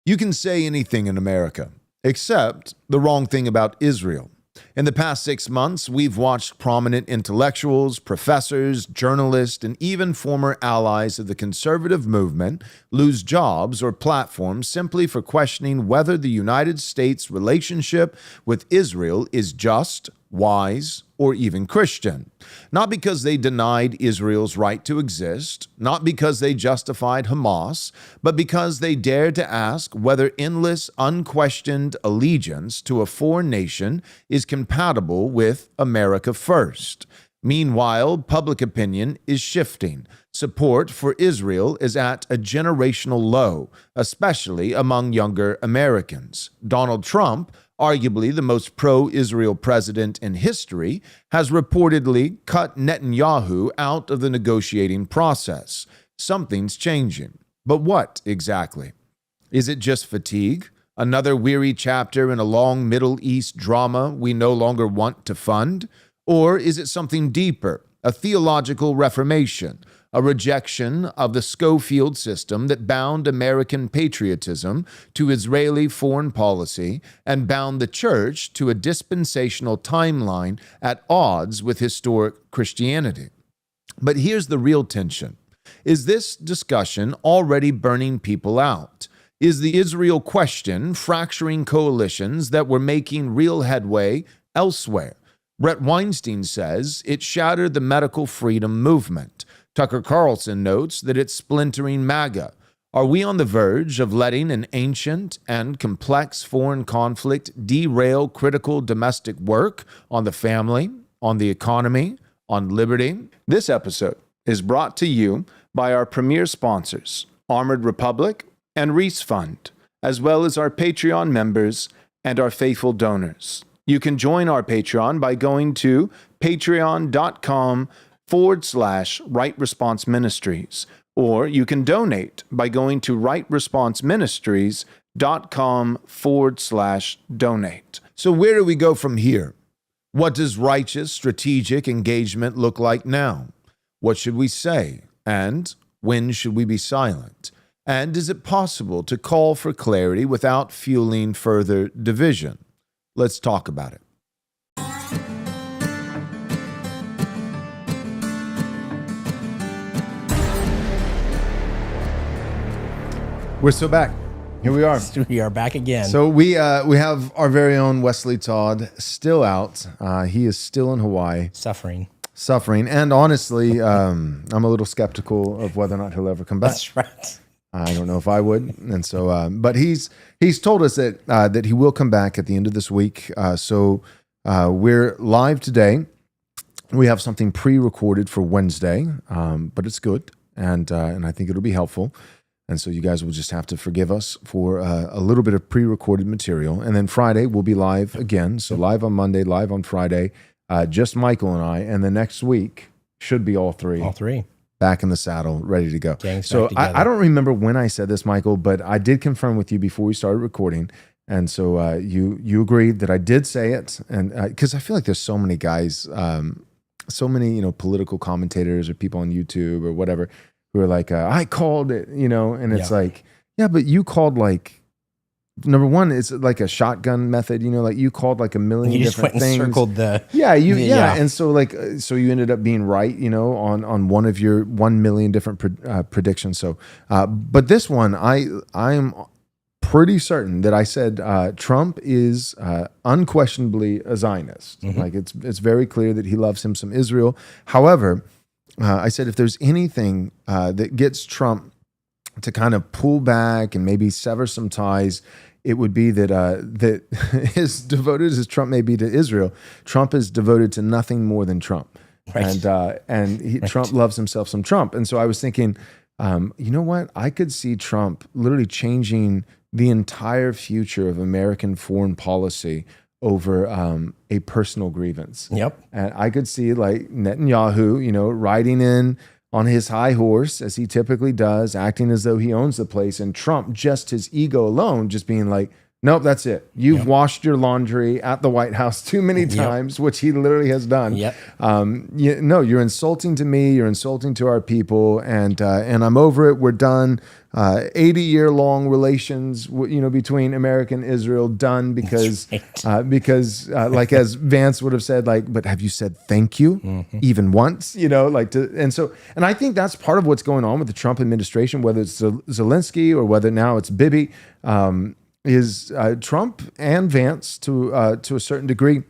You can say anything in America, except the wrong thing about Israel. In the past 6 months, we've watched prominent intellectuals, professors, journalists, and even former allies of the conservative movement lose jobs or platforms simply for questioning whether the United States' relationship with Israel is just, wise, or even Christian. Not because they denied Israel's right to exist, not because they justified Hamas, but because they dared to ask whether endless, unquestioned allegiance to a foreign nation is compatible with America first. Meanwhile, public opinion is shifting. Support for Israel is at a generational low, especially among younger Americans. Donald Trump, arguably the most pro-Israel president in history, has reportedly cut Netanyahu out of the negotiating process. Something's changing. But what exactly? Is it just fatigue? Another weary chapter in a long Middle East drama we no longer want to fund? Or is it something deeper, a theological reformation, a rejection of the Schofield system that bound American patriotism to Israeli foreign policy and bound the church to a dispensational timeline at odds with historic Christianity? But here's the real tension. Is this discussion already burning people out? Is the Israel question fracturing coalitions that were making real headway elsewhere? Brett Weinstein says it shattered the medical freedom movement. Tucker Carlson notes that it's splintering MAGA. Are we on the verge of letting an ancient and complex foreign conflict derail critical domestic work on the family, on the economy, on liberty? This episode is brought to you by our premier sponsors, Armored Republic and Reese Fund, as well as our Patreon members and our faithful donors. You can join our Patreon by going to patreon.com/Right Response Ministries, or you can donate by going to rightresponseministries.com/donate. So where do we go from here? What does righteous, strategic engagement look like now? What should we say? And when should we be silent? And is it possible to call for clarity without fueling further division? Let's talk about it. We're still back. Here we are. We are back again. So we have our very own Wesley Todd still out. He is still in Hawaii. Suffering. And honestly, I'm a little skeptical of whether or not he'll ever come back. That's right. I don't know if I would. And so, but he's told us that he will come back at the end of this week. So we're live today. We have something pre-recorded for Wednesday, but it's good. And I think it'll be helpful. And so you guys will just have to forgive us for a little bit of pre-recorded material. And then Friday, we'll be live again. So live on Monday, live on Friday, just Michael and I. And the next week should be all three. All three. Back in the saddle, ready to go. Gang's so back together. I don't remember when I said this, Michael, but I did confirm with you before we started recording. And so you agreed that I did say it. And because I feel like there's so many guys, so many, political commentators or people on YouTube or whatever, who are like, I called it, and it's like, yeah, but you called like, number one, it's like a shotgun method, like you called like a million you different just went things. And circled the And so so you ended up being right, on one of your 1 million different predictions. So, but this one, I'm pretty certain that I said Trump is unquestionably a Zionist. Mm-hmm. Like it's very clear that he loves him some Israel. However, I said if there's anything that gets Trump to kind of pull back and maybe sever some ties, it would be that as devoted as Trump may be to Israel, Trump is devoted to nothing more than Trump. Right. And Trump loves himself some Trump. And so I was thinking, you know what? I could see Trump literally changing the entire future of American foreign policy over a personal grievance. Yep. And I could see like Netanyahu, riding in on his high horse, as he typically does, acting as though he owns the place, and Trump, just his ego alone, just being like, Nope, that's it. You've washed your laundry at the White House too many times, which he literally has done. You're insulting to me. You're insulting to our people, and I'm over it. We're done. 80-year-long relations, between America and Israel, done because like as Vance would have said, like, but have you said thank you even once? And I think that's part of what's going on with the Trump administration, whether it's Zelensky or whether now it's Bibi. Is Trump and Vance to a certain degree.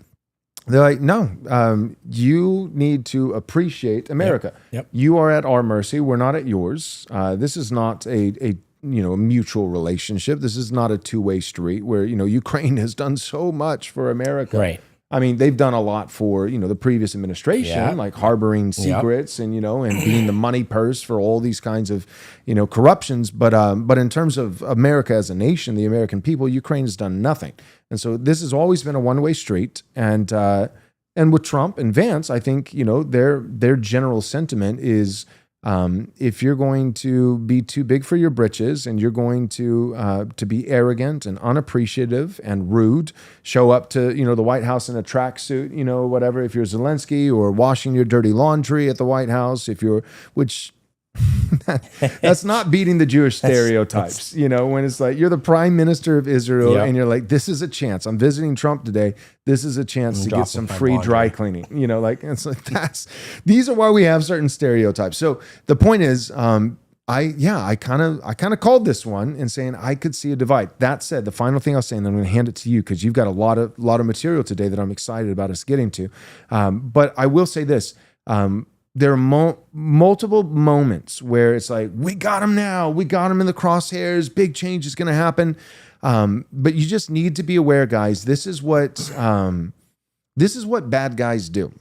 They're like, no, you need to appreciate America. You are at our mercy. We're not at yours. This is not a mutual relationship. This is not a two-way street where, Ukraine has done so much for America. Right. I mean, they've done a lot for, the previous administration, like harboring secrets and, and being the money purse for all these kinds of, corruptions. But in terms of America as a nation, the American people, Ukraine has done nothing. And so this has always been a one-way street. And with Trump and Vance, I think, their general sentiment is, if you're going to be too big for your britches and you're going to be arrogant and unappreciative and rude, show up to the White House in a tracksuit, whatever. If you're Zelensky, or washing your dirty laundry at the White House, that's not beating the Jewish stereotypes. When it's like you're the prime minister of Israel and you're like, this is a chance. I'm visiting Trump today. This is a chance to get some free dry cleaning. It's like these are why we have certain stereotypes. So the point is, I kind of called this one and saying I could see a divide. That said, the final thing I'll say, and I'm going to hand it to you because you've got a lot of material today that I'm excited about us getting to. But I will say this. There are multiple moments where it's like, we got him now. We got him in the crosshairs. Big change is going to happen. But you just need to be aware, guys. This is what bad guys do.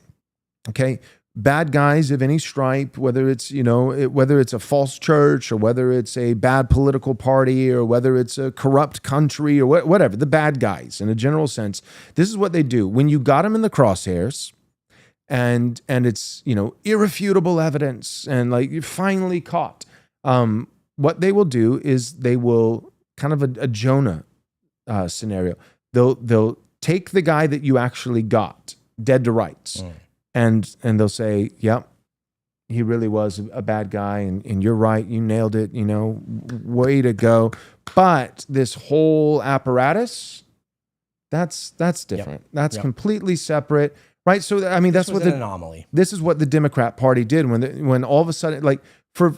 Okay, bad guys of any stripe, whether it's whether it's a false church or whether it's a bad political party or whether it's a corrupt country or whatever. The bad guys, in a general sense, this is what they do. When you got them in the crosshairs, and it's irrefutable evidence and like you're finally caught, what they will do is they will kind of a Jonah scenario. They'll take the guy that you actually got dead to rights, and they'll say, yep, he really was a bad guy, and you're right, you nailed it, way to go. But this whole apparatus, that's different. That's completely separate. Right, so I mean that's what the anomaly. This is what the Democrat Party did when all of a sudden, like,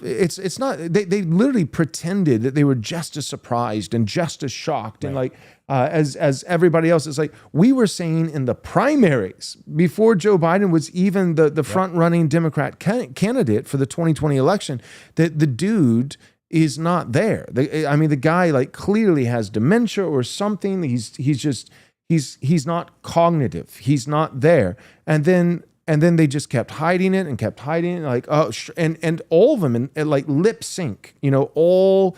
it's not they literally pretended that they were just as surprised and just as shocked and like as everybody else. It's like we were saying in the primaries before Joe Biden was even the front running Democrat candidate for the 2020 election that the dude is not there. The guy like clearly has dementia or something. He's not cognitive. He's not there. And then they just kept hiding it and kept hiding it. Like, and all of them in like lip sync, all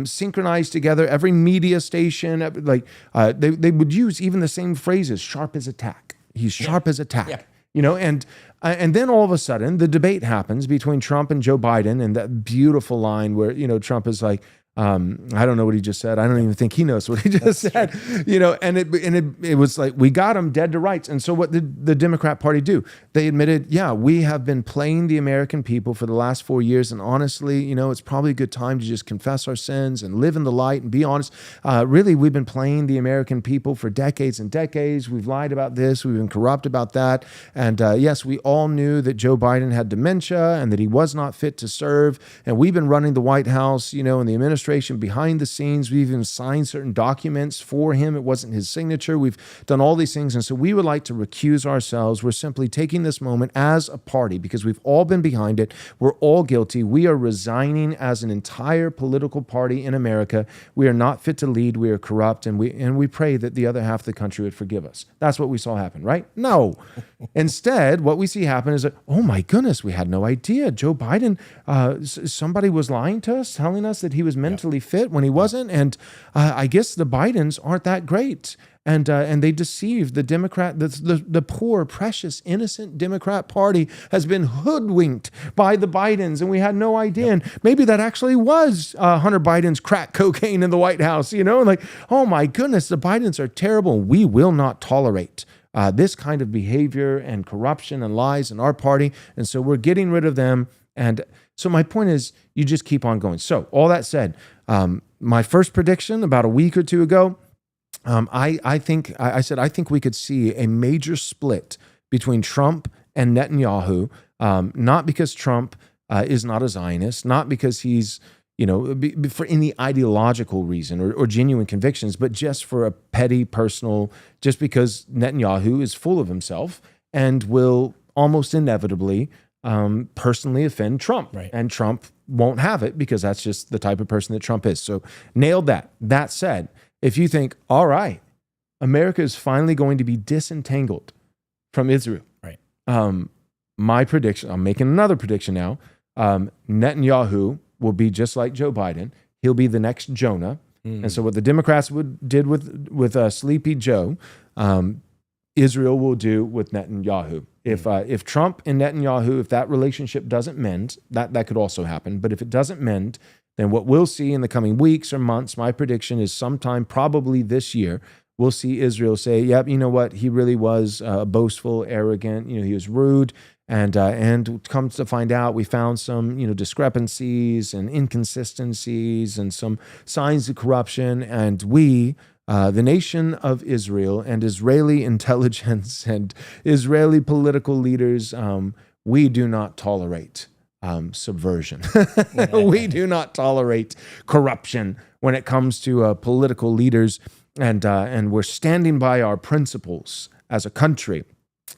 synchronized together. Every media station, like they would use even the same phrases, sharp as a tack. He's sharp as a tack. And then all of a sudden the debate happens between Trump and Joe Biden, and that beautiful line where, Trump is like, I don't know what he just said. I don't even think he knows what he just said, and it was like, we got him dead to rights. And so what did the Democrat Party do? They admitted, we have been playing the American people for the last 4 years. And honestly, it's probably a good time to just confess our sins and live in the light and be honest. Really, we've been playing the American people for decades and decades. We've lied about this. We've been corrupt about that. And yes, we all knew that Joe Biden had dementia and that he was not fit to serve. And we've been running the White House, and the administration behind the scenes. We've even signed certain documents for him. It wasn't his signature. We've done all these things. And so we would like to recuse ourselves. We're simply taking this moment as a party because we've all been behind it. We're all guilty. We are resigning as an entire political party in America. We are not fit to lead. We are corrupt. And we pray that the other half of the country would forgive us. That's what we saw happen, right? No. Instead, what we see happen is that, oh my goodness, we had no idea. Joe Biden, somebody was lying to us, telling us that he was ministering mentally fit when he wasn't. And I guess the Bidens aren't that great. And they deceived the Democrat, the poor, precious, innocent Democrat Party has been hoodwinked by the Bidens, and we had no idea. And maybe that actually was Hunter Biden's crack cocaine in the White House, like, oh my goodness, the Bidens are terrible. We will not tolerate this kind of behavior and corruption and lies in our party. And so we're getting rid of them. And so my point is, you just keep on going. So all that said, my first prediction about a week or two ago, I think we could see a major split between Trump and Netanyahu, not because Trump is not a Zionist, not because he's, for any ideological reason or genuine convictions, but just for a petty personal, just because Netanyahu is full of himself and will almost inevitably personally offend Trump. Right. And Trump won't have it because that's just the type of person that Trump is. So nailed that. That said, if you think, all right, America is finally going to be disentangled from Israel. Right. My prediction, I'm making another prediction now. Netanyahu will be just like Joe Biden. He'll be the next Jonah. And so what the Democrats did with Sleepy Joe, Israel will do with Netanyahu. If Trump and Netanyahu, if that relationship doesn't mend, that could also happen. But if it doesn't mend, then what we'll see in the coming weeks or months, my prediction is sometime probably this year, we'll see Israel say, yep, you know what? He really was boastful, arrogant. He was rude. And comes to find out, we found some, discrepancies and inconsistencies and some signs of corruption. And we, the nation of Israel and Israeli intelligence and Israeli political leaders, we do not tolerate subversion. We do not tolerate corruption when it comes to political leaders, and we're standing by our principles as a country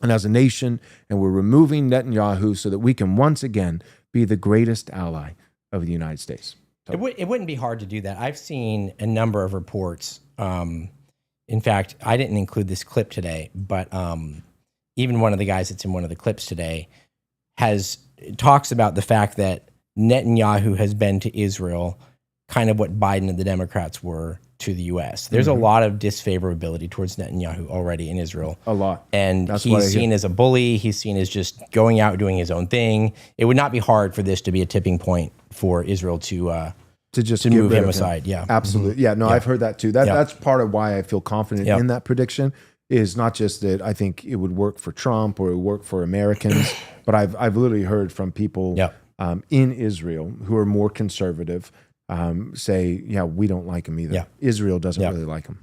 and as a nation, and we're removing Netanyahu so that we can once again be the greatest ally of the United States. So. It wouldn't be hard to do that. I've seen a number of reports. In fact, I didn't include this clip today, but even one of the guys that's in one of the clips today talks about the fact that Netanyahu has been to Israel kind of what Biden and the Democrats were to the U.S. There's a lot of disfavorability towards Netanyahu already in Israel. A lot. And he's seen as a bully. He's seen as just going out, doing his own thing. It would not be hard for this to be a tipping point for Israel to move him aside. Yeah, absolutely. Yeah, no, I've heard that too. That's part of why I feel confident in that prediction. Is not just that I think it would work for Trump or it would work for Americans, but I've literally heard from people in Israel who are more conservative say, we don't like him either. Israel doesn't really like him.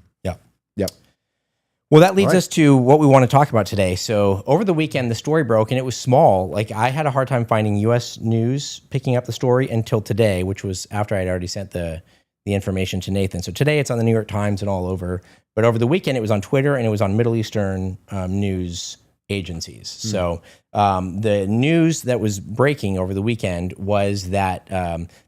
Well, that leads us to what we want to talk about today. So over the weekend, the story broke, and it was small. Like, I had a hard time finding U.S. news picking up the story until today, which was after I'd already sent the information to Nathan. So today it's on the New York Times and all over. But over the weekend, it was on Twitter, and it was on Middle Eastern news agencies. So the news that was breaking over the weekend was that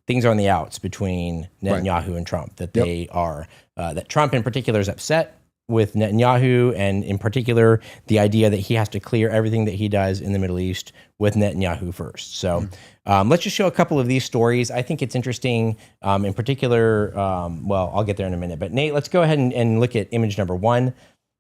things are on the outs between Netanyahu and Trump, that they are, that Trump in particular is upset with Netanyahu, and in particular, the idea that he has to clear everything that he does in the Middle East with Netanyahu first. So let's just show a couple of these stories. I think it's interesting. In particular, I'll get there in a minute. But Nate, let's go ahead and look at image number one.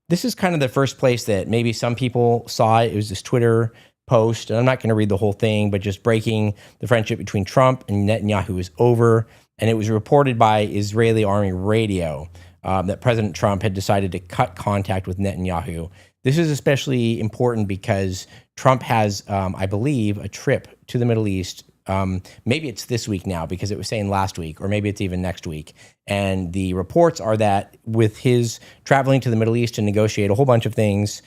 This is kind of the first place that maybe some people saw it. It was this Twitter post, and I'm not going to read the whole thing, but just breaking the friendship between Trump and Netanyahu is over. And it was reported by Israeli Army Radio that President Trump had decided to cut contact with Netanyahu. This is especially important because Trump has, I believe, a trip to the Middle East. Maybe it's this week now because it was saying last week, or maybe it's even next week. And the reports are that with his traveling to the Middle East to negotiate a whole bunch of things,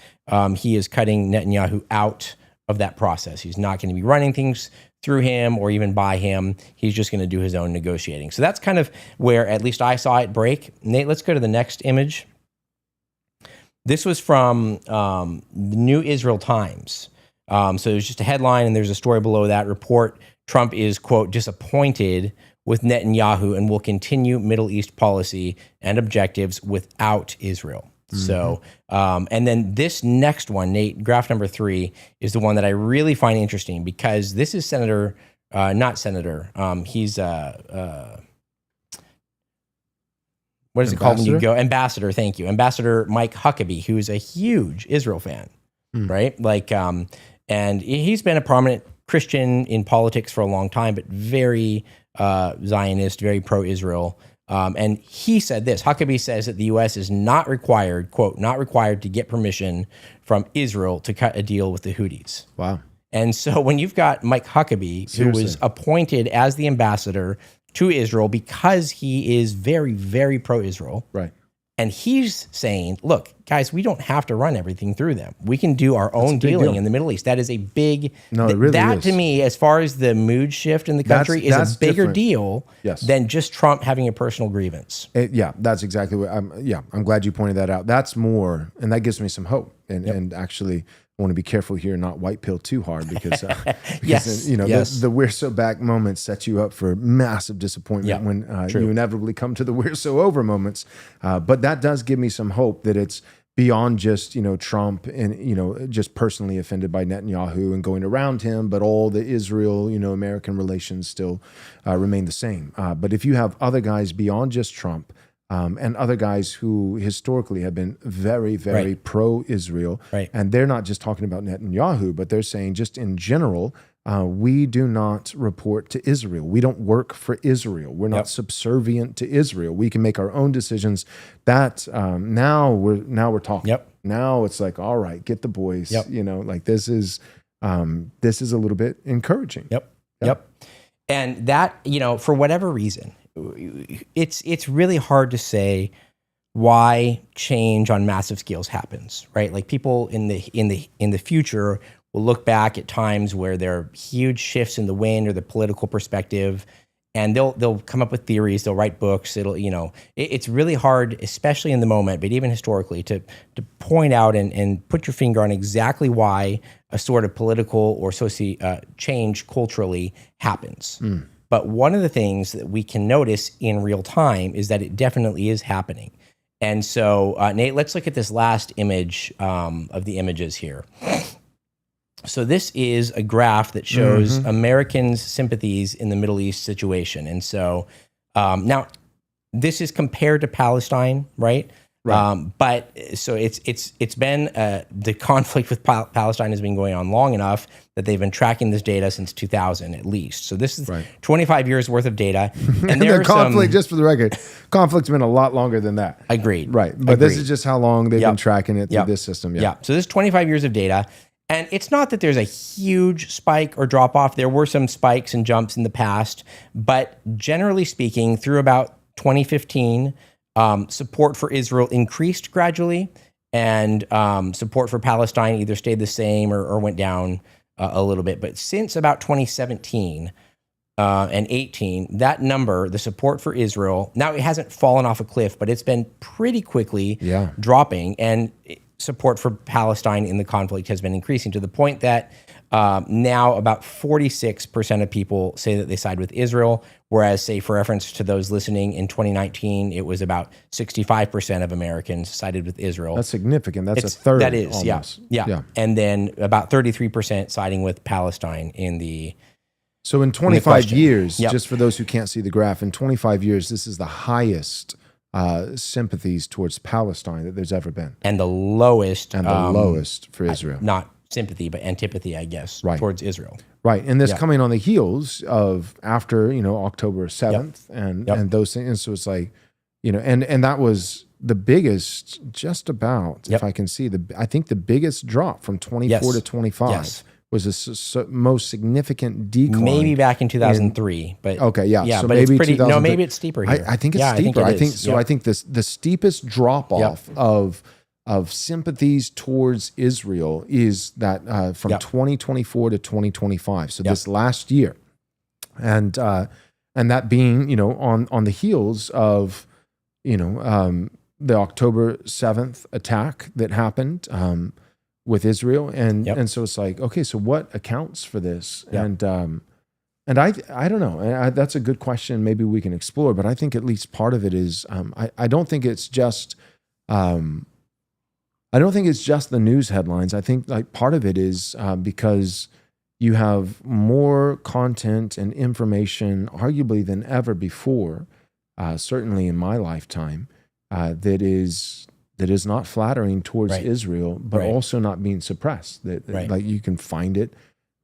he is cutting Netanyahu out of that process. He's not going to be running things through him or even by him. He's just going to do his own negotiating. So that's kind of where at least I saw it break. Nate, let's go to the next image. This was from the New Israel Times. So it was just a headline, and there's a story below that report. Trump is, quote, disappointed with Netanyahu and will continue Middle East policy and objectives without Israel. So, and then this next one, Nate, graph number 3, is the one that I really find interesting because this is he's what is it called when you go? Ambassador, thank you. Ambassador Mike Huckabee, who's a huge Israel fan, right? Like, and he's been a prominent Christian in politics for a long time, but very Zionist, very pro-Israel. And he said this, Huckabee says that the U.S. is not required, quote, not required to get permission from Israel to cut a deal with the Houthis. Wow. And so when you've got Mike Huckabee, who was appointed as the ambassador to Israel because he is very, very pro-Israel. Right. And he's saying, look, guys, we don't have to run everything through them. We can do our own dealing in the Middle East. That is a big, no, it really that is. To me, as far as the mood shift in the country, is a bigger deal than just Trump having a personal grievance. Yeah, that's exactly what I'm glad you pointed that out. That's more, and that gives me some hope. And actually, I want to be careful here, not white pill too hard, because the "we're so back" moments set you up for massive disappointment when you inevitably come to the "we're so over" moments. But that does give me some hope that it's beyond just Trump and just personally offended by Netanyahu and going around him, but all the Israel American relations still remain the same. But if you have other guys beyond just Trump. And other guys who historically have been very, very pro-Israel. Right. And they're not just talking about Netanyahu, but they're saying just in general, we do not report to Israel. We don't work for Israel. We're not subservient to Israel. We can make our own decisions. That now we're talking. Yep. Now it's like, all right, get the boys. Yep. Like this is a little bit encouraging. Yep. And that, for whatever reason, it's really hard to say why change on massive scales happens, right? Like people in the future will look back at times where there are huge shifts in the wind or the political perspective, and they'll come up with theories, they'll write books. It's really hard, especially in the moment, but even historically, to point out and put your finger on exactly why a sort of political or change culturally happens. But one of the things that we can notice in real time is that it definitely is happening. And so, Nate, let's look at this last image of the images here. So this is a graph that shows Americans' sympathies in the Middle East situation. And so now this is compared to Palestine, right? But so it's been the conflict with Palestine has been going on long enough that they've been tracking this data since 2000 at least. So this is 25 years worth of data. And the conflict, just for the record, conflict's been a lot longer than that. Agreed. Right. But this is just how long they've been tracking it through this system. Yeah. So this is 25 years of data. And it's not that there's a huge spike or drop off. There were some spikes and jumps in the past, but generally speaking, through about 2015, support for Israel increased gradually, and support for Palestine either stayed the same or went down a little bit. But since about 2017 and 18, that number, the support for Israel, now it hasn't fallen off a cliff, but it's been pretty quickly dropping. And support for Palestine in the conflict has been increasing to the point that now about 46% of people say that they side with Israel, whereas, say, for reference to those listening, in 2019, it was about 65% of Americans sided with Israel. That's significant. That's a third. That is, almost. Yeah. And then about 33% siding with Palestine in the So in 25 years, just for those who can't see the graph, in 25 years, this is the highest sympathies towards Palestine that there's ever been. And the lowest. And the lowest for Israel. Not sympathy, but antipathy, I guess, towards Israel. Right. And this coming on the heels of after, October 7th and those things. And so it's like, and that was the biggest, just about, if I can see, I think the biggest drop from 24 to 25 was the most significant decline. Maybe back in 2003, but okay, yeah. So but maybe it's pretty. No, maybe it's steeper here. I think it's steeper. I think so. I think the steepest drop off of sympathies towards Israel is that from 2024 to 2025. So this last year, and that being on the heels of the October 7th attack that happened with Israel, and so it's like, okay, so what accounts for this? And I don't know. That's a good question. Maybe we can explore, but I think at least part of it is I don't think it's just the news headlines. I think like part of it is because you have more content and information, arguably than ever before, certainly in my lifetime. that is not flattering towards Israel, but also not being suppressed. That like you can find it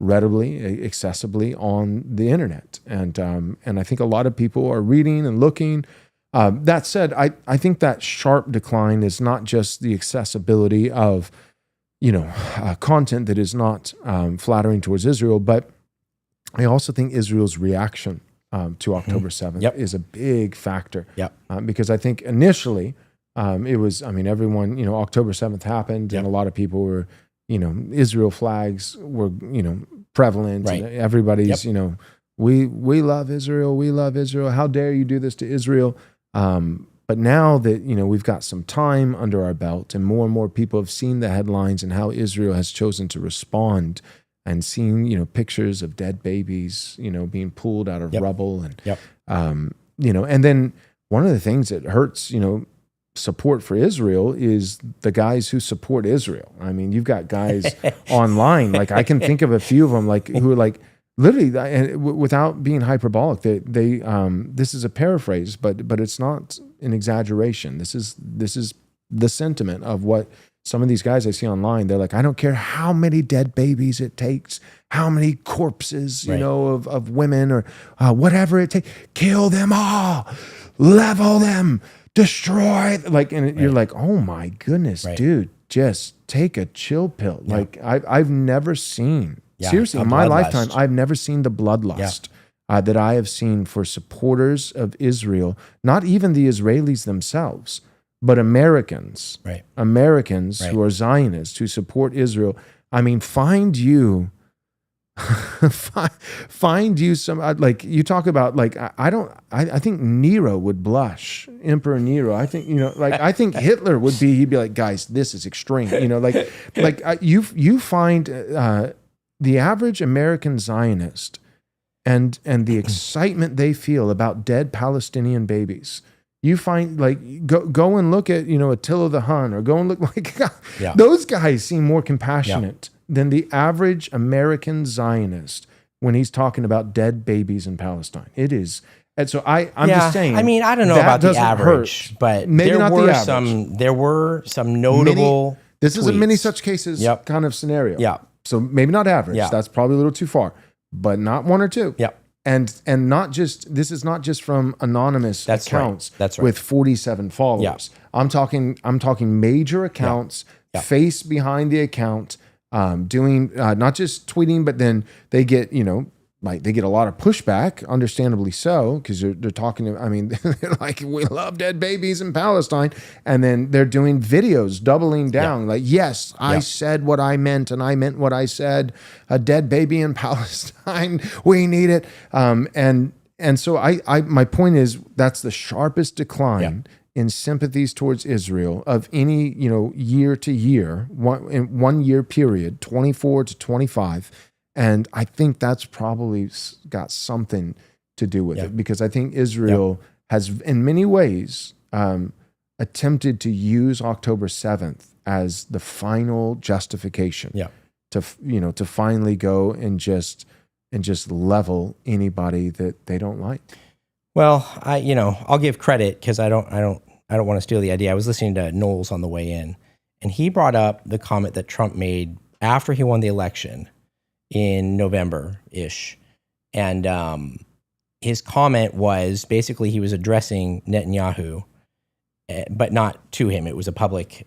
readily, accessibly on the internet, and I think a lot of people are reading and looking. That said, I think that sharp decline is not just the accessibility of content that is not flattering towards Israel, but I also think Israel's reaction to October 7th is a big factor. Because I think initially it was, everyone, October 7th happened and a lot of people were, Israel flags were, prevalent and everybody's, we love Israel. We love Israel. How dare you do this to Israel? But now that, we've got some time under our belt and more people have seen the headlines and how Israel has chosen to respond and seen, pictures of dead babies, being pulled out of rubble. And, and then one of the things that hurts, support for Israel is the guys who support Israel. I mean, you've got guys online, like I can think of a few of them, like who are like, literally, without being hyperbolic, they this is a paraphrase, but it's not an exaggeration. This is the sentiment of what some of these guys I see online. They're like, I don't care how many dead babies it takes, how many corpses, of women or whatever it takes, kill them all, level them, destroy. Like, and you're like, oh my goodness, dude, just take a chill pill. Like I've never seen. Seriously, in my lifetime, I've never seen the bloodlust that I have seen for supporters of Israel, not even the Israelis themselves, but Americans, who are Zionists, who support Israel. I mean, find you some, like you talk about, like, I think Nero would blush, Emperor Nero. I think, I think Hitler he'd be like, guys, this is extreme, you find, the average American Zionist and the excitement they feel about dead Palestinian babies, you find, like, go and look at, Attila the Hun, or go and look, like, those guys seem more compassionate than the average American Zionist when he's talking about dead babies in Palestine. It is. And so I'm just saying. I mean, I don't know about the average, but maybe not the average. There were some notable. This is a many such cases kind of scenario. So maybe not average. That's probably a little too far, but not one or two. And not just, this is not just from anonymous accounts with 47 followers. I'm talking major accounts, face behind the account, doing not just tweeting, but then they get, like they get a lot of pushback, understandably so, because they're talking to, they're like, we love dead babies in Palestine. And then they're doing videos doubling down. Like, yes, I said what I meant and I meant what I said. A dead baby in Palestine, we need it. And so my point is, that's the sharpest decline in sympathies towards Israel of any, year to year, in 1 year period, 24 to 25. And I think that's probably got something to do with it, because I think Israel has, in many ways, attempted to use October 7th as the final justification to finally go and just level anybody that they don't like. Well, I'll give credit, because I don't want to steal the idea. I was listening to Knowles on the way in, and he brought up the comment that Trump made after he won the election in November-ish. And his comment was basically he was addressing Netanyahu, but not to him. It was a public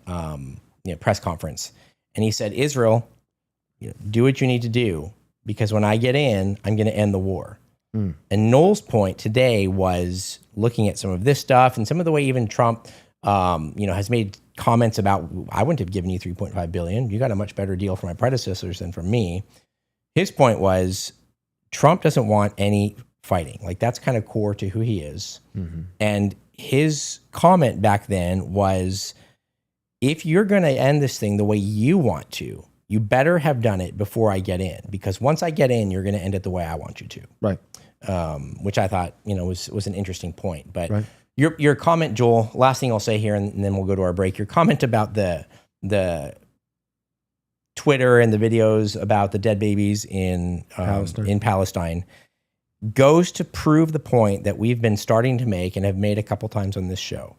press conference. And he said, Israel, do what you need to do, because when I get in, I'm going to end the war. And Knowles' point today was looking at some of this stuff and some of the way even Trump has made comments about, I wouldn't have given you $3.5 billion. You got a much better deal from my predecessors than from me. His point was, Trump doesn't want any fighting. Like, that's kind of core to who he is. And his comment back then was, if you're going to end this thing the way you want to, you better have done it before I get in, because once I get in, you're going to end it the way I want you to. Right. Which I thought, was an interesting point. But your comment, Joel, last thing I'll say here, and then we'll go to our break. Your comment about the Twitter and the videos about the dead babies in Palestine goes to prove the point that we've been starting to make and have made a couple times on this show.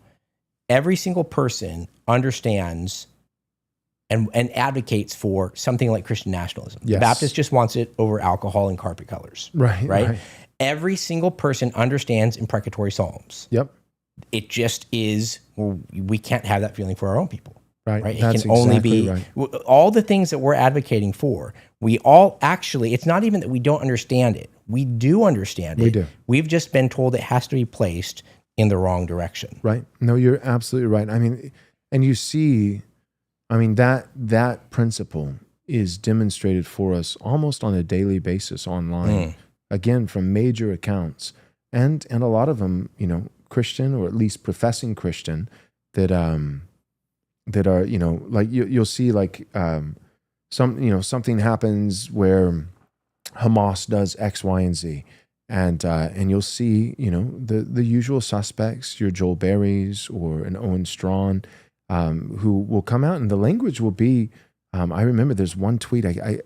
every single person understands and advocates for something like Christian nationalism. Yes. The Baptist just wants it over alcohol and carpet colors. Right? Every single person understands imprecatory psalms. Yep. It just is, we can't have that feeling for our own people. Right. It That's can only exactly be right. all the things that we're advocating for. We all actually, it's not even that we don't understand it. We do understand it. We do. We've just been told it has to be placed in the wrong direction. Right. No, you're absolutely right. I mean, and you see, I mean, that principle is demonstrated for us almost on a daily basis online. Again, from major accounts, and a lot of them, you know, Christian or at least professing Christian, that are, you know, like you'll see like something happens where Hamas does X, Y, and Z, and you'll see, you know, the usual suspects, your Joel Berrys or an Owen Strawn, who will come out, and the language will be. I remember there's one tweet. I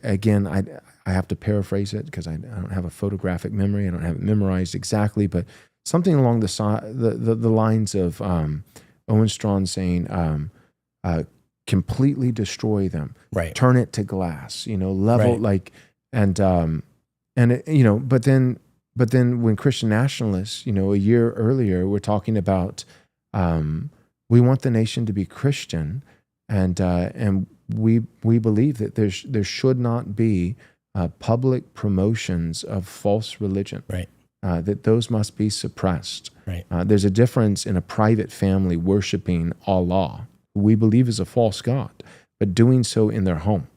have to paraphrase it because I don't have a photographic memory. I don't have it memorized exactly, but something along the lines of Owen Strawn saying, "Completely destroy them, right? Turn it to glass, you know, level like." And it, you know, but then when Christian nationalists, you know, a year earlier, were talking about we want the nation to be Christian, and we believe that there should not be public promotions of false religion, right? That those must be suppressed. Right. There's a difference in a private family worshiping Allah, who we believe is a false god, but doing so in their home.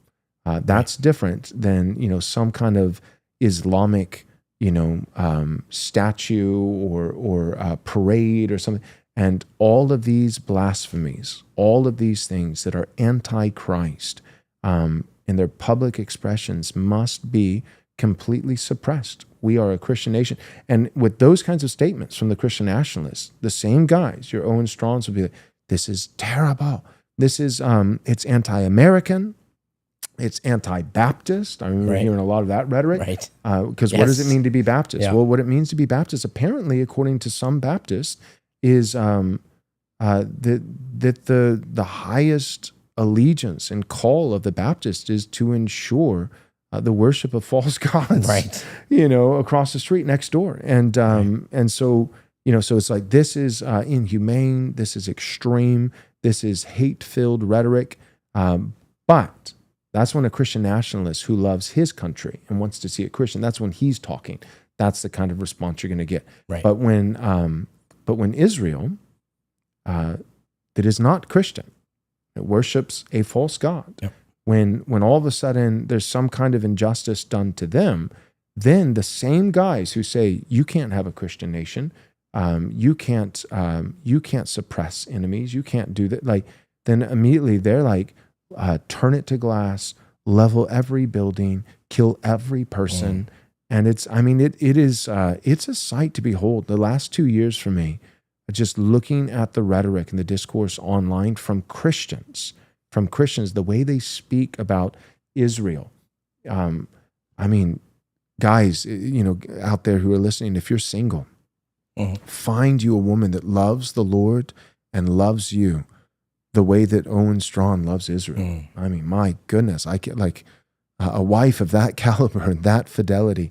That's different than, you know, some kind of Islamic, you know, statue or parade or something. And all of these blasphemies, all of these things that are anti-Christ in their public expressions must be completely suppressed. We are a Christian nation. And with those kinds of statements from the Christian nationalists, the same guys, your Owen Straughns, will be like, this is terrible. This is, it's anti-American. It's anti-Baptist. I remember hearing a lot of that rrhetoric. Right. Because what does it mean to be Baptist? Yeah. Well, what it means to be Baptist, apparently, according to some Baptists, is that the highest allegiance and call of the Baptist is to ensure the worship of false gods, right? You know, across the street next door, and so, you know, so it's like, this is inhumane, this is extreme, this is hate-filled rhetoric, but that's when a Christian nationalist who loves his country and wants to see it Christian, that's when he's talking. That's the kind of response you're going to get. Right. But when Israel, that is not Christian, it worships a false god, yep. when all of a sudden there's some kind of injustice done to them, then the same guys who say you can't have a Christian nation, you can't suppress enemies, you can't do that, like, then immediately they're like, turn it to glass, level every building, kill every person. And it's a sight to behold. The last 2 years for me, just looking at the rhetoric and the discourse online from Christians, the way they speak about Israel. I mean, guys, you know, out there who are listening, if you're single, find you a woman that loves the Lord and loves you the way that Owen Strawn loves Israel. I mean, my goodness, I get like a wife of that caliber and that fidelity.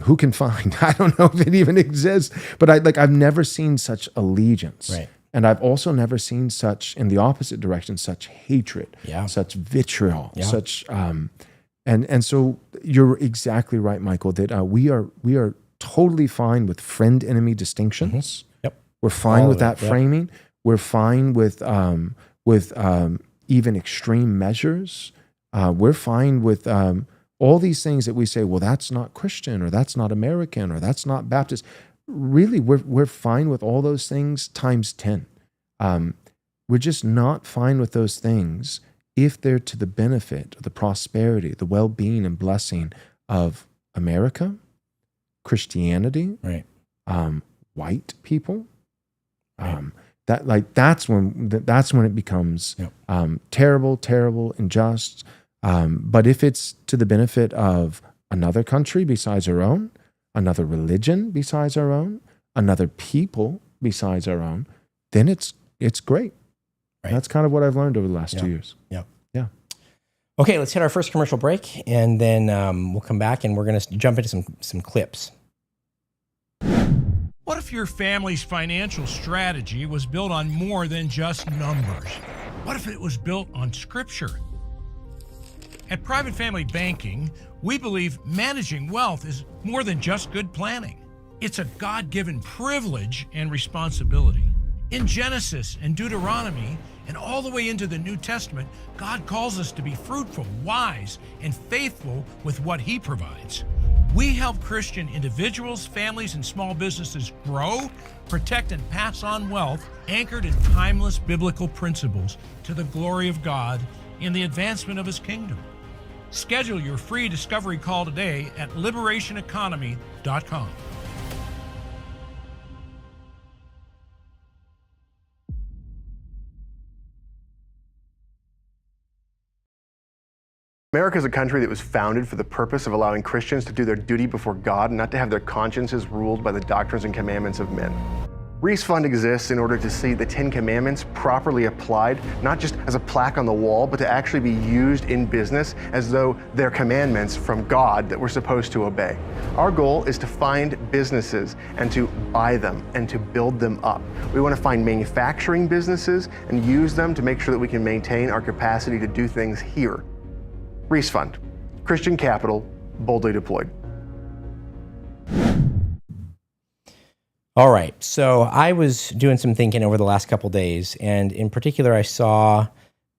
Who can find? I don't know if it even exists, but I've never seen such allegiance. Right. And I've also never seen such, in the opposite direction, such hatred, such vitriol, such, and so you're exactly right, Michael, that we are totally fine with friend-enemy distinctions. Yep. We're fine with that framing. We're fine with even extreme measures. We're fine with all these things that we say, well, that's not Christian, or that's not American, or that's not Baptist. Really, we're fine with all those things times 10. We're just not fine with those things if they're to the benefit, the prosperity, the well-being and blessing of America, Christianity, right? White people. Right. That's when it becomes terrible, unjust. But if it's to the benefit of another country besides our own, another religion besides our own, another people besides our own, then it's it's great. Right. That's kind of what I've learned over the last 2 years. Yeah. Yeah. Okay, let's hit our first commercial break, and then we'll come back and we're going to jump into some clips. What if your family's financial strategy was built on more than just numbers? What if it was built on scripture? At Private Family Banking, we believe managing wealth is more than just good planning. It's a God-given privilege and responsibility. In Genesis and Deuteronomy, and all the way into the New Testament, God calls us to be fruitful, wise, and faithful with what He provides. We help Christian individuals, families, and small businesses grow, protect, and pass on wealth anchored in timeless biblical principles to the glory of God in the advancement of His kingdom. Schedule your free discovery call today at liberationeconomy.com. America is a country that was founded for the purpose of allowing Christians to do their duty before God and not to have their consciences ruled by the doctrines and commandments of men. Reese Fund exists in order to see the 10 Commandments properly applied, not just as a plaque on the wall, but to actually be used in business as though they're commandments from God that we're supposed to obey. Our goal is to find businesses and to buy them and to build them up. We want to find manufacturing businesses and use them to make sure that we can maintain our capacity to do things here. Reese Fund, Christian capital, boldly deployed. All right, so I was doing some thinking over the last couple days, and in particular, I saw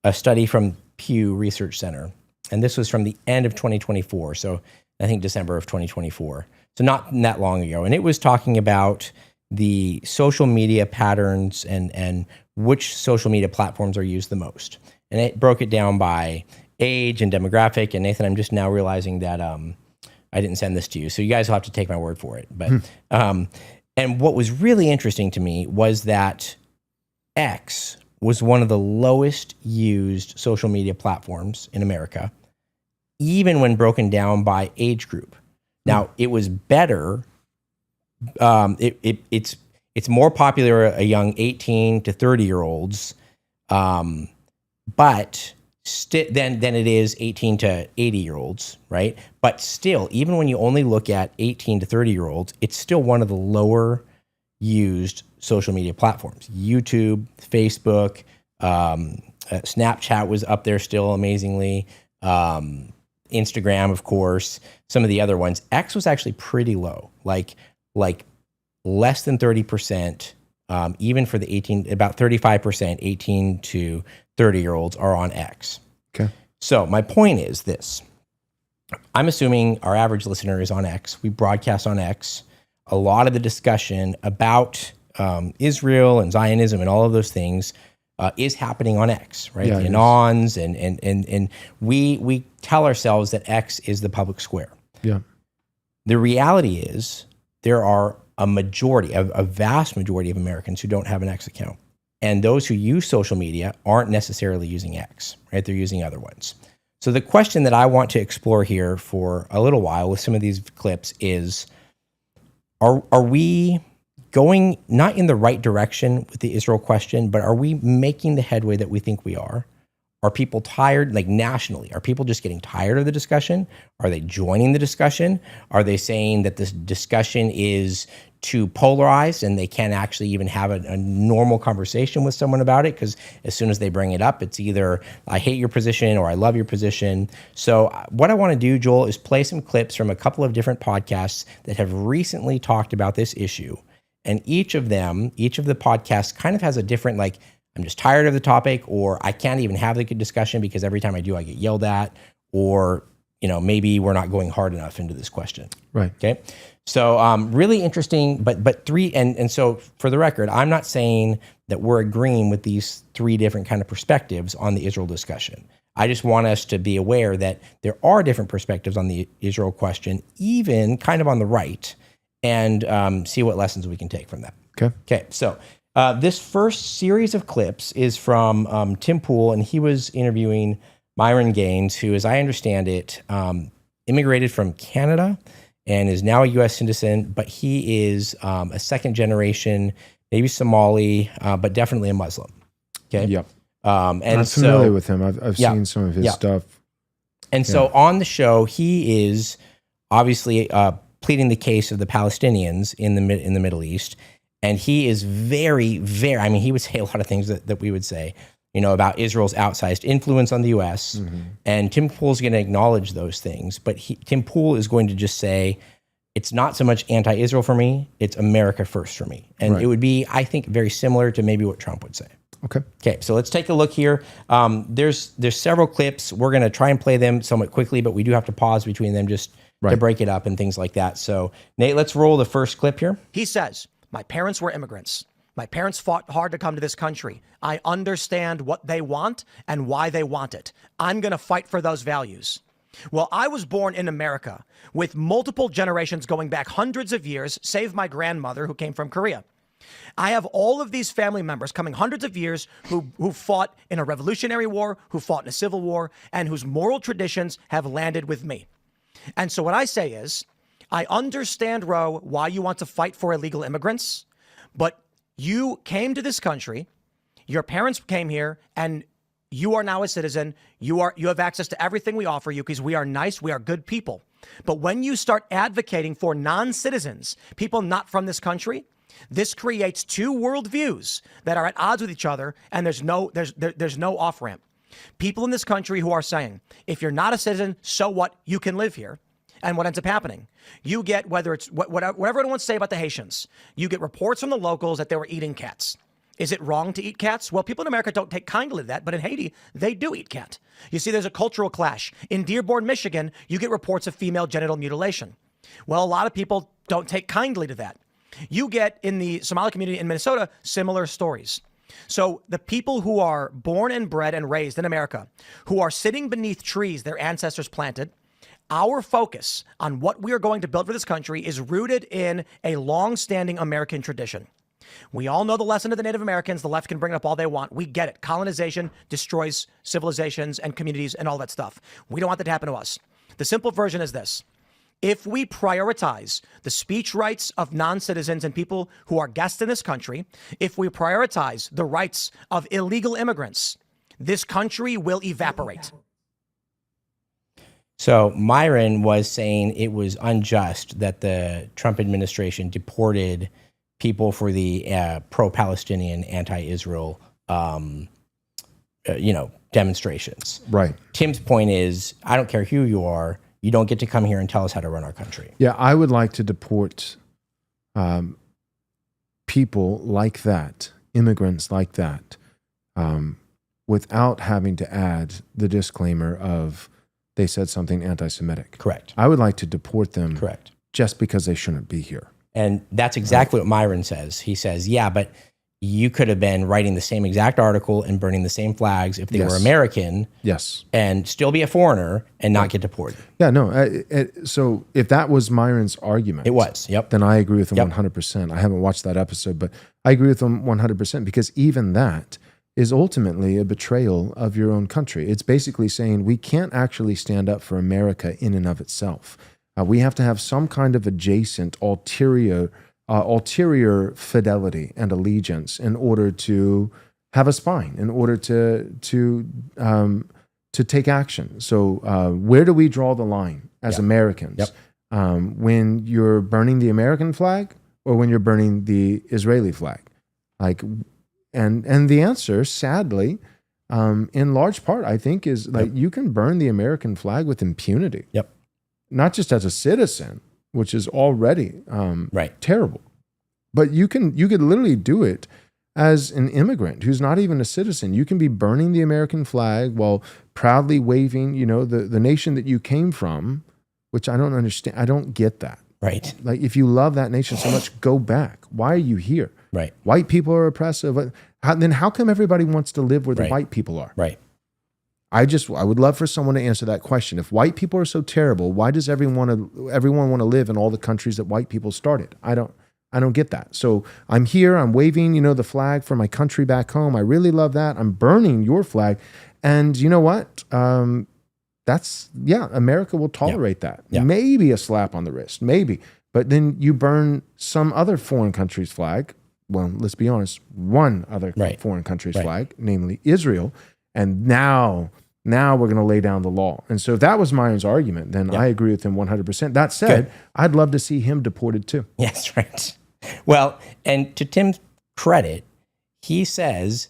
a study from Pew Research Center, and this was from the end of 2024, so I think December of 2024, so not that long ago, and it was talking about the social media patterns and which social media platforms are used the most, and it broke it down by age and demographic. And Nathan, I'm just now realizing that I didn't send this to you, so you guys will have to take my word for it. But and what was really interesting to me was that X was one of the lowest used social media platforms in America, even when broken down by age group. Now, it was better. It's more popular a young 18 to 30-year-olds, but than it is 18 to 80-year-olds, right? But still, even when you only look at 18 to 30-year-olds, it's still one of the lower used social media platforms. YouTube, Facebook, Snapchat was up there still amazingly. Instagram, of course, some of the other ones. X was actually pretty low, like less than 30%, even for the about 35%, 18 to 30-year-olds are on X. Okay. So my point is this. I'm assuming our average listener is on X. We broadcast on X. A lot of the discussion about Israel and Zionism and all of those things is happening on X, right? Yeah, The Anons, and we tell ourselves that X is the public square. Yeah. The reality is there are a vast majority of Americans who don't have an X account. And those who use social media aren't necessarily using X, right? They're using other ones. So the question that I want to explore here for a little while with some of these clips is, are we going not in the right direction with the Israel question, but are we making the headway that we think we are? Are people tired, like nationally? Are people just getting tired of the discussion? Are they joining the discussion? Are they saying that this discussion is too polarized and they can't actually even have a normal conversation with someone about it? Because as soon as they bring it up, it's either I hate your position or I love your position. So what I want to do, Joel, is play some clips from a couple of different podcasts that have recently talked about this issue. And each of the podcasts kind of has a different, like, I'm just tired of the topic, or I can't even have the good discussion because every time I do, I get yelled at, or, maybe we're not going hard enough into this question. Right. Okay. So really interesting, but three, and so for the record, I'm not saying that we're agreeing with these three different kind of perspectives on the Israel discussion. I just want us to be aware that there are different perspectives on the Israel question, even kind of on the right, and see what lessons we can take from that. Okay. So this first series of clips is from Tim Pool, and he was interviewing Myron Gaines, who, as I understand it, immigrated from Canada and is now a U.S. citizen, but he is a second-generation maybe Somali, but definitely a Muslim. Okay. Yep. And I'm familiar with him. I've seen some of his stuff. And so on the show, he is obviously pleading the case of the Palestinians in the Middle East, and he is very, very. I mean, he would say a lot of things that we would say, about Israel's outsized influence on the U.S. And Tim Pool's going to acknowledge those things, but Tim Pool is going to just say, it's not so much anti-Israel for me; it's America first for me, and it would be, I think, very similar to maybe what Trump would say. Okay, so let's take a look here. There's several clips. We're going to try and play them somewhat quickly, but we do have to pause between them just to break it up and things like that. So, Nate, let's roll the first clip here. He says, my parents were immigrants. My parents fought hard to come to this country. I understand what they want and why they want it. I'm going to fight for those values. Well, I was born in America with multiple generations going back hundreds of years, save my grandmother who came from Korea. I have all of these family members coming hundreds of years who fought in a revolutionary war, who fought in a civil war, and whose moral traditions have landed with me. And so what I say is, I understand, Ro, why you want to fight for illegal immigrants, but you came to this country, your parents came here, and you are now a citizen. You have access to everything we offer you because we are nice, we are good people. But when you start advocating for non-citizens, people not from this country, this creates two worldviews that are at odds with each other, and there's no off-ramp. People in this country who are saying, if you're not a citizen, so what? You can live here. And what ends up happening? You get, whether it's whatever anyone wants to say about the Haitians, you get reports from the locals that they were eating cats. Is it wrong to eat cats? Well, people in America don't take kindly to that, but in Haiti, they do eat cat. You see, there's a cultural clash. In Dearborn, Michigan, you get reports of female genital mutilation. Well, a lot of people don't take kindly to that. You get in the Somali community in Minnesota, similar stories. So the people who are born and bred and raised in America, who are sitting beneath trees their ancestors planted, our focus on what we are going to build for this country is rooted in a long-standing American tradition. We all know the lesson of the Native Americans. The left can bring it up all they want. We get it. Colonization destroys civilizations and communities and all that stuff. We don't want that to happen to us. The simple version is this. If we prioritize the speech rights of non-citizens and people who are guests in this country, if we prioritize the rights of illegal immigrants, this country will evaporate. So Myron was saying it was unjust that the Trump administration deported people for the pro-Palestinian, anti-Israel, demonstrations. Right. Tim's point is, I don't care who you are. You don't get to come here and tell us how to run our country. Yeah, I would like to deport people like that, immigrants like that, without having to add the disclaimer of they said something anti-Semitic. Correct. I would like to deport them. Correct. Just because they shouldn't be here. And that's exactly what Myron says. He says, yeah, but you could have been writing the same exact article and burning the same flags if they were American. Yes. And still be a foreigner and not get deported. Yeah, no. So if that was Myron's argument. It was, yep. Then I agree with him 100%. I haven't watched that episode, but I agree with him 100% because even that is ultimately a betrayal of your own country. It's basically saying we can't actually stand up for America in and of itself. We have to have some kind of adjacent ulterior fidelity and allegiance in order to have a spine, in order to take action. So where do we draw the line as Americans? When you're burning the American flag or when you're burning the Israeli flag? And the answer, sadly, in large part, I think, is you can burn the American flag with impunity. Yep. Not just as a citizen, which is already terrible, but you could literally do it as an immigrant who's not even a citizen. You can be burning the American flag while proudly waving, the nation that you came from, which I don't understand. I don't get that. Right. Like, if you love that nation so much, go back. Why are you here? Right. White people are oppressive. Then how come everybody wants to live where the white people are? Right. I would love for someone to answer that question. If white people are so terrible, why does everyone want to live in all the countries that white people started? I don't get that. So I'm here, I'm waving, the flag for my country back home. I really love that. I'm burning your flag. And you know what? America will tolerate that. Yeah. Maybe a slap on the wrist, maybe. But then you burn some other foreign country's flag, well, let's be honest, one other foreign country's flag, namely Israel. And now we're going to lay down the law. And so if that was Myron's argument, then I agree with him 100%. That said, I'd love to see him deported too. Yes, right. Well, and to Tim's credit, he says,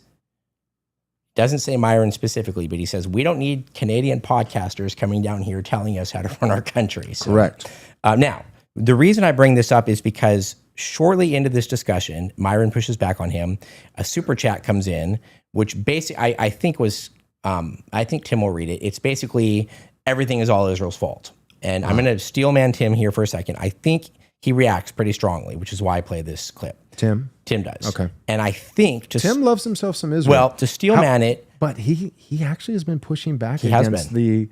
doesn't say Myron specifically, but he says, we don't need Canadian podcasters coming down here telling us how to run our country. So, correct. Now, the reason I bring this up is because shortly into this discussion, Myron pushes back on him. A super chat comes in, which basically I think was, I think Tim will read it. It's basically everything is all Israel's fault. And I'm going to steel man Tim here for a second. I think he reacts pretty strongly, which is why I play this clip. Tim does. Okay. And I think Tim loves himself some Israel. Well, to steel man it. But he actually has been pushing back against the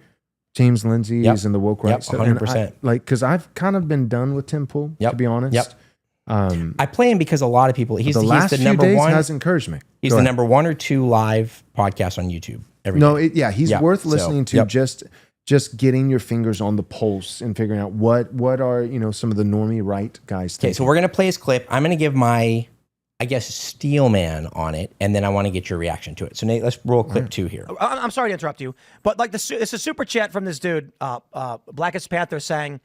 James Lindsay's and the woke right stuff. 100%. Because I've kind of been done with Tim Pool, to be honest. I play him because a lot of people, he's the last number few days one. has encouraged me. He's the number 1 or 2 live podcast on YouTube every day. He's worth listening to just getting your fingers on the pulse and figuring out what are, some of the normie right guys thinking. Okay, so we're going to play his clip. I'm going to give my, I guess, steel man on it, and then I want to get your reaction to it. So Nate, let's roll clip 2 here. I'm sorry to interrupt you, but like it's a super chat from this dude, Blackest Panther, saying,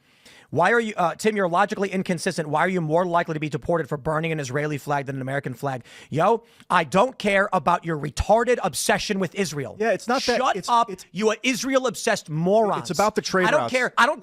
why are you, Tim, you're logically inconsistent. Why are you more likely to be deported for burning an Israeli flag than an American flag? Yo, I don't care about your retarded obsession with Israel. Yeah, it's not that. Shut up, you Israel-obsessed morons. It's about the trade routes. I don't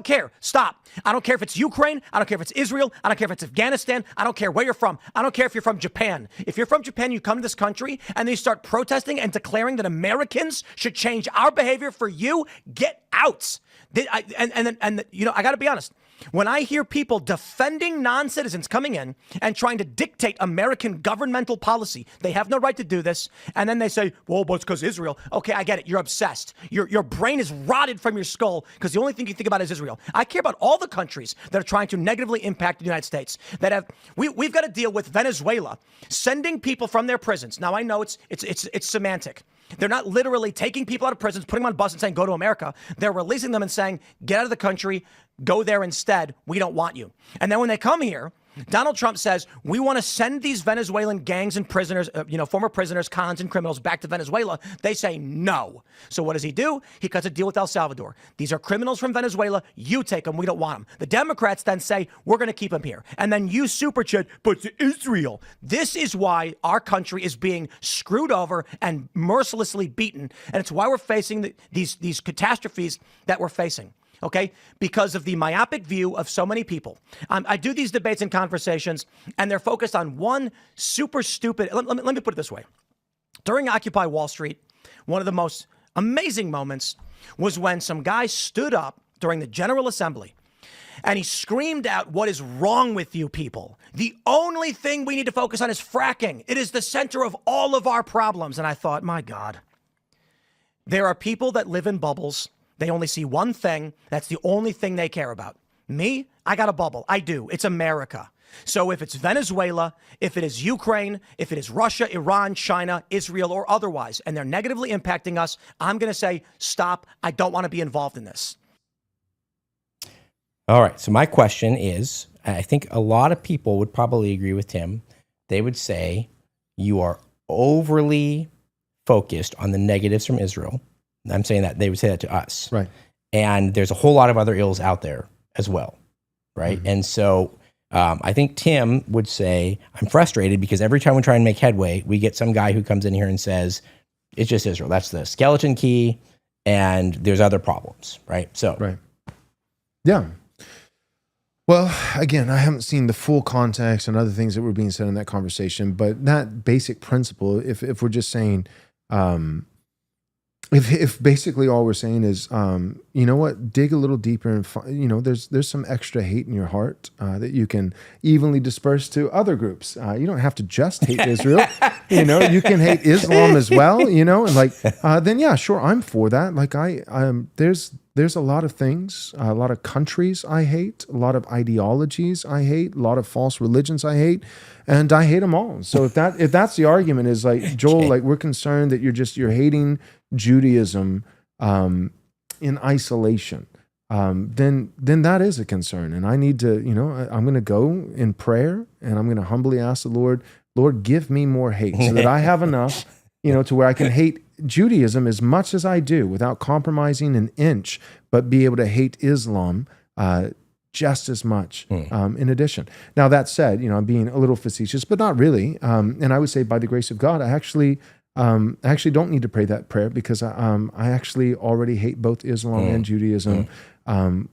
care. Stop. I don't care if it's Ukraine. I don't care if it's Israel. I don't care if it's Afghanistan. I don't care where you're from. I don't care if you're from Japan. If you're from Japan, you come to this country and they start protesting and declaring that Americans should change our behavior for you, get out. I got to be honest. When I hear people defending non-citizens coming in and trying to dictate American governmental policy, they have no right to do this. And then they say, well, but it's because Israel. Okay, I get it. You're obsessed. Your brain is rotted from your skull because the only thing you think about is Israel. I care about all the countries that are trying to negatively impact the United States. We've got to deal with Venezuela sending people from their prisons. Now, I know it's semantic. They're not literally taking people out of prisons, putting them on a bus and saying, go to America. They're releasing them and saying, get out of the country, go there instead. We don't want you. And then when they come here, Donald Trump says, we want to send these Venezuelan gangs and prisoners, former prisoners, cons and criminals back to Venezuela. They say no. So what does he do? He cuts a deal with El Salvador. These are criminals from Venezuela. You take them. We don't want them. The Democrats then say, we're going to keep them here. And then you super chat, but it's Israel. This is why our country is being screwed over and mercilessly beaten. And it's why we're facing these catastrophes that we're facing. Okay, because of the myopic view of so many people. I do these debates and conversations, and they're focused on one super stupid. Let me put it this way. During Occupy Wall Street, one of the most amazing moments was when some guy stood up during the General Assembly, and he screamed out, what is wrong with you people? The only thing we need to focus on is fracking. It is the center of all of our problems. And I thought, my God, there are people that live in bubbles. They only see one thing. That's the only thing they care about. Me, I got a bubble. I do. It's America. So if it's Venezuela, if it is Ukraine, if it is Russia, Iran, China, Israel, or otherwise, and they're negatively impacting us, I'm going to say, stop. I don't want to be involved in this. All right. So my question is, I think a lot of people would probably agree with Tim. They would say you are overly focused on the negatives from Israel. I'm saying that they would say that to us. Right. And there's a whole lot of other ills out there as well. Right. Mm-hmm. And so I think Tim would say, I'm frustrated because every time we try and make headway, we get some guy who comes in here and says, it's just Israel. That's the skeleton key. And there's other problems. Right. So. Right. Yeah. Well, again, I haven't seen the full context and other things that were being said in that conversation, but that basic principle, if we're just saying, if basically all we're saying is, you know what, dig a little deeper and there's some extra hate in your heart that you can evenly disperse to other groups. You don't have to just hate Israel. You can hate Islam as well. And then yeah, sure, I'm for that. Like there's a lot of things, a lot of countries I hate, a lot of ideologies I hate, a lot of false religions I hate, and I hate them all. So if that's the argument is like, Joel, like we're concerned that you're hating Judaism in isolation. then that is a concern. And I need to, I'm going to go in prayer and I'm going to humbly ask the Lord, give me more hate so that I have enough, to where I can hate Judaism as much as I do without compromising an inch, but be able to hate Islam just as much in addition. Now, that said, I'm being a little facetious, but not really. And I would say by the grace of God, I actually don't need to pray that prayer because I actually already hate both Islam and Judaism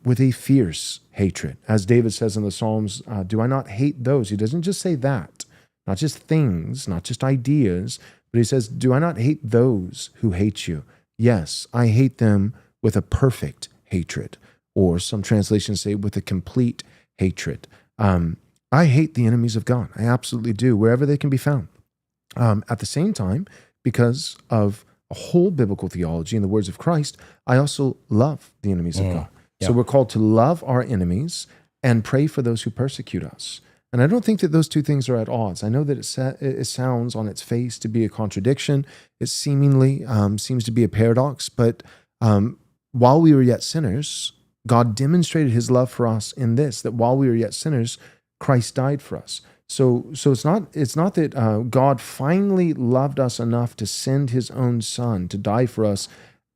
with a fierce hatred. As David says in the Psalms, do I not hate those? He doesn't just say that, not just things, not just ideas, but he says, do I not hate those who hate you? Yes, I hate them with a perfect hatred, or some translations say with a complete hatred. I hate the enemies of God. I absolutely do, wherever they can be found. At the same time, because of a whole biblical theology and the words of Christ, I also love the enemies of God. Yep. So we're called to love our enemies and pray for those who persecute us. And I don't think that those two things are at odds. I know that it sounds on its face to be a contradiction. It seemingly seems to be a paradox, but while we were yet sinners, God demonstrated his love for us in this, that while we were yet sinners, Christ died for us. So it's not that God finally loved us enough to send his own son to die for us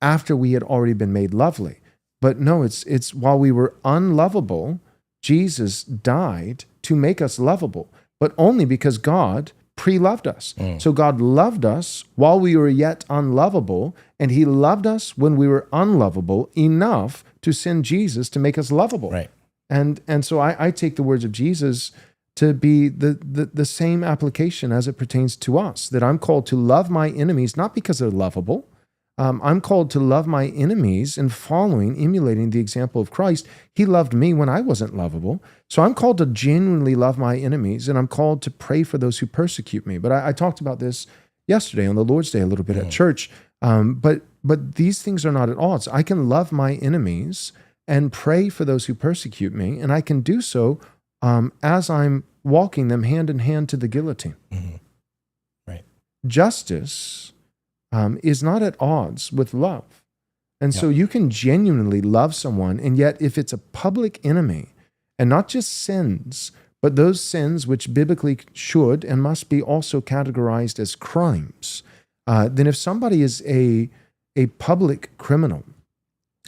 after we had already been made lovely. But no, it's while we were unlovable, Jesus died to make us lovable, but only because God pre-loved us. So God loved us while we were yet unlovable, and he loved us when we were unlovable enough to send Jesus to make us lovable. Right. And so I take the words of Jesus to be the same application as it pertains to us, that I'm called to love my enemies, not because they're lovable. I'm called to love my enemies and emulating the example of Christ. He loved me when I wasn't lovable. So I'm called to genuinely love my enemies, and I'm called to pray for those who persecute me. But I talked about this yesterday on the Lord's Day a little bit at church. But these things are not at odds. I can love my enemies and pray for those who persecute me, and I can do so as I'm walking them hand in hand to the guillotine. Right. Justice is not at odds with love. And so you can genuinely love someone, and yet if it's a public enemy, and not just sins, but those sins which biblically should and must be also categorized as crimes, then if somebody is a public criminal,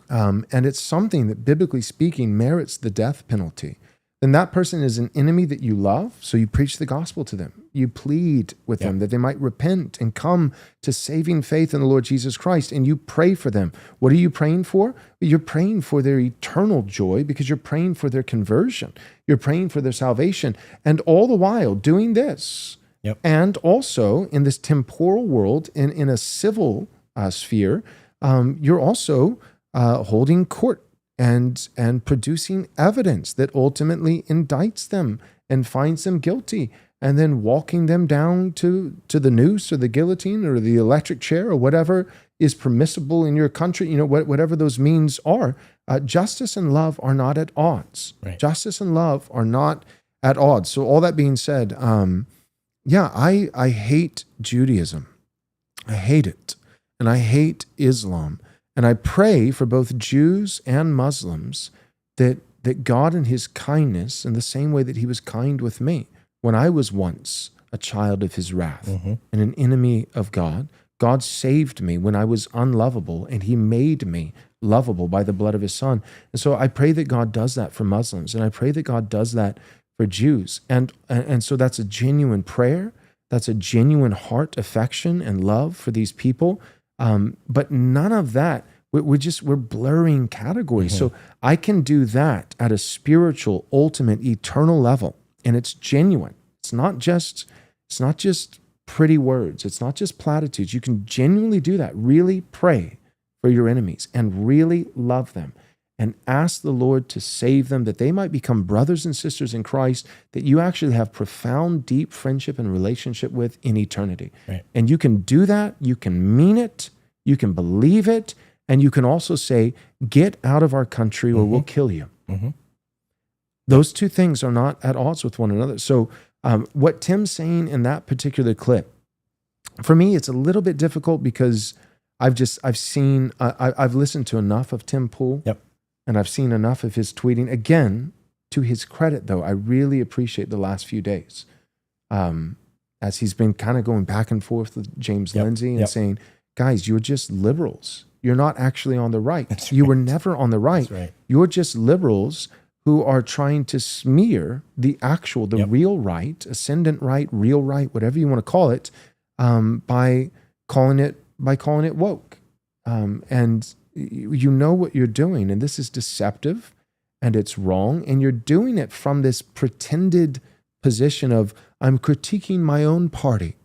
and it's something that biblically speaking merits the death penalty, then that person is an enemy that you love, so you preach the gospel to them. You plead with them that they might repent and come to saving faith in the Lord Jesus Christ, and you pray for them. What are you praying for? You're praying for their eternal joy because you're praying for their conversion. You're praying for their salvation, and all the while doing this. And also in this temporal world, in a civil sphere, you're also holding court and producing evidence that ultimately indicts them and finds them guilty, and then walking them down to the noose or the guillotine or the electric chair or whatever is permissible in your country, whatever those means are. Justice and love are not at odds. Right. Justice and love are not at odds. So all that being said, I hate Judaism. I hate it. And I hate Islam. And I pray for both Jews and Muslims that God in his kindness, in the same way that he was kind with me when I was once a child of his wrath and an enemy of God, God saved me when I was unlovable, and he made me lovable by the blood of his son. And so I pray that God does that for Muslims, and I pray that God does that for Jews. And so that's a genuine prayer. That's a genuine heart affection and love for these people. But none of that, we're blurring categories. So I can do that at a spiritual, ultimate, eternal level, and it's genuine. It's not just pretty words. It's not just platitudes. You can genuinely do that. Really pray for your enemies and really love them and ask the Lord to save them, that they might become brothers and sisters in Christ, that you actually have profound, deep friendship and relationship with in eternity. Right. And you can do that. You can mean it. You can believe it. And you can also say, get out of our country or we'll kill you. Those two things are not at odds with one another. So what Tim's saying in that particular clip, for me, it's a little bit difficult because I've listened to enough of Tim Pool and I've seen enough of his tweeting. Again, to his credit, though, I really appreciate the last few days. As he's been kind of going back and forth with James Lindsay and saying, guys, you're just liberals. You're not actually on the right. You were never on the right. You're just liberals who are trying to smear the real right, ascendant right, real right, whatever you want to call it, by calling it woke. And you know what you're doing, and this is deceptive, and it's wrong, and you're doing it from this pretended position of, I'm critiquing my own party.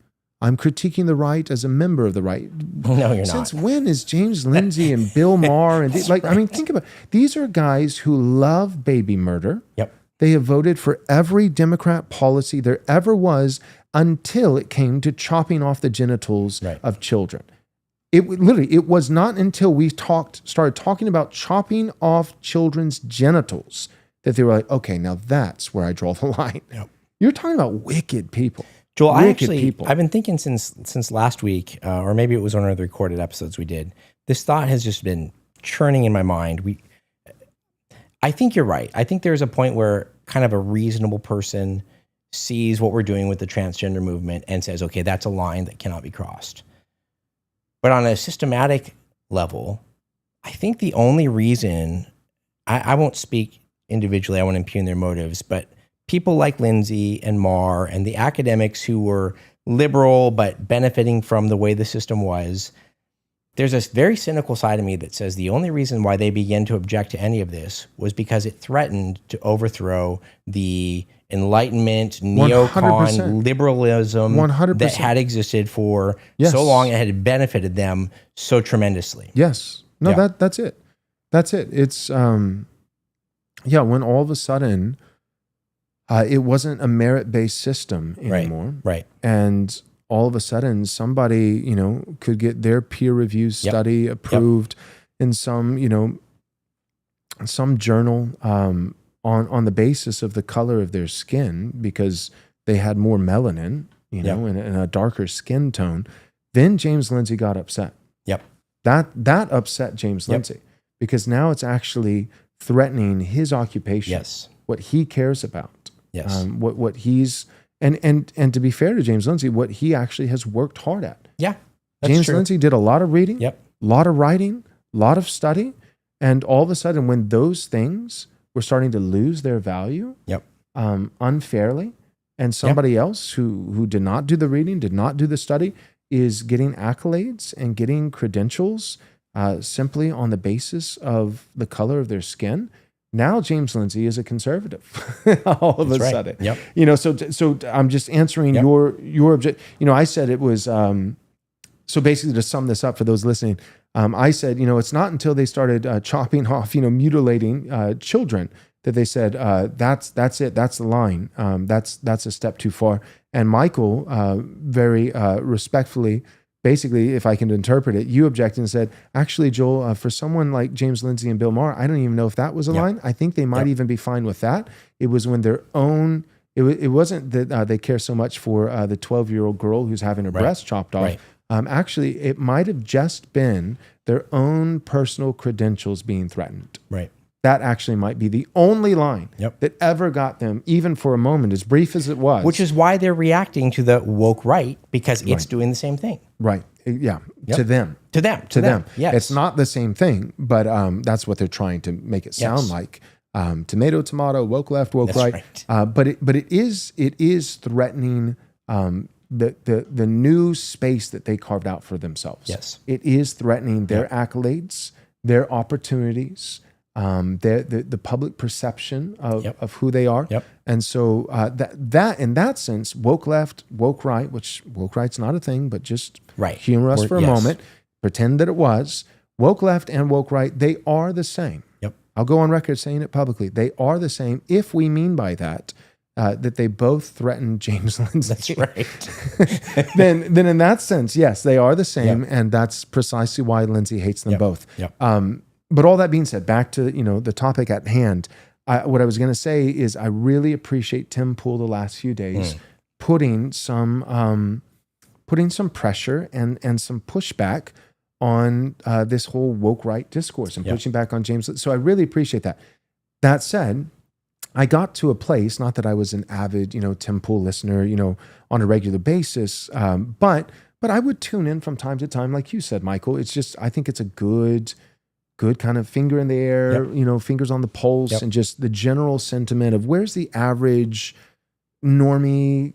I'm critiquing the right as a member of the right. No, you're not. Since when is James Lindsay and Bill Maher and I mean, think about it. These are guys who love baby murder. Yep. They have voted for every Democrat policy there ever was until it came to chopping off the genitals of children. It was not until we started talking about chopping off children's genitals that they were like, okay, now that's where I draw the line. Yep. You're talking about wicked people. Joel, I've been thinking since last week, or maybe it was one of the recorded episodes we did, this thought has just been churning in my mind. I think you're right. I think there's a point where kind of a reasonable person sees what we're doing with the transgender movement and says, okay, that's a line that cannot be crossed. But on a systematic level, I think the only reason, I won't speak individually, I won't impugn their motives, but people like Lindsay and Maher and the academics who were liberal but benefiting from the way the system was, there's a very cynical side of me that says the only reason why they began to object to any of this was because it threatened to overthrow the Enlightenment, neocon 100%. Liberalism 100%. that had existed for so long and had benefited them so tremendously. Yes. No, that's it. That's it. It's, when all of a sudden, it wasn't a merit-based system anymore. Right. And all of a sudden, somebody, could get their peer-reviewed study approved in some, some journal on the basis of the color of their skin because they had more melanin, and a darker skin tone. Then James Lindsay got upset. Yep. That upset James Lindsay because now it's actually threatening his occupation. Yes. What he cares about. Yes. What he's and to be fair to James Lindsay, what he actually has worked hard at. Yeah. That's James true. Lindsay did a lot of reading, a lot of writing, a lot of study, and all of a sudden when those things were starting to lose their value unfairly, and somebody else who did not do the reading, did not do the study, is getting accolades and getting credentials simply on the basis of the color of their skin. Now James Lindsay is a conservative all of a sudden. Yep. So I'm just answering your object. I said it was, so basically to sum this up for those listening, I said, it's not until they started chopping off, mutilating children that they said, that's it. That's the line. That's a step too far. And Michael, very respectfully, basically, if I can interpret it, you objected and said, actually, Joel, for someone like James Lindsay and Bill Maher, I don't even know if that was a line. I think they might even be fine with that. It was when their own, it wasn't that they care so much for the 12-year-old girl who's having her breast chopped off. Actually, it might have just been their own personal credentials being threatened. Right. That actually might be the only line that ever got them, even for a moment, as brief as it was. Which is why they're reacting to the woke right, because it's doing the same thing. Right. Yeah. To them. To them. Yes. It's not the same thing, but that's what they're trying to make it sound like. Tomato, tomato, woke left, woke right. But it is threatening the new space that they carved out for themselves. Yes. It is threatening their accolades, their opportunities, the public perception of who they are. And so that in that sense, woke left, woke right, which woke right's not a thing, but just humor us for a moment, pretend that it was. Woke left and woke right, they are the same. I'll go on record saying it publicly. They are the same if we mean by that that they both threaten James Lindsay. That's right. then in that sense, yes, they are the same, and that's precisely why Lindsay hates them both. But all that being said, back to the topic at hand, what I was going to say is I really appreciate Tim Pool the last few days putting some pressure and some pushback on this whole woke right discourse and pushing back on James. So I really appreciate that. That said, I got to a place, not that I was an avid, Tim Pool listener, on a regular basis, but I would tune in from time to time, like you said, Michael. It's just, I think it's a good kind of finger in the air, fingers on the pulse, and just the general sentiment of where's the average normie,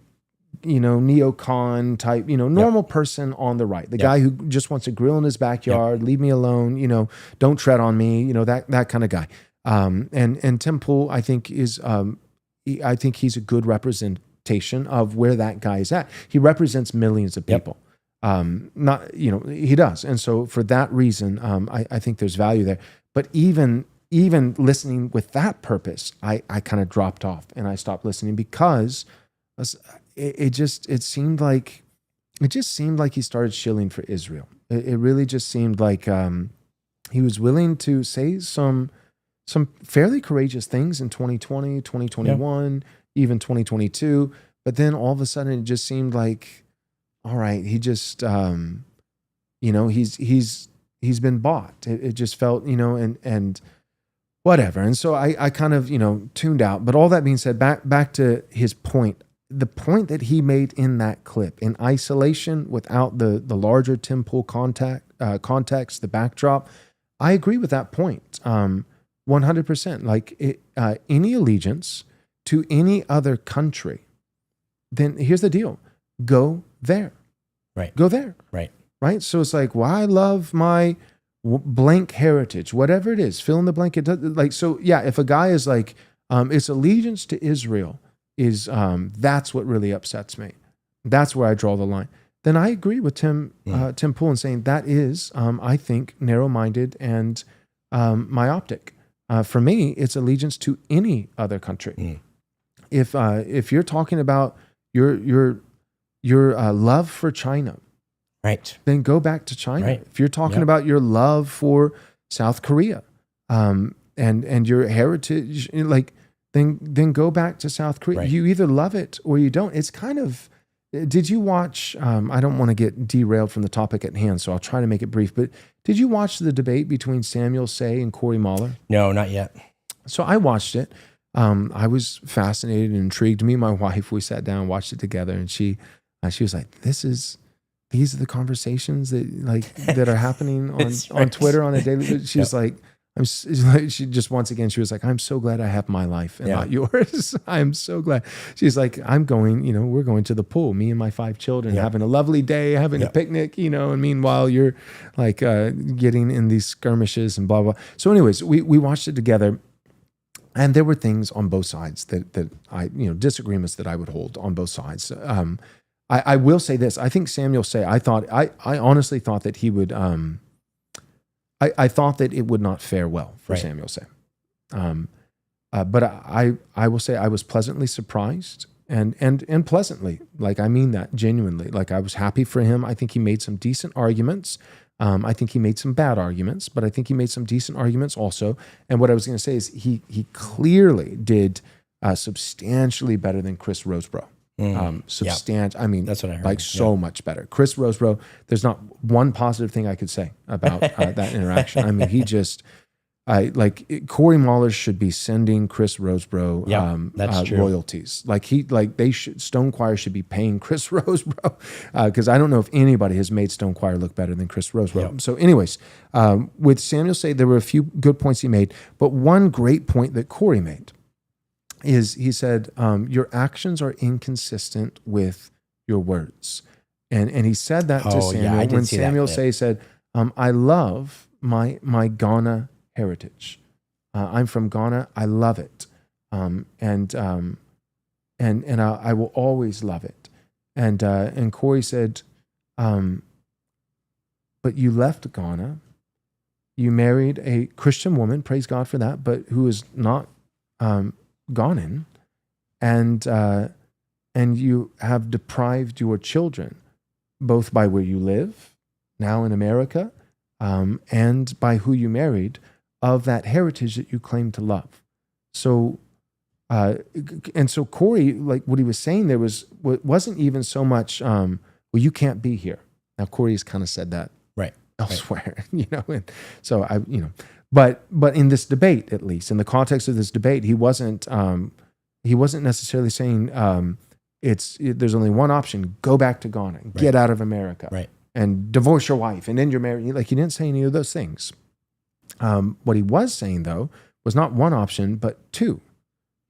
neocon type, normal person on the right, the guy who just wants a grill in his backyard, leave me alone, don't tread on me, that kind of guy. And Tim Pool, I think is, I think he's a good representation of where that guy is at. He represents millions of people. He does. And so for that reason, I think there's value there. But even listening with that purpose, I kind of dropped off and I stopped listening because it seemed like he started shilling for Israel. It really just seemed like he was willing to say some fairly courageous things in 2020, 2021, even 2022. But then all of a sudden it just seemed like, all right, he just, he's been bought. It just felt, and whatever. And so I kind of, tuned out. But all that being said, back to his point, the point that he made in that clip, in isolation, without the larger Tim Pool context, the backdrop, I agree with that point. 100%. Like any allegiance to any other country, then here's the deal: go there. Right. Go there. Right. Right. So it's like, well, I love my blank heritage, whatever it is, fill in the blank. So yeah, if a guy is like, it's allegiance to Israel is, that's what really upsets me. That's where I draw the line. Then I agree with Tim Pool in saying that is, I think, narrow-minded and myopic. For me, it's allegiance to any other country. If you're talking about your love for China, right, then go back to China. Right. If you're talking about your love for South Korea, and your heritage, then go back to South Korea. Right. You either love it or you don't. It's kind of. Did you watch? I don't want to get derailed from the topic at hand, so I'll try to make it brief. But did you watch the debate between Samuel Say and Corey Mahler? No, not yet. So I watched it. I was fascinated and intrigued. Me and my wife, we sat down and watched it together, and she was like, these are the conversations that are happening on Twitter on a daily basis. She's like, she just, once again, she was like, I'm so glad I have my life and not yours. I'm so glad. She's like, we're going to the pool, me and my 5 children, having a lovely day, having a picnic, and meanwhile you're like getting in these skirmishes and blah, blah. So anyways, we watched it together. And there were things on both sides that I, disagreements that I would hold on both sides. I will say this. I think Samuel Say, I honestly thought that he would, I thought that it would not fare well for Samuel Say. But I will say I was pleasantly surprised and pleasantly, like, I mean that genuinely. Like, I was happy for him. I think he made some decent arguments. I think he made some bad arguments, but I think he made some decent arguments also. And what I was going to say is he clearly did substantially better than Chris Rosebrough. I mean, that's what I heard. Like, so much better. Chris Rosebrough, there's not one positive thing I could say about that interaction. I mean, he just, Corey Mahler should be sending Chris Rosebrough that's true. royalties. Stone Choir should be paying Chris Rosebrough, because I don't know if anybody has made Stone Choir look better than Chris Rosebrough. Yep. So anyways, with Samuel Say, there were a few good points he made, but one great point that Corey made is he said, your actions are inconsistent with your words. And he said that to Samuel when Samuel Say said, I love my Ghana heritage. I'm from Ghana. I love it. And I will always love it. And Corey said, but you left Ghana. You married a Christian woman, praise God for that, but who is not Ghanan, and you have deprived your children, both by where you live, now in America, and by who you married, of that heritage that you claim to love. So, and so Corey, like, what he was saying there wasn't even so much, well, you can't be here. Now, Corey has kind of said that elsewhere, And so but in this debate, at least in the context of this debate, he wasn't necessarily saying there's only one option: go back to Ghana, get out of America, and divorce your wife, and end your marriage. Like, he didn't say any of those things. What he was saying, though, was not one option, but two.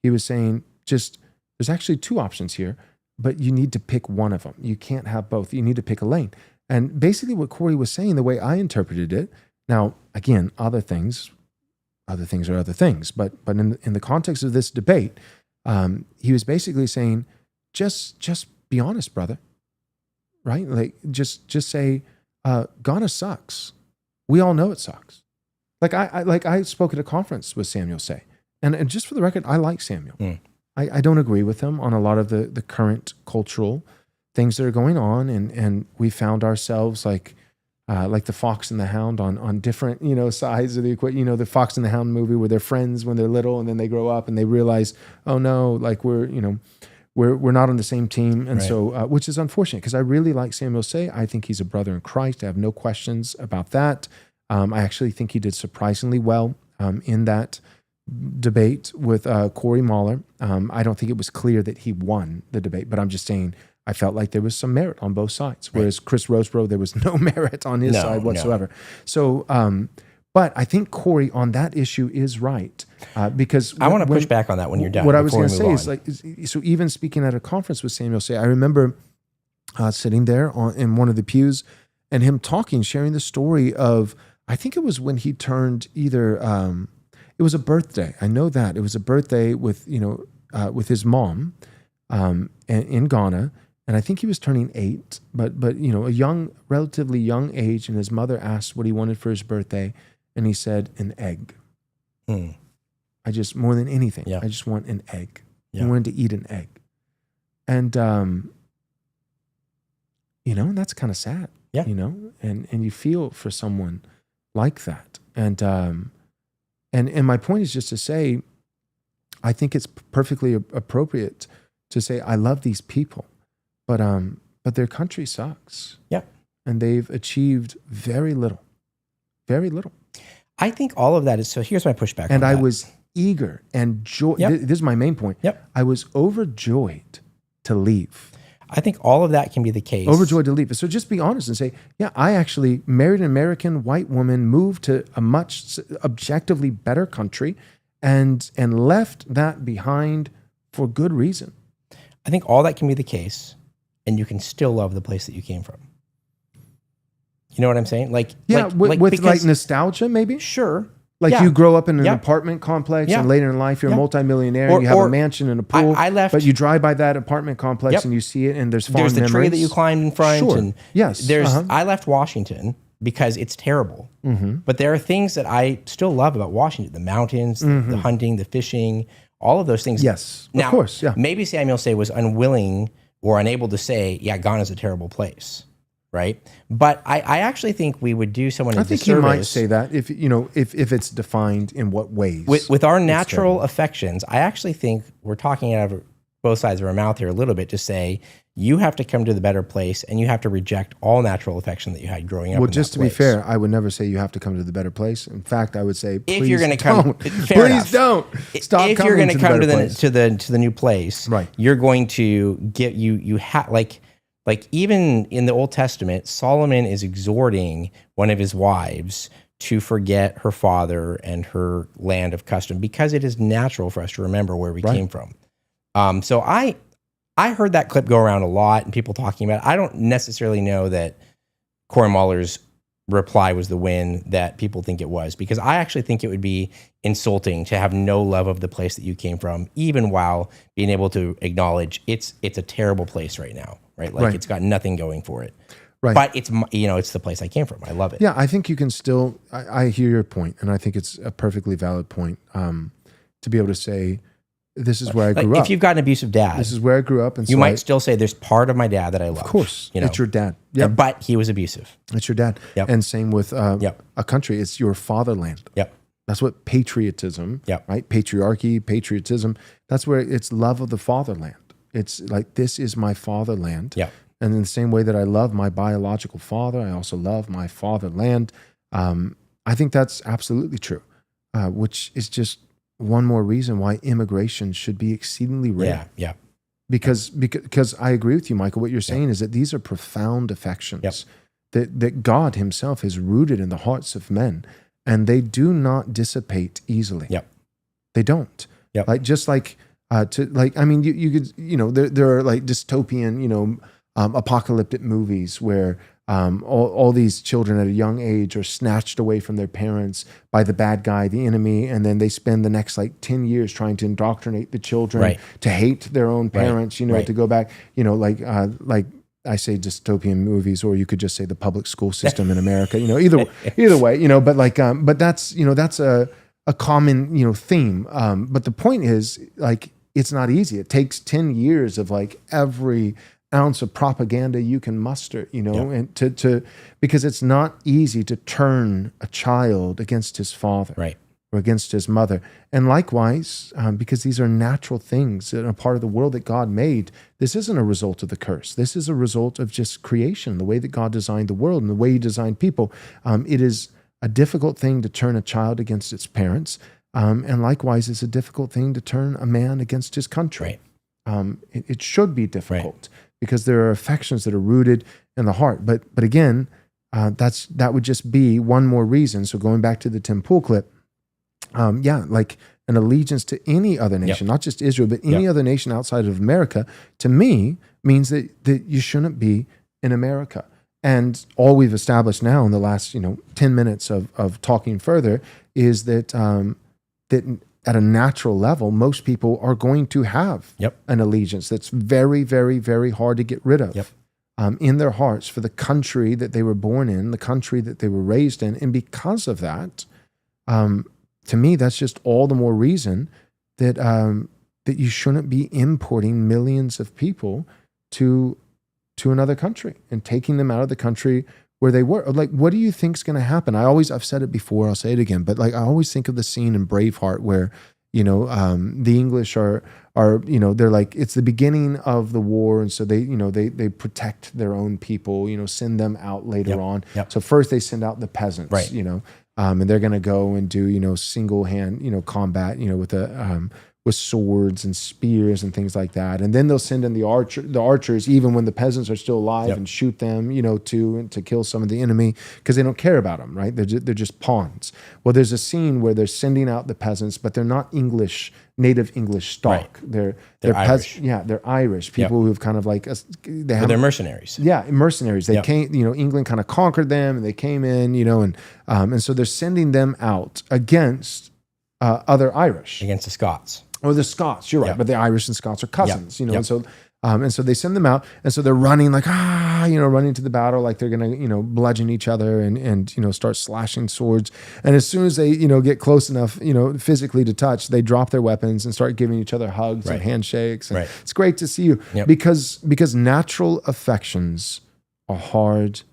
He was saying there's actually two options here, but you need to pick one of them. You can't have both. You need to pick a lane. And basically what Corey was saying, the way I interpreted it, now, again, other things are other things, but in the context of this debate, he was basically saying, just be honest, brother, right? Like, just say, Ghana sucks. We all know it sucks. Like I spoke at a conference with Samuel Say, and just for the record, I like Samuel. I don't agree with him on a lot of the current cultural things that are going on, and we found ourselves like the Fox and the Hound on different sides of the equation. The Fox and the Hound movie where they're friends when they're little, and then they grow up and they realize, oh no, like we're not on the same team, and so which is unfortunate, because I really like Samuel Say. I think he's a brother in Christ. I have no questions about that. I actually think he did surprisingly well in that debate with Corey Mahler. I don't think it was clear that he won the debate, but I'm just saying I felt like there was some merit on both sides, whereas Chris Roseborough, there was no merit on his side whatsoever. So, but I think Corey on that issue is right, because I want to push back on that when you're done. What I was going to say is so even speaking at a conference with Samuel Say, I remember sitting there in one of the pews and him sharing the story of, I think it was when he turned either, it was a birthday. I know that it was a birthday with his mom in Ghana, and I think he was turning 8, but a relatively young age, and his mother asked what he wanted for his birthday, and he said an egg. I just, more than anything, I just want an egg. He wanted to eat an egg, and and that's kind of sad. And you feel for someone like that, and my point is just to say, I think it's perfectly appropriate to say, I love these people, but their country sucks. And they've achieved very little. I think all of that is, so here's my pushback. And I was eager and this is my main point. I was overjoyed to leave. I think all of that can be the case. Overjoyed to leave. So just be honest and say, I actually married an American white woman, moved to a much objectively better country, and left that behind for good reason. I think all that can be the case, and you can still love the place that you came from. You know what I'm saying? With nostalgia, maybe? Sure. You grow up in an apartment complex, and later in life you're a multimillionaire, and you have a mansion and a pool. I left, but you drive by that apartment complex and you see it, and there's fond memories. There's the tree that you climbed in front. Sure. And yes. I left Washington because it's terrible. But there are things that I still love about Washington: the mountains, the hunting, the fishing, all of those things. Yes, now, of course. Yeah. Maybe Samuel Say was unwilling or unable to say, Ghana's a terrible place. Right, but I actually think we would do someone a disservice. I think he might say that if it's defined in what ways. With our natural affections, I actually think we're talking out of both sides of our mouth here a little bit to say you have to come to the better place, and you have to reject all natural affection that you had growing up. Well, just to be fair, I would never say you have to come to the better place. In fact, I would say, please if you're going to come, please don't stop. If you're going to come to the new place, right? You're going to get you have like even in the Old Testament, Solomon is exhorting one of his wives to forget her father and her land of custom, because it is natural for us to remember where we came from. So I heard that clip go around a lot and people talking about it. I don't necessarily know that Corey Mahler's reply was the win that people think it was, because I actually think it would be insulting to have no love of the place that you came from, even while being able to acknowledge it's a terrible place right now. Right, it's got nothing going for it. Right, but it's it's the place I came from. I love it. Yeah, I think you can still. I hear your point, and I think it's a perfectly valid point to be able to say, this is where I grew up. If you've got an abusive dad, this is where I grew up, and you might still say there's part of my dad that I love. Of course, it's your dad. Yeah, but he was abusive. It's your dad. Yep. And same with a country. It's your fatherland. Yep. That's what patriotism. Yep. Right. Patriarchy, patriotism. That's where it's love of the fatherland. It's like, this is my fatherland. Yeah. And in the same way that I love my biological father, I also love my fatherland. I think that's absolutely true, which is just one more reason why immigration should be exceedingly rare. Yeah. Because I agree with you, Michael. What you're saying is that these are profound affections that God himself has rooted in the hearts of men, and they do not dissipate easily. They don't. Like, just like, you could, there are like dystopian, apocalyptic movies where all these children at a young age are snatched away from their parents by the bad guy, the enemy, and then they spend the next 10 years trying to indoctrinate the children to hate their own parents, to go back, like I say dystopian movies, or you could just say the public school system in America, either way, but that's a common, theme. But the point is, it's not easy. It takes 10 years of every ounce of propaganda you can muster, and because it's not easy to turn a child against his father or against his mother. And likewise, because these are natural things that are part of the world that God made, this isn't a result of the curse. This is a result of just creation, the way that God designed the world and the way he designed people. It is a difficult thing to turn a child against its parents. And likewise, it's a difficult thing to turn a man against his country. It should be difficult because there are affections that are rooted in the heart. But again, that would just be one more reason. So going back to the Tim Pool clip, like an allegiance to any other nation, not just Israel, but any other nation outside of America, to me, means that you shouldn't be in America. And all we've established now in the last 10 minutes of talking further is that that at a natural level, most people are going to have an allegiance that's very, very, very hard to get rid of in their hearts for the country that they were born in, the country that they were raised in. And because of that, to me, that's just all the more reason that that you shouldn't be importing millions of people to another country and taking them out of the country where they were. What do you think is going to happen? I've said it before, I'll say it again, but I always think of the scene in Braveheart where, the English are they're it's the beginning of the war. And so they protect their own people, send them out later on. So first they send out the peasants, and they're going to go and do, single hand, combat, with swords and spears and things like that. And then they'll send in the archers, even when the peasants are still alive, and shoot them, to kill some of the enemy, because they don't care about them, right? They're just pawns. Well, there's a scene where they're sending out the peasants, but they're not native English stock. They're Irish. They're Irish. People who've kind of they're mercenaries. Yeah, mercenaries. They came, England kind of conquered them, and they came in, and so they're sending them out against other Irish. Against the Scots. Or the Scots, you're right, but the Irish and Scots are cousins, and so they send them out, and so they're running running to the battle like they're gonna, bludgeon each other and start slashing swords. And as soon as they, get close enough, physically to touch, they drop their weapons and start giving each other hugs and handshakes. And it's great to see you because natural affections are hard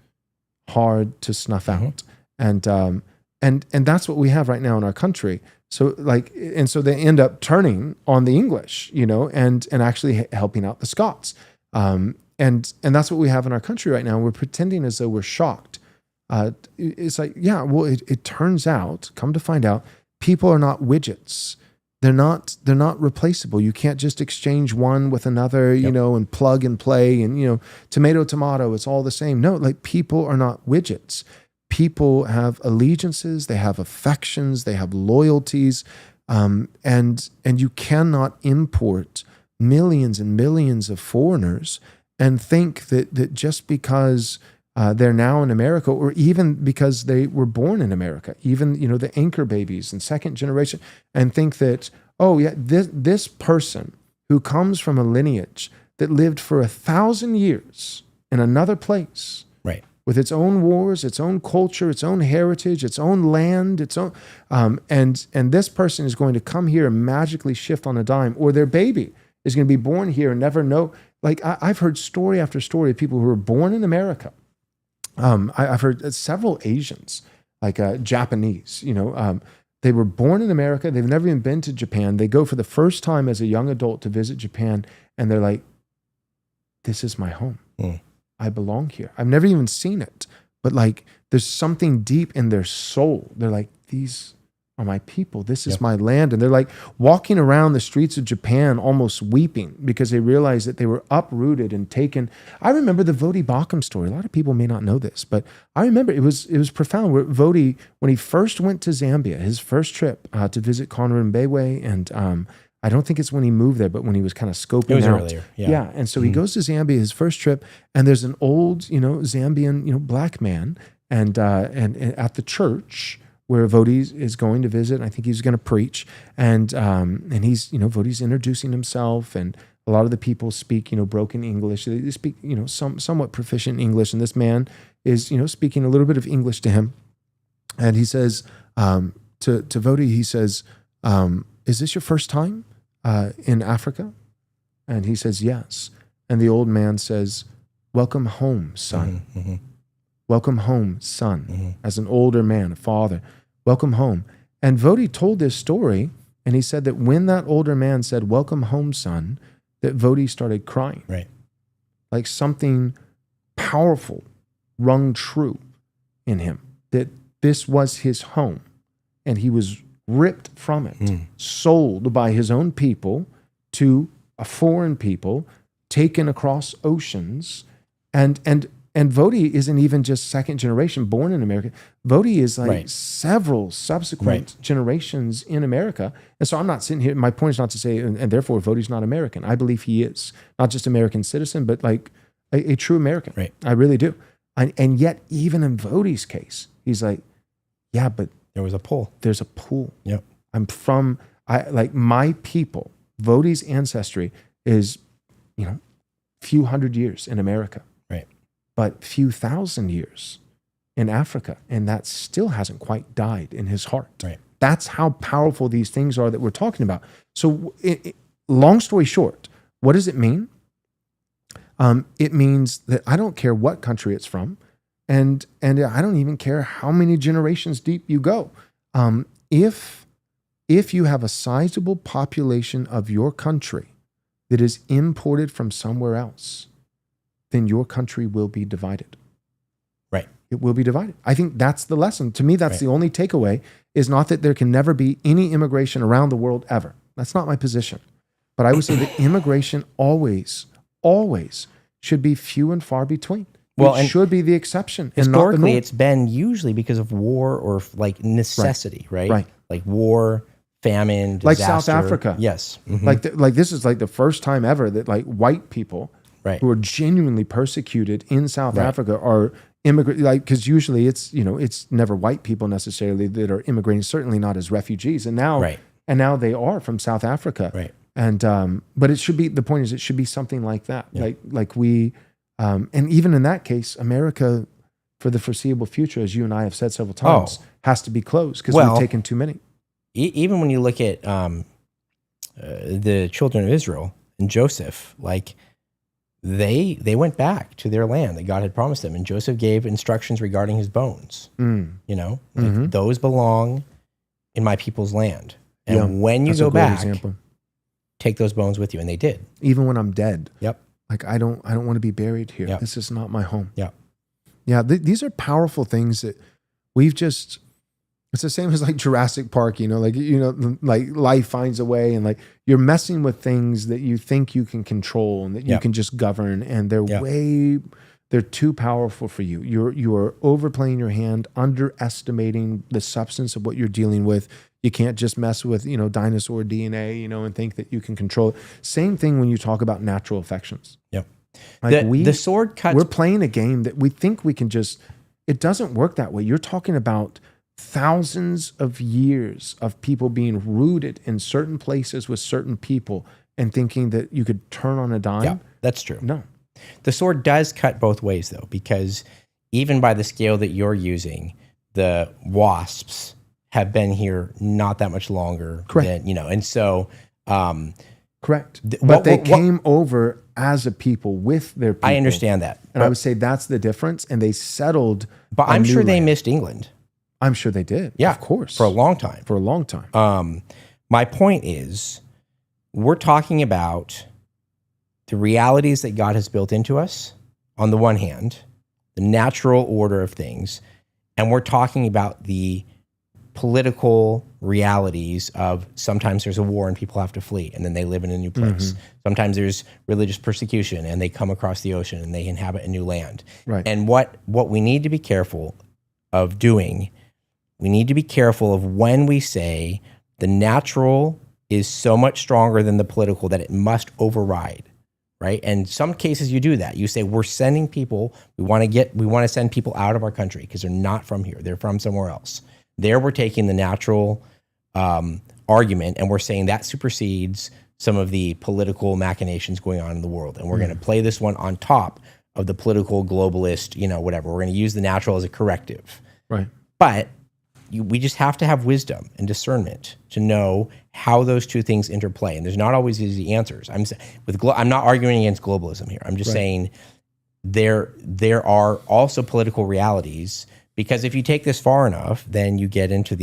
to snuff out, and that's what we have right now in our country. So so they end up turning on the English, and actually helping out the Scots. And that's what we have in our country right now. We're pretending as though we're shocked. It's it turns out, come to find out, people are not widgets. They're not replaceable. You can't just exchange one with another, and plug and play and, tomato, it's all the same. No, people are not widgets. People have allegiances, they have affections, they have loyalties, and you cannot import millions and millions of foreigners and think that just because they're now in America, or even because they were born in America, even the anchor babies and second generation, and think that this person who comes from a lineage that lived for 1,000 years in another place. With its own wars, its own culture, its own heritage, its own land, its own, and this person is going to come here and magically shift on a dime, or their baby is going to be born here and never know. I've heard story after story of people who were born in America. I've heard several Asians, Japanese, they were born in America. They've never even been to Japan. They go for the first time as a young adult to visit Japan, and they're like, "This is my home." I belong here. I've never even seen it, but like there's something deep in their soul. They're like, these are my people. This is my land. And they're like walking around the streets of Japan almost weeping because they realized that they were uprooted and taken. I remember the Vodi Bakum story. A lot of people may not know this, but I remember it was profound. Where Vodi, when he first went to Zambia, his first trip to visit Conrad Mbewe, and I don't think it's when he moved there, but when he was kind of scoping it was out. earlier. Yeah. And so he goes to Zambia, his first trip, and there's an old, Zambian, black man, and at the church where Vodi is going to visit. I think he's going to preach, and he's, Vodi's introducing himself, and a lot of the people speak, broken English. They speak, somewhat proficient English, and this man is, speaking a little bit of English to him, and he says to Vodi, he says, "Is this your first time in Africa?" And he says, "Yes." And the old man says, "Welcome home, son." Mm-hmm. Welcome home, son. As an older man, a father, welcome home. And Vodi told this story, and he said that when that older man said, "Welcome home, son," that Vodi started crying. Right. Like something powerful rung true in him, that this was his home, and he was ripped from it, sold by his own people to a foreign people, taken across oceans, and Vodi isn't even just second generation born in America. Vodi is like several subsequent generations in America. And so I'm not sitting here, my point is not to say, and therefore Vodi's not American. I believe he is not just American citizen, but like a true American. Right. I really do. And yet even in Vodi's case, he's like, yeah, but there was a pull. There's a pull. Yep. My people, Vodi's ancestry is, few hundred years in America. Right. But few thousand years in Africa, and that still hasn't quite died in his heart. Right. That's how powerful these things are that we're talking about. So long story short, what does it mean? It means that I don't care what country it's from, and I don't even care how many generations deep you go. If you have a sizable population of your country that is imported from somewhere else, then your country will be divided. Right. It will be divided. I think that's the lesson. To me, that's the only takeaway, is not that there can never be any immigration around the world ever. That's not my position. But I would say that immigration always should be few and far between. Well, it should be the exception. Historically, it's been usually because of war or like necessity, right? Right. Like war, famine, disaster. Like South Africa. Yes. Mm-hmm. Like this is like the first time ever that like white people who are genuinely persecuted in South Africa are immigrant, like, because usually it's never white people necessarily that are immigrating, certainly not as refugees, and now they are from South Africa, right? And but it should be, the point is, it should be something like that, like we, and even in that case, America, for the foreseeable future, as you and I have said several times, has to be closed because we've taken too many. Even when you look at the children of Israel and Joseph, like. They went back to their land that God had promised them, and Joseph gave instructions regarding his bones. Those belong in my people's land, and when you go back, take those bones with you, and they did. Even when I'm dead, yep. Like I don't want to be buried here. Yep. This is not my home. Yeah. These are powerful things that we've just. It's the same as like Jurassic Park, like life finds a way, and like you're messing with things that you think you can control and that you can just govern, and they're too powerful for you. You are overplaying your hand, underestimating the substance of what you're dealing with. You can't just mess with, dinosaur DNA, and think that you can control it. Same thing when you talk about natural affections. Yep. Like the sword cuts. We're playing a game that we think we can it doesn't work that way. You're talking about thousands of years of people being rooted in certain places with certain people and thinking that you could turn on a dime. Yeah, that's true. No. The sword does cut both ways, though, because even by the scale that you're using, the wasps have been here not that much longer. Correct. Than, and so... Correct. But they came over as a people with their people. I understand that. And I would say that's the difference, and they settled. But I'm sure they missed England. I'm sure they did. Yeah, of course. For a long time. For a long time. My point is, we're talking about the realities that God has built into us on the one hand, the natural order of things, and we're talking about the political realities of sometimes there's a war and people have to flee and then they live in a new place. Sometimes there's religious persecution and they come across the ocean and they inhabit a new land. Right. And what we need to be careful of doing, we need to be careful of when we say the natural is so much stronger than the political that it must override. Right. And some cases you do that. You say, we're sending people, we want to send people out of our country because they're not from here. They're from somewhere else. There we're taking the natural argument and we're saying that supersedes some of the political machinations going on in the world. And we're going to play this one on top of the political globalist, whatever. We're going to use the natural as a corrective. Right. But we just have to have wisdom and discernment to know how those two things interplay. And there's not always easy answers. I'm not arguing against globalism here. I'm just saying there are also political realities, because if you take this far enough, then you get into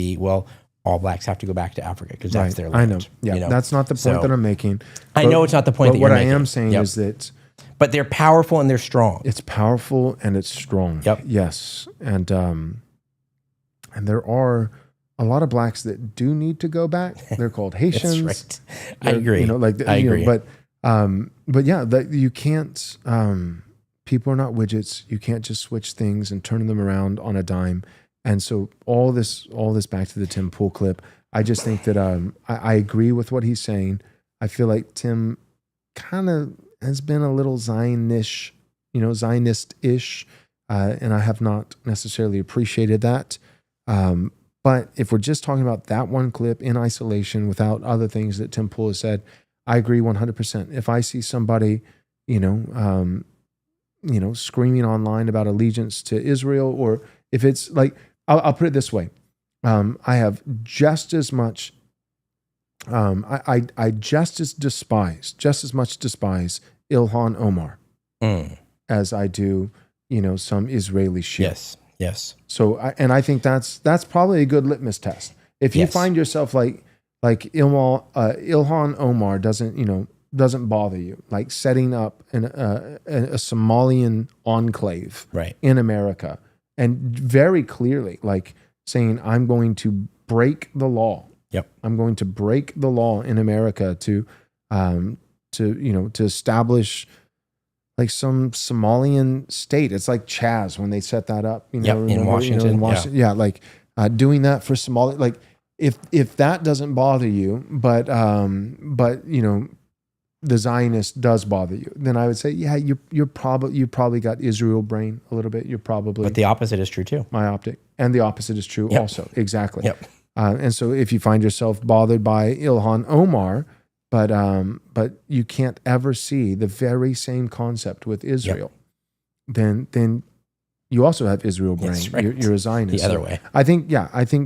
all blacks have to go back to Africa because that's their land. I know. Yeah, that's not the point that I'm making. I know it's not the point that you're making. What I am saying is that... But they're powerful and they're strong. It's powerful and it's strong. Yep. Yes. And there are a lot of blacks that do need to go back. They're called Haitians. That's right. I agree. I agree. But yeah, that you can't... people are not widgets. You can't just switch things and turn them around on a dime. And so all this back to the Tim Pool clip, I just think that I agree with what he's saying. I feel like Tim kind of has been a little Zionist-ish, and I have not necessarily appreciated that. But if we're just talking about that one clip in isolation without other things that Tim Pool has said, I agree 100%. If I see somebody, screaming online about allegiance to Israel, or if it's like, I'll put it this way. I have just as much, I just as much despise Ilhan Omar as I do, some Israeli Shia. Yes. So, I think that's probably a good litmus test. If you find yourself like Ilhan Omar doesn't bother you, like setting up a Somalian enclave in America, and very clearly like saying, I'm going to break the law. Yep. I'm going to break the law in America to establish like some Somalian state. It's like Chaz when they set that up, in Washington. Doing that for Somalia. Like if that doesn't bother you, but the Zionist does bother you, then I would say, you probably got Israel brain a little bit. You're probably, but the opposite is true too. Myopic, and the opposite is true also. Exactly. Yep. And so if you find yourself bothered by Ilhan Omar, but you can't ever see the very same concept with Israel, then you also have Israel brain. Right. You're a Zionist. The other way. I think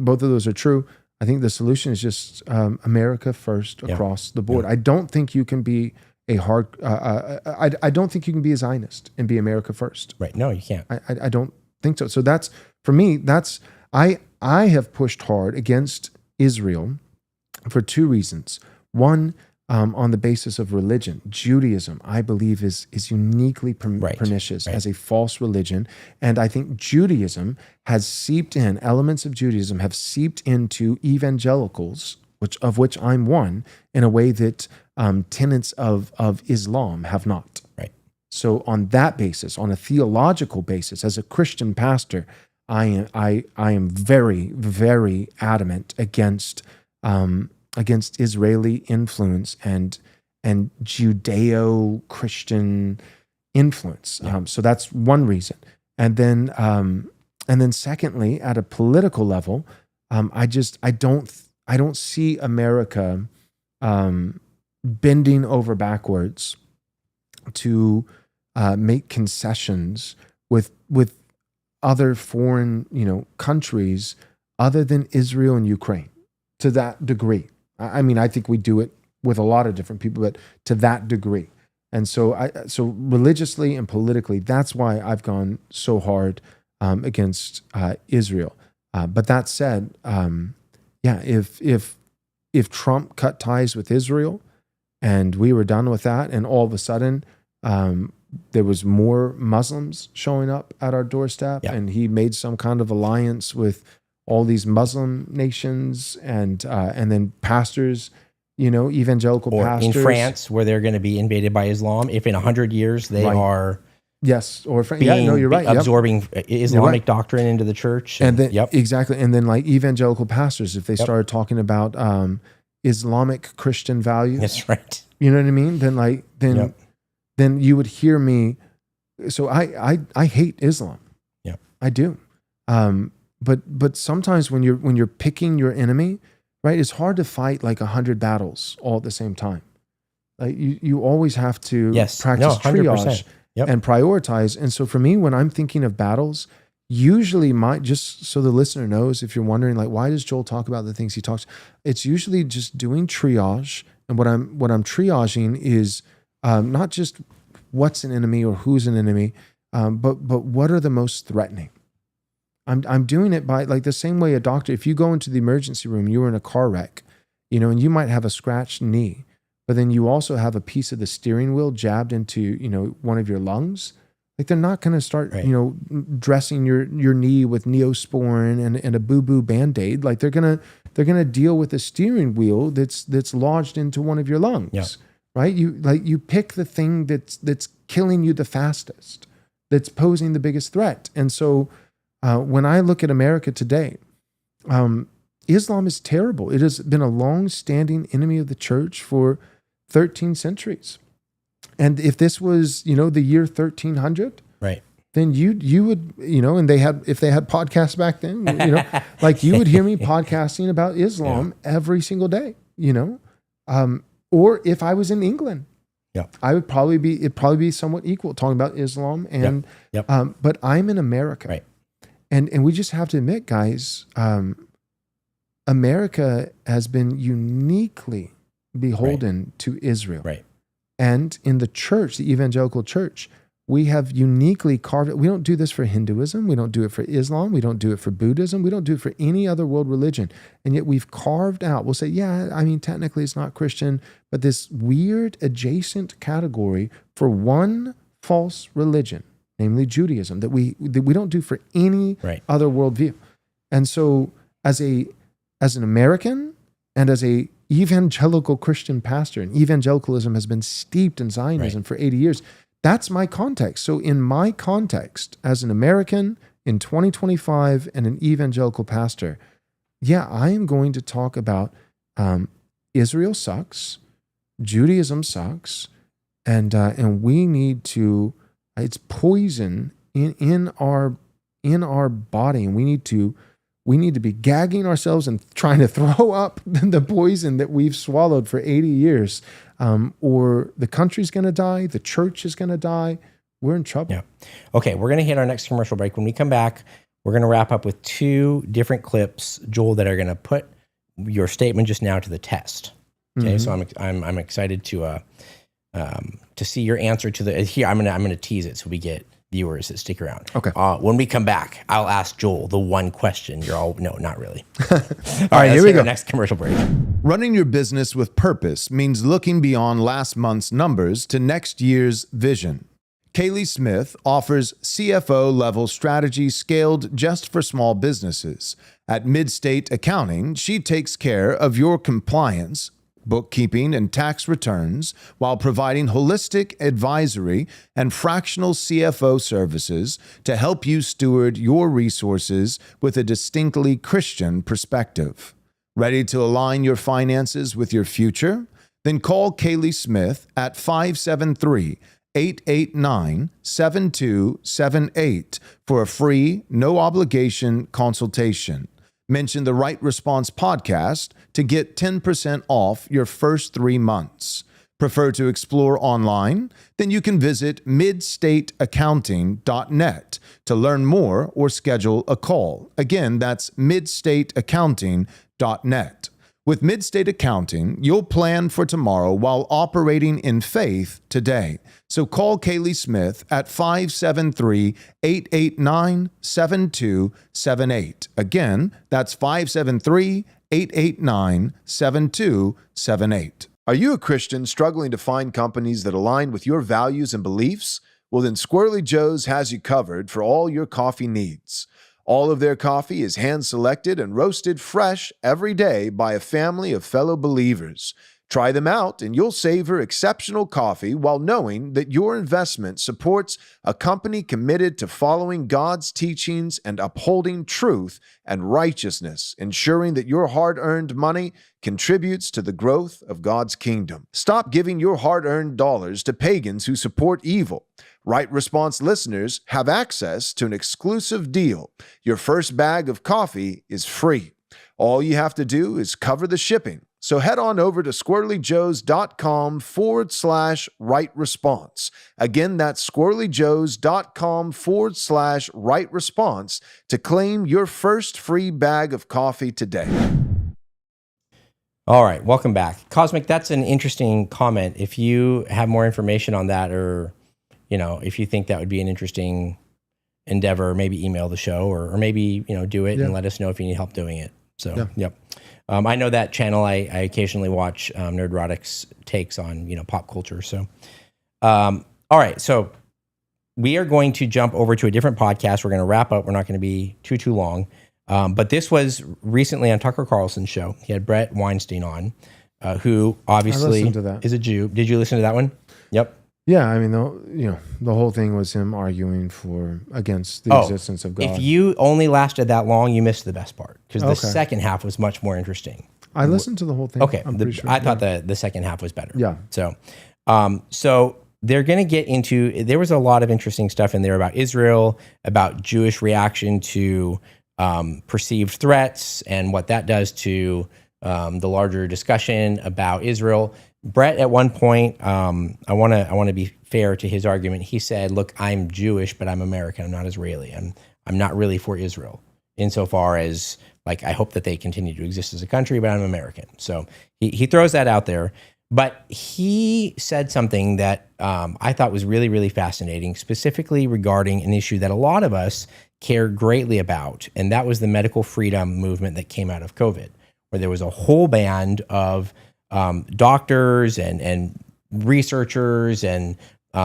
both of those are true. I think the solution is just America first across the board. I don't think you can be I don't think you can be a Zionist and be America first. Right. No, you can't. I don't think so. So that's, for me, I have pushed hard against Israel for two reasons. One, on the basis of religion. Judaism, I believe, is uniquely pernicious as a false religion. And I think Judaism has seeped in, elements of Judaism have seeped into evangelicals, of which I'm one, in a way that tenets of Islam have not. Right. So on that basis, on a theological basis, as a Christian pastor, I am very, very adamant against Israeli influence and Judeo-Christian influence. So that's one reason. And then secondly, at a political level, I don't see America bending over backwards to make concessions with other foreign countries other than Israel and Ukraine to that degree. I mean, I think we do it with a lot of different people, but to that degree. And so religiously and politically, that's why I've gone so hard against Israel. But that said, if Trump cut ties with Israel and we were done with that, and all of a sudden there was more Muslims showing up at our doorstep, and he made some kind of alliance with all these Muslim nations, and then pastors, evangelical pastors. In France, where they're going to be invaded by Islam, if in 100 years they are you're right, absorbing Islamic doctrine into the church. And then, exactly. And then like evangelical pastors, if they started talking about Islamic Christian values. That's right. You know what I mean? Then you would hear me. So I hate Islam. Yeah, I do. But sometimes when you're picking your enemy, right, it's hard to fight like 100 battles all at the same time. Like you always have to practice triage and prioritize. And so for me, when I'm thinking of battles, usually just so the listener knows, if you're wondering like, why does Joel talk about the things he talks? It's usually just doing triage. And what I'm triaging is not just what's an enemy or who's an enemy, but what are the most threatening. I'm doing it by like the same way a doctor, if you go into the emergency room, you were in a car wreck, and you might have a scratched knee, but then you also have a piece of the steering wheel jabbed into, one of your lungs. Like they're not going to start, dressing your knee with Neosporin and a boo-boo Band-Aid. Like they're going to deal with the steering wheel that's lodged into one of your lungs, right? You pick the thing that's killing you the fastest, that's posing the biggest threat. And so when I look at America today, Islam is terrible. It has been a long-standing enemy of the church for 13 centuries. And if this was, the year 1300, right, then you would, and if they had podcasts back then, like you would hear me podcasting about Islam every single day, or if I was in England, I would it'd probably be somewhat equal talking about Islam and, but I'm in America, right. And we just have to admit, guys, America has been uniquely beholden to Israel. Right. And in the church, the evangelical church, we have uniquely carved it. We don't do this for Hinduism. We don't do it for Islam. We don't do it for Buddhism. We don't do it for any other world religion. And yet we've carved out, we'll say, technically it's not Christian, but this weird adjacent category for one false religion, namely Judaism, that we don't do for any other worldview. And so as an American and as a evangelical Christian pastor, and evangelicalism has been steeped in Zionism for 80 years, that's my context. So in my context, as an American in 2025 and an evangelical pastor, I am going to talk about Israel sucks, Judaism sucks, and we need to, it's poison in our body, and we need to be gagging ourselves and trying to throw up the poison that we've swallowed for 80 years, or the country's going to die, the church is going to die. We're in trouble. Yeah. Okay, we're going to hit our next commercial break. When we come back, we're going to wrap up with 2 different clips, Joel, that are going to put your statement just now to the test. Okay, so I'm excited to see your answer to the. Here, I'm gonna tease it so we get viewers that stick around. Okay. When we come back, I'll ask Joel the one question. No, not really. All right, here we go. Next commercial break. Running your business with purpose means looking beyond last month's numbers to next year's vision. Kaylee Smith offers CFO-level strategy scaled just for small businesses. At Midstate Accounting, she takes care of your compliance, bookkeeping, and tax returns while providing holistic advisory and fractional CFO services to help you steward your resources with a distinctly Christian perspective. Ready to align your finances with your future? Then call Kaylee Smith at 573-889-7278 for a free, no-obligation consultation. Mention the Right Response podcast to get 10% off your first 3 months. Prefer to explore online? Then you can visit midstateaccounting.net to learn more or schedule a call. Again, that's midstateaccounting.net. With Midstate Accounting, you'll plan for tomorrow while operating in faith today. So call Kaylee Smith at 573-889-7278. Again, that's 573-889-7278. Are you a Christian struggling to find companies that align with your values and beliefs? Well, then Squirrely Joe's has you covered for all your coffee needs. All of their coffee is hand-selected and roasted fresh every day by a family of fellow believers. Try them out and you'll savor exceptional coffee while knowing that your investment supports a company committed to following God's teachings and upholding truth and righteousness, ensuring that your hard-earned money contributes to the growth of God's kingdom. Stop giving your hard-earned dollars to pagans who support evil. Right Response listeners have access to an exclusive deal. Your first bag of coffee is free. All you have to do is cover the shipping. So head on over to squirrelyjoes.com/right response. Again, that's squirrelyjoes.com/right response to claim your first free bag of coffee today. All right, welcome back. Cosmic, that's an interesting comment. If you have more information on that, or, if you think that would be an interesting endeavor, maybe email the show or maybe, do it and let us know if you need help doing it. So, yep. I know that channel. I occasionally watch Nerdrotic's takes on, pop culture. So, all right. So we are going to jump over to a different podcast. We're going to wrap up. We're not going to be too long. But this was recently on Tucker Carlson's show. He had Brett Weinstein on, who obviously is a Jew. Did you listen to that one? Yep. Yeah, I mean, the whole thing was him arguing against the existence of God. If you only lasted that long, you missed the best part, because the second half was much more interesting. I listened to the whole thing. Okay, I thought the second half was better. Yeah. So they're going to get into. There was a lot of interesting stuff in there about Israel, about Jewish reaction to perceived threats, and what that does to the larger discussion about Israel. Brett, at one point, I want to be fair to his argument. He said, "Look, I'm Jewish, but I'm American. I'm not Israeli. I'm not really for Israel, insofar as I hope that they continue to exist as a country, but I'm American." So he throws that out there. But he said something that I thought was really, really fascinating, specifically regarding an issue that a lot of us care greatly about, and that was the medical freedom movement that came out of COVID, where there was a whole band of doctors and researchers and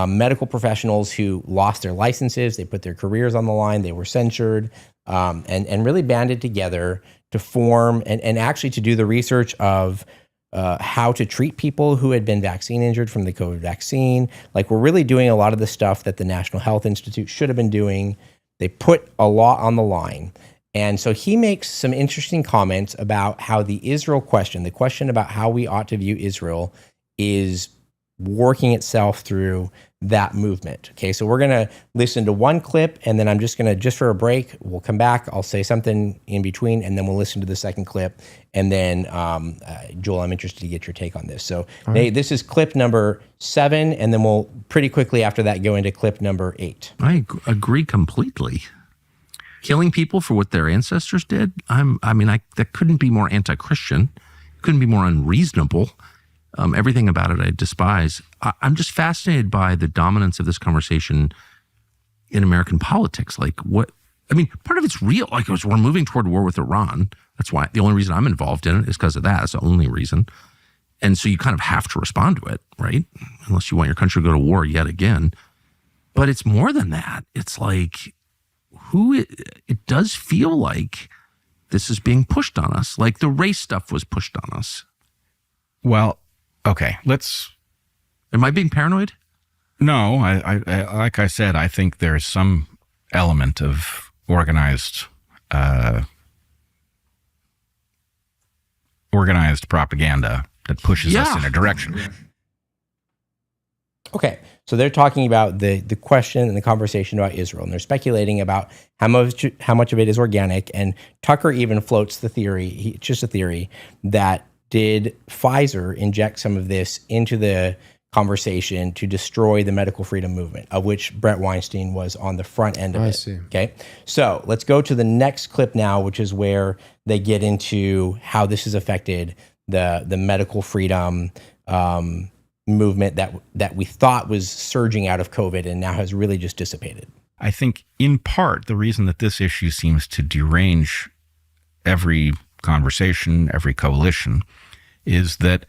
medical professionals who lost their licenses. They put their careers on the line. They were censured, and really banded together to form and actually to do the research of how to treat people who had been vaccine injured from the COVID vaccine. We're really doing a lot of the stuff that the National Health Institute should have been doing. They put a lot on the line. And so he makes some interesting comments about how the Israel question, the question about how we ought to view Israel, is working itself through that movement. Okay, so we're going to listen to one clip, and then I'm just going to, just for a break, we'll come back. I'll say something in between, and then we'll listen to the second clip. And then, Joel, I'm interested to get your take on this. So, Nate, this is clip number 7, and then we'll pretty quickly after that go into clip number 8. I agree completely. Killing people for what their ancestors did, that couldn't be more anti-Christian, couldn't be more unreasonable. Everything about it I despise. I'm just fascinated by the dominance of this conversation in American politics. Part of it's real. We're moving toward war with Iran. That's why the only reason I'm involved in it is because of that. That's the only reason. And so you kind of have to respond to it, right? Unless you want your country to go to war yet again. But it's more than that. It's it does feel like this is being pushed on us. Like the race stuff was pushed on us. Well, okay, Am I being paranoid? No, I like I said, I think there's some element of organized propaganda that pushes us in a direction. Okay, so they're talking about the question and the conversation about Israel, and they're speculating about how much of it is organic. And Tucker even floats the theory, it's just a theory, that did Pfizer inject some of this into the conversation to destroy the medical freedom movement, of which Brett Weinstein was on the front end of it. I see. Okay, so let's go to the next clip now, which is where they get into how this has affected the medical freedom movement that we thought was surging out of COVID and now has really just dissipated. I think in part the reason that this issue seems to derange every conversation, every coalition, is that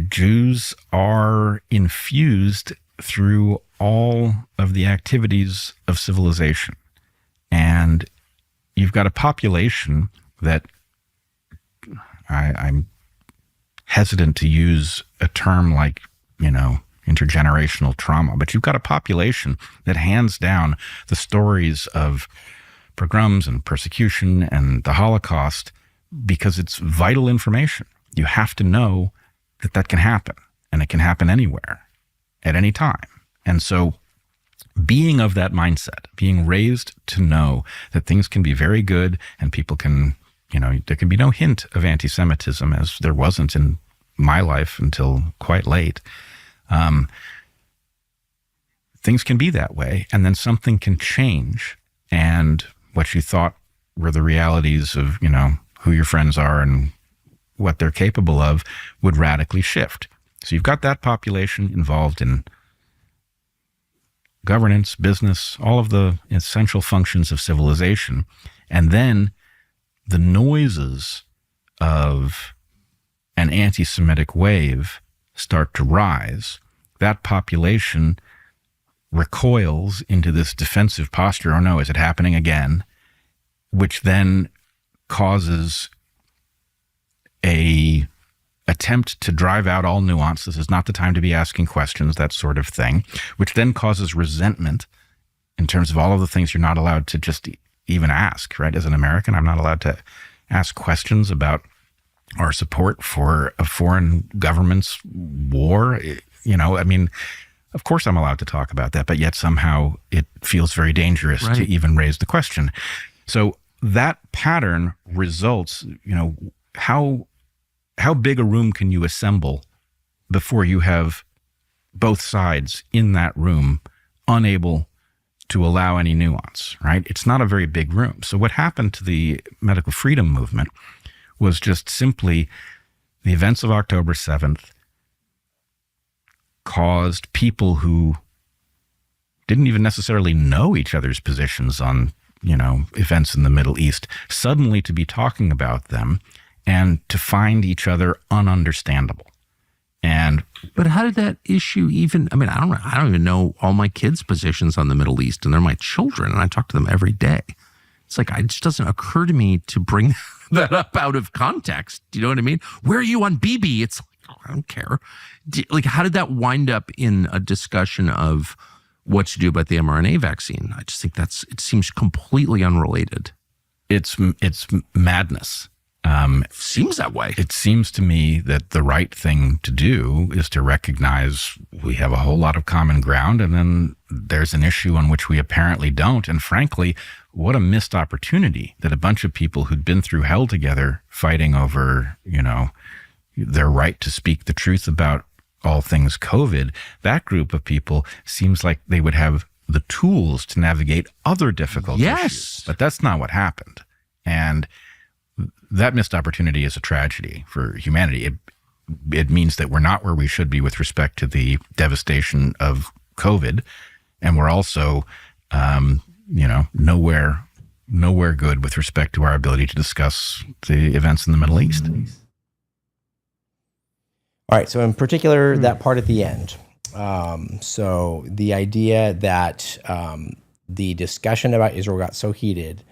Jews are infused through all of the activities of civilization. And you've got a population that I'm hesitant to use a term like, intergenerational trauma, but you've got a population that hands down the stories of pogroms and persecution and the Holocaust because it's vital information. You have to know that can happen, and it can happen anywhere at any time. And so being of that mindset, being raised to know that things can be very good and people can, there can be no hint of anti-Semitism, as there wasn't in my life until quite late. Things can be that way, and then something can change, and what you thought were the realities of, who your friends are and what they're capable of would radically shift. So you've got that population involved in governance, business, all of the essential functions of civilization, and then the noises of an anti-Semitic wave start to rise. That population recoils into this defensive posture. Oh no, is it happening again? Which then causes a attempt to drive out all nuance. This is not the time to be asking questions, that sort of thing, which then causes resentment in terms of all of the things you're not allowed to just even ask, right? As an American, I'm not allowed to ask questions about our support for a foreign government's war. Of course I'm allowed to talk about that, but yet somehow it feels very dangerous to even raise the question. So that pattern results, how big a room can you assemble before you have both sides in that room unable to allow any nuance, right? It's not a very big room. So what happened to the medical freedom movement was just simply the events of October 7th caused people who didn't even necessarily know each other's positions on, events in the Middle East suddenly to be talking about them and to find each other ununderstandable. But how did that issue even, I don't even know all my kids' positions on the Middle East, and they're my children, and I talk to them every day. It's like, it just doesn't occur to me to bring that up out of context. Do you know what I mean? Where are you on BB? It's like, I don't care. How did that wind up in a discussion of what to do about the mRNA vaccine? I just think it seems completely unrelated. It's madness. Seems that way. It seems to me that the right thing to do is to recognize we have a whole lot of common ground, and then there's an issue on which we apparently don't. And frankly, what a missed opportunity that a bunch of people who'd been through hell together fighting over, their right to speak the truth about all things COVID, that group of people seems like they would have the tools to navigate other difficult issues. But that's not what happened. And that missed opportunity is a tragedy for humanity. It means that we're not where we should be with respect to the devastation of COVID, and we're also, nowhere good with respect to our ability to discuss the events in the Middle East. All right. So in particular, that part at the end. So the idea that the discussion about Israel got so heated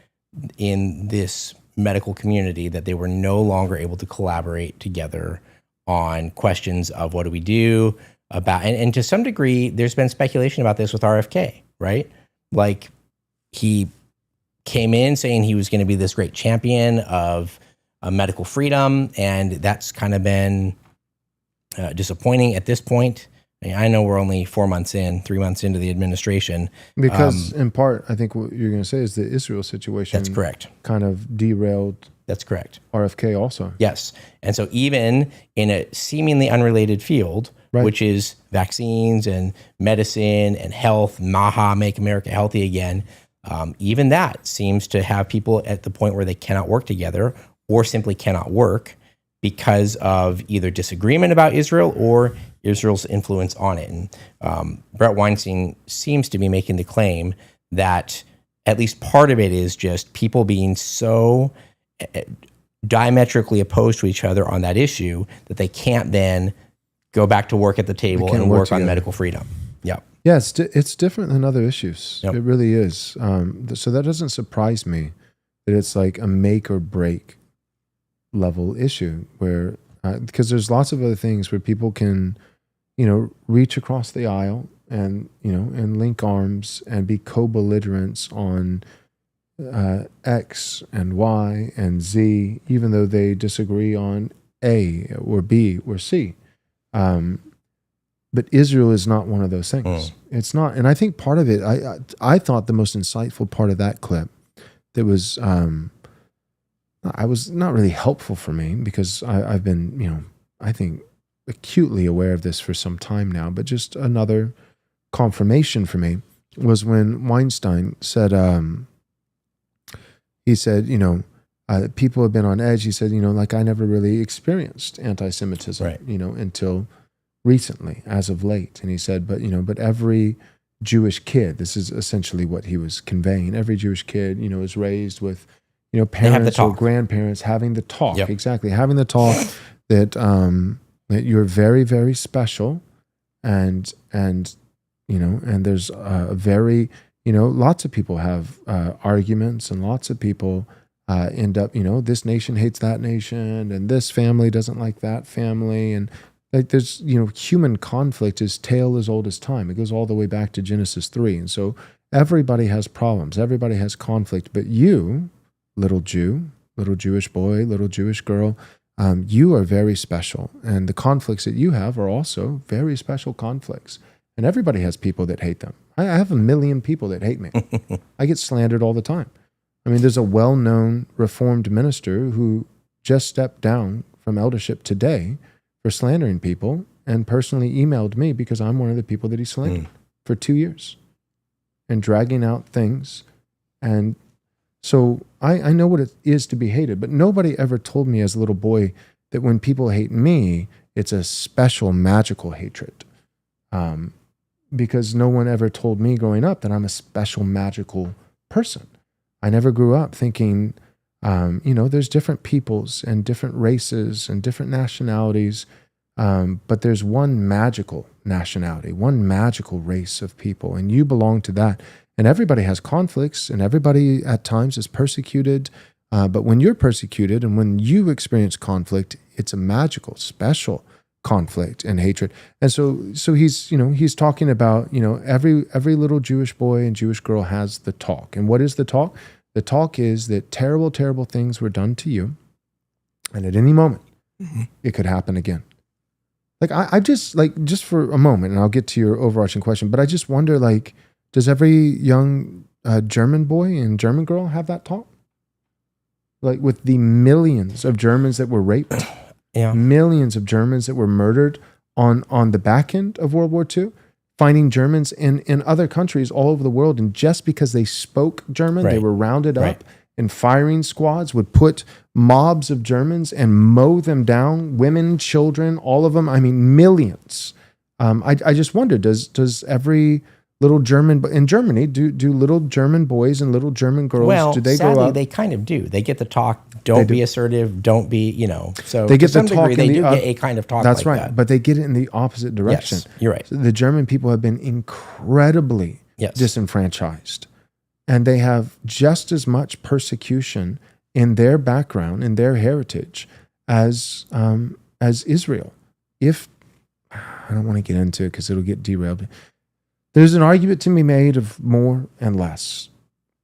in this medical community that they were no longer able to collaborate together on questions of what do we do about, and to some degree, there's been speculation about this with RFK, right? Like, he came in saying he was going to be this great champion of medical freedom, and that's kind of been disappointing at this point. I know we're only 3 months into the administration. Because in part, I think what you're going to say is the Israel situation. That's correct. Kind of derailed. That's correct. RFK also. Yes. And so even in a seemingly unrelated field, which is vaccines and medicine and health, MAHA, Make America Healthy Again, even that seems to have people at the point where they cannot work together or simply cannot work because of either disagreement about Israel or Israel's influence on it. And Brett Weinstein seems to be making the claim that at least part of it is just people being so diametrically opposed to each other on that issue that they can't then go back to work at the table and work on medical freedom. Yeah. Yeah, it's different than other issues. Yep. It really is. So that doesn't surprise me that it's like a make or break level issue where, because there's lots of other things where people can, reach across the aisle and, and link arms and be co-belligerents on X and Y and Z, even though they disagree on A or B or C. But Israel is not one of those things. It's not. And I think part of it, I thought the most insightful part of that clip that was, I was not really helpful for me because I've been, I think acutely aware of this for some time now, but just another confirmation for me was when Weinstein said, he said, people have been on edge. He said, like I never really experienced anti-Semitism, until recently, as of late. And he said, but every Jewish kid, this is essentially what he was conveying. Every Jewish kid, is raised with, parents or grandparents having the talk. Yep. Exactly. Having the talk that, that you're very, very special. And there's a very, lots of people have arguments and lots of people end up, this nation hates that nation and this family doesn't like that family. And like there's, human conflict is tale as old as time. It goes all the way back to Genesis 3. And so everybody has problems. Everybody has conflict. But you, little Jew, little Jewish boy, little Jewish girl, you are very special. And the conflicts that you have are also very special conflicts. And everybody has people that hate them. I have 1 million people that hate me. I get slandered all the time. I mean, there's a well-known Reformed minister who just stepped down from eldership today for slandering people and personally emailed me because I'm one of the people that he slandered for 2 years and dragging out things. And so I know what it is to be hated, but nobody ever told me as a little boy that when people hate me, it's a special magical hatred. Because no one ever told me growing up that I'm a special magical person. I never grew up thinking, there's different peoples and different races and different nationalities, but there's one magical nationality, one magical race of people, and you belong to that. And everybody has conflicts, and everybody at times is persecuted. But when you're persecuted and when you experience conflict, it's a magical, special conflict and hatred. And so he's talking about, every little Jewish boy and Jewish girl has the talk. And what is the talk? The talk is that terrible, terrible things were done to you. And at any moment, it could happen again. Like, I just for a moment, and I'll get to your overarching question, but I just wonder, like, does every young German boy and German girl have that talk? Like, with the millions of Germans that were raped, millions of Germans that were murdered on the back end of World War II, finding Germans in other countries all over the world, and just because they spoke German, they were rounded up, and firing squads would put mobs of Germans and mow them down, women, children, all of them. I mean, millions. I just wonder, does every little German, in Germany, do little German boys and little German girls, do they sadly, grow up? They kind of do. They get the talk, don't be assertive, don't be, so they get to some the talk degree, they do get a kind of talk that's like right, that. but they get it in the opposite direction. Yes, you're right. So the German people have been incredibly disenfranchised, and they have just as much persecution in their background, in their heritage, as Israel. If I don't want to get into it because it'll get derailed. There's an argument to be made of more and less.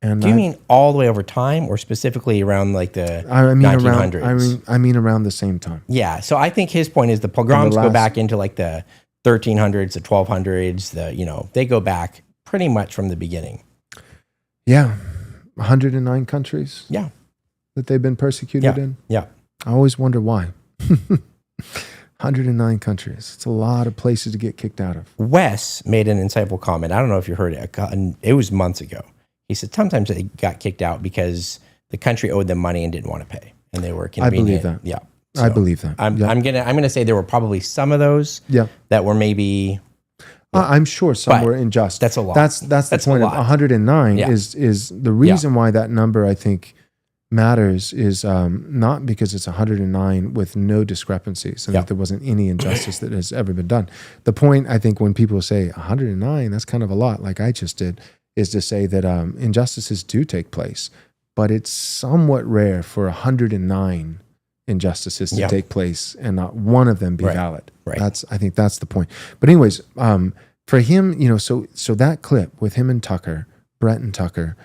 And do you mean all the way over time, or specifically around like the 1900s? I mean around the same time. Yeah. So I think his point is the pogroms go back into like the 1300s, the 1200s. They go back pretty much from the beginning. Yeah, 109 countries. Yeah, that they've been persecuted in. Yeah. I always wonder why. 109 countries. It's a lot of places to get kicked out of. Wes made an insightful comment. I don't know if you heard it. It was months ago. He said sometimes they got kicked out because the country owed them money and didn't want to pay, and they were convenient. I believe that. Yeah, so I believe that. I'm gonna say there were probably some of those. That were maybe. I'm sure some were unjust. That's a lot. That's the point of 109 is the reason why that number, I think, matters is not because it's 109 with no discrepancies and that there wasn't any injustice that has ever been done. The point, I think, when people say 109, that's kind of a lot, like I just did, is to say that injustices do take place, but it's somewhat rare for 109 injustices to take place and not one of them be valid. Right. I think that's the point. But anyways, for him, so that clip with him and Tucker, Brett and Tucker,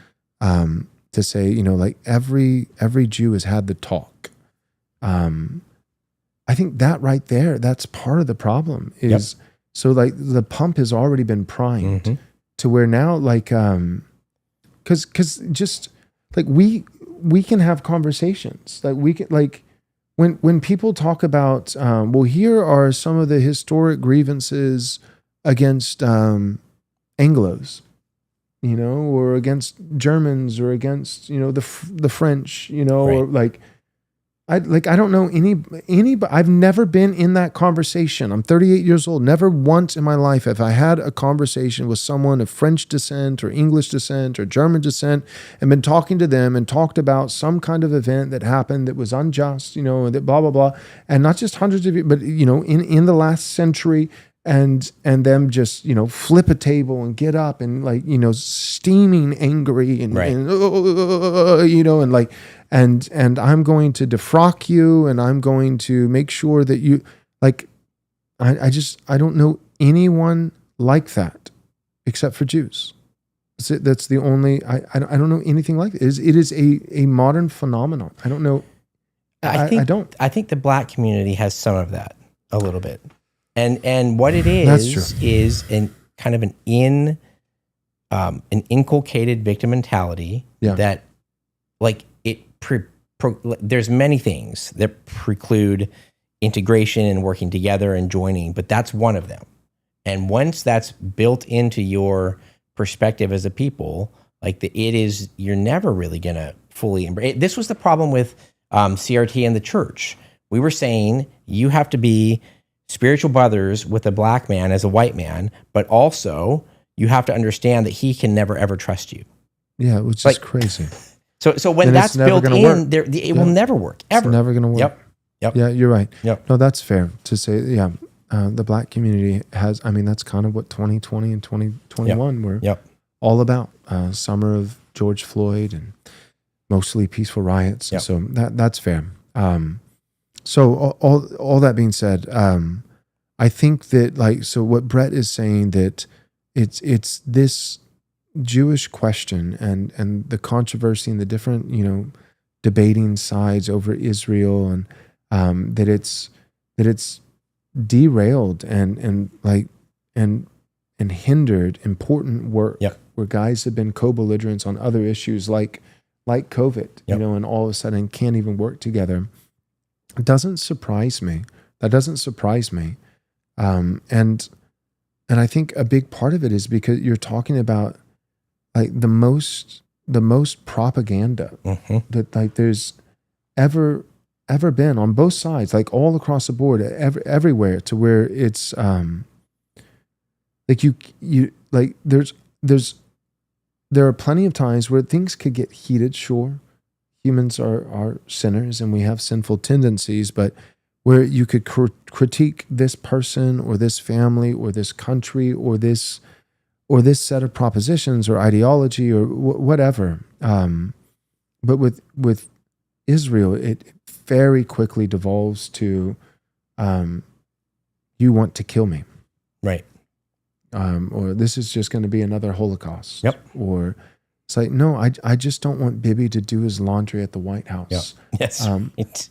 to say, like every Jew has had the talk. I think that right there, that's part of the problem is, so like the pump has already been primed to where now, like, cause just like we can have conversations, like we can, like when people talk about, well, here are some of the historic grievances against Anglos, or against Germans, or against, the French, or like, I don't know anybody. I've never been in that conversation. I'm 38 years old. Never once in my life have I had a conversation with someone of French descent or English descent or German descent and been talking to them and talked about some kind of event that happened that was unjust, that blah, blah, blah. And not just hundreds of years, but, in the last century, and them just, flip a table and get up and like, steaming angry and and like, and I'm going to defrock you and I'm going to make sure that you, like, I don't know anyone like that except for Jews. That's the only, I don't know anything like it. It is a modern phenomenon. I don't know. I don't. I think the Black community has some of that a little bit. And what it is kind of an inculcated victim mentality that, like, there's many things that preclude integration and working together and joining, but that's one of them. And once that's built into your perspective as a people, like you're never really going to fully embrace. This was the problem with CRT and the church. We were saying you have to be spiritual brothers with a Black man as a white man, but also you have to understand that he can never ever trust you. Yeah, which is crazy. So when that's built in, it will never work ever. It's never going to work. Yep. Yeah, you're right. Yep. No, that's fair to say. Yeah, the Black community has. I mean, that's kind of what 2020 and 2021 were all about. Summer of George Floyd and mostly peaceful riots. Yep. So that's fair. So all that being said, I think that, like, so what Brett is saying, that it's this Jewish question and the controversy and the different, debating sides over Israel, and that it's derailed and hindered important work where guys have been co-belligerents on other issues like COVID, and all of a sudden can't even work together. It doesn't surprise me. That doesn't surprise me. And I think a big part of it is because you're talking about, like, the most propaganda that, like, there's ever been on both sides, like all across the board, everywhere, to where it's like you like there are plenty of times where things could get heated. Sure, humans are sinners and we have sinful tendencies, but where you could critique this person or this family or this country or this set of propositions or ideology or whatever. But with Israel, it very quickly devolves to, you want to kill me. Right. Or this is just going to be another Holocaust. Yep. Or it's like, no, I just don't want Bibi to do his laundry at the White House. Yep. Yes.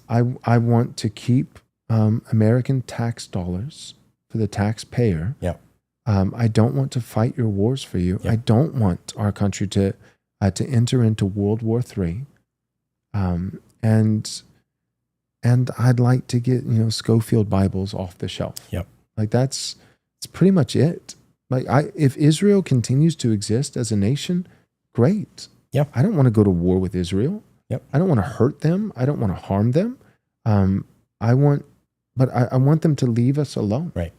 I want to keep American tax dollars for the taxpayer. Yep. I don't want to fight your wars for you. Yep. I don't want our country to enter into World War III. And I'd like to get, Schofield Bibles off the shelf. Yep. Like that's pretty much it. Like if Israel continues to exist as a nation, great. Yep. I don't want to go to war with Israel. Yep. I don't want to hurt them. I don't want to harm them. I want them to leave us alone. Right.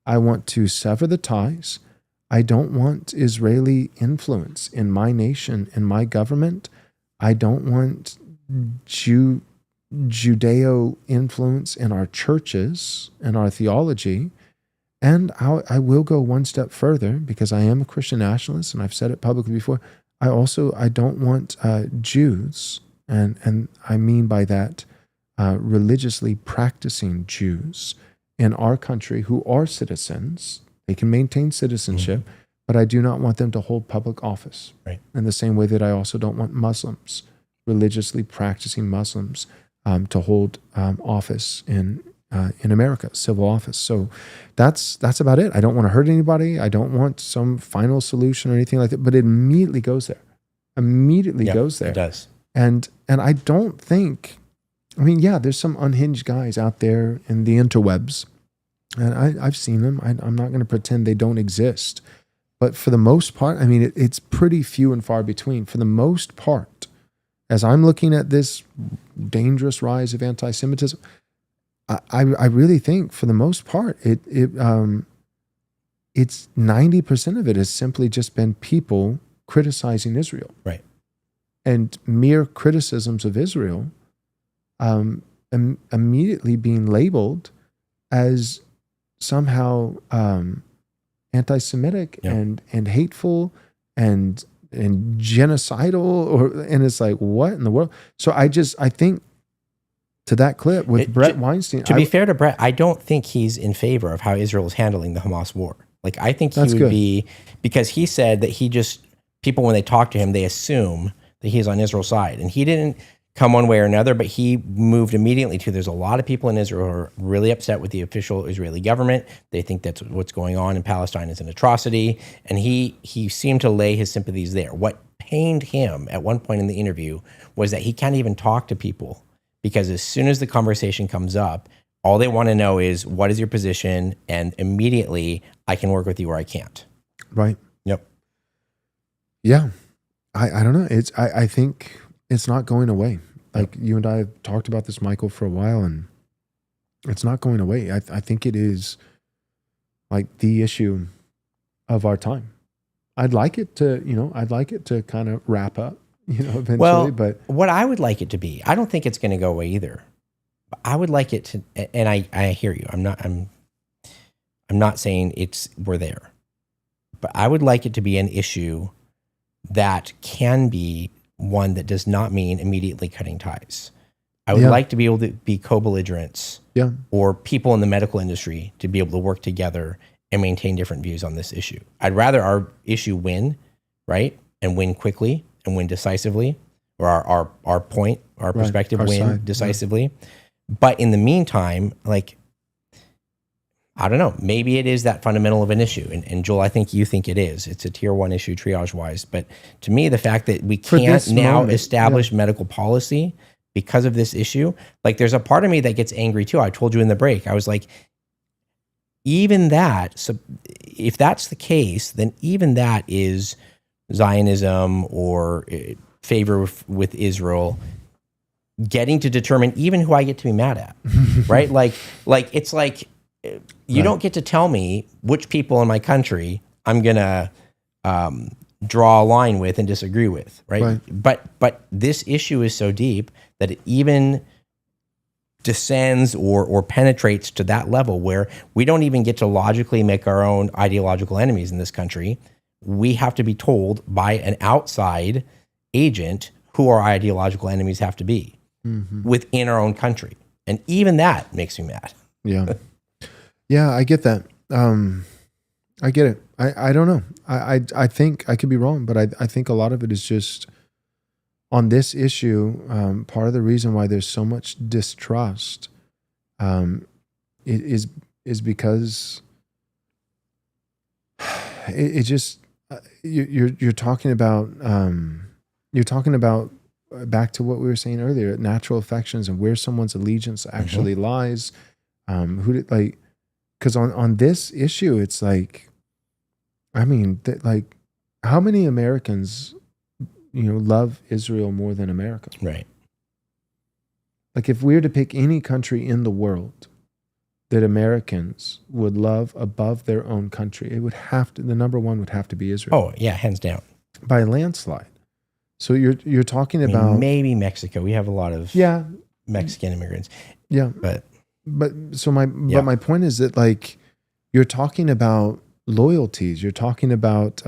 I want to sever the ties. I don't want Israeli influence in my nation, in my government. I don't want Judeo influence in our churches and our theology. And I will go one step further, because I am a Christian nationalist, and I've said it publicly before. I don't want Jews, and I mean by that religiously practicing Jews in our country who are citizens. They can maintain citizenship, but I do not want them to hold public office. Right. In the same way that I also don't want Muslims, religiously practicing Muslims, to hold office in America, civil office. So that's about it. I don't want to hurt anybody. I don't want some final solution or anything like that. But it immediately goes there. Goes there. It does. And I don't think. I mean, yeah, there's some unhinged guys out there in the interwebs, and I've seen them. I'm not going to pretend they don't exist. But for the most part, I mean, it's pretty few and far between. For the most part, as I'm looking at this dangerous rise of anti-Semitism, I really think for the most part, it's 90% of it has simply just been people criticizing Israel. Right. And mere criticisms of Israel immediately being labeled as somehow anti-Semitic and hateful and genocidal, and it's like, what in the world? So I think to that clip with Brett Weinstein. To be fair to Brett, I don't think he's in favor of how Israel is handling the Hamas war. Like, I think he would be, because he said that people, when they talk to him, they assume that he's on Israel's side. And he didn't come one way or another, but he moved immediately to, there's a lot of people in Israel who are really upset with the official Israeli government. They think that's what's going on in Palestine is an atrocity. And he seemed to lay his sympathies there. What pained him at one point in the interview was that he can't even talk to people, because as soon as the conversation comes up, all they want to know is, what is your position? And immediately, I can work with you or I can't. Right. Yep. Yeah. I don't know. I think it's not going away. Like, you and I have talked about this, Michael, for a while, and it's not going away. I think it is like the issue of our time. I'd like it to kind of wrap up, eventually. Well, but what I would like it to be, I don't think it's going to go away either. But I would like it to, and I hear you. I'm not saying we're there, but I would like it to be an issue that can be one that does not mean immediately cutting ties. I would like to be able to be co-belligerents, or people in the medical industry to be able to work together and maintain different views on this issue. I'd rather our issue win, right, and win quickly and win decisively, or our point, our perspective win side, decisively. But in the meantime, like, I don't know, maybe it is that fundamental of an issue. And Joel, I think you think it is. It's a tier 1 issue triage-wise. But to me, the fact that we can't now establish medical policy because of this issue, like, there's a part of me that gets angry too. I told you in the break, I was like, even that, so if that's the case, then even that is Zionism or favor with Israel, getting to determine even who I get to be mad at, right? Like it's like, you don't get to tell me which people in my country I'm going to draw a line with and disagree with, right? But this issue is so deep that it even descends or penetrates to that level where we don't even get to logically make our own ideological enemies in this country. We have to be told by an outside agent who our ideological enemies have to be within our own country. And even that makes me mad. Yeah. Yeah, I get that. I get it. I don't know. I think I could be wrong, but I think a lot of it is just on this issue. Part of the reason why there's so much distrust is because it just you're talking about back to what we were saying earlier, natural affections and where someone's allegiance actually lies. Because on this issue, it's like, I mean, like, how many Americans, love Israel more than America? Right. Like, if we were to pick any country in the world that Americans would love above their own country, it would have to, the number one would have to be Israel. Oh, yeah, hands down. By a landslide. So you're talking about maybe Mexico. We have a lot of Mexican immigrants. Yeah. But my point is that like you're talking about loyalties. You're talking about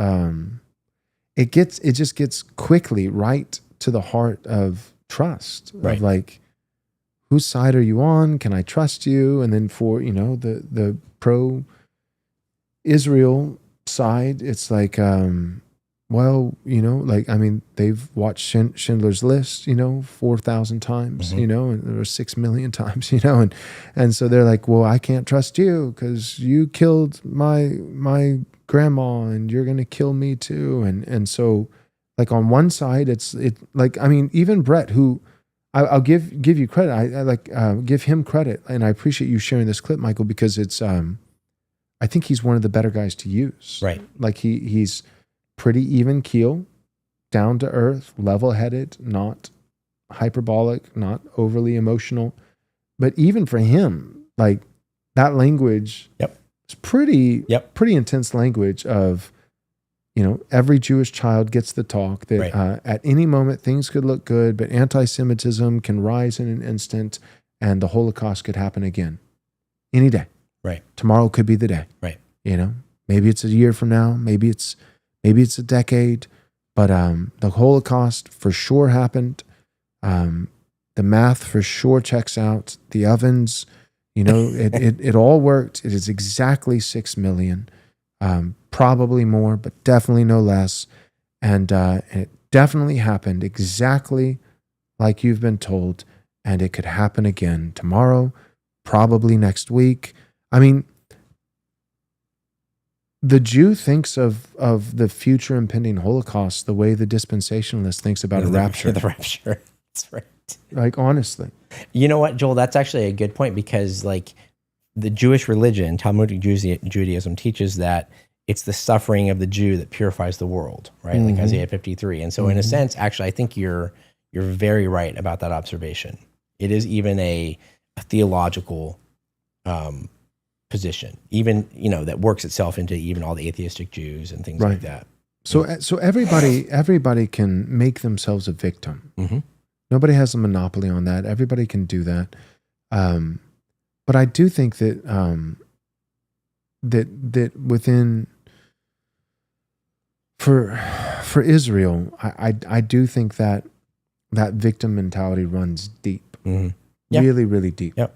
it just gets quickly right to the heart of trust. Of like, whose side are you on? Can I trust you? And then for, the pro Israel side, it's like, they've watched Schindler's List, 4,000 times, and or 6 million times, and so they're like, well, I can't trust you because you killed my grandma and you're going to kill me too. And so like on one side, even Brett, who I'll give you credit. I give him credit. And I appreciate you sharing this clip, Michael, because it's, I think he's one of the better guys to use. Right. Like he's pretty even keel, down to earth, level-headed, not hyperbolic, not overly emotional. But even for him, like that language is pretty intense language of, every Jewish child gets the talk that at any moment things could look good, but anti-Semitism can rise in an instant and the Holocaust could happen again any day. Right. Tomorrow could be the day. Right. Maybe it's a year from now, maybe it's a decade, but the Holocaust for sure happened. The math for sure checks out. The ovens, it all worked. It is exactly 6 million, probably more, but definitely no less. And it definitely happened exactly like you've been told. And it could happen again tomorrow, probably next week. I mean, the Jew thinks of the future impending Holocaust the way the dispensationalist thinks about a rapture. The rapture. That's right. Like, honestly. You know what, Joel? That's actually a good point because, like, the Jewish religion, Talmudic Judaism, teaches that it's the suffering of the Jew that purifies the world, right? Like Isaiah 53. And so, in a sense, actually, I think you're very right about that observation. It is even a theological position, even that works itself into even all the atheistic Jews and things like that. So everybody can make themselves a victim. Nobody has a monopoly on that. Everybody can do that. But I do think that that within for Israel, I do think that victim mentality runs deep, really, really deep. Yep.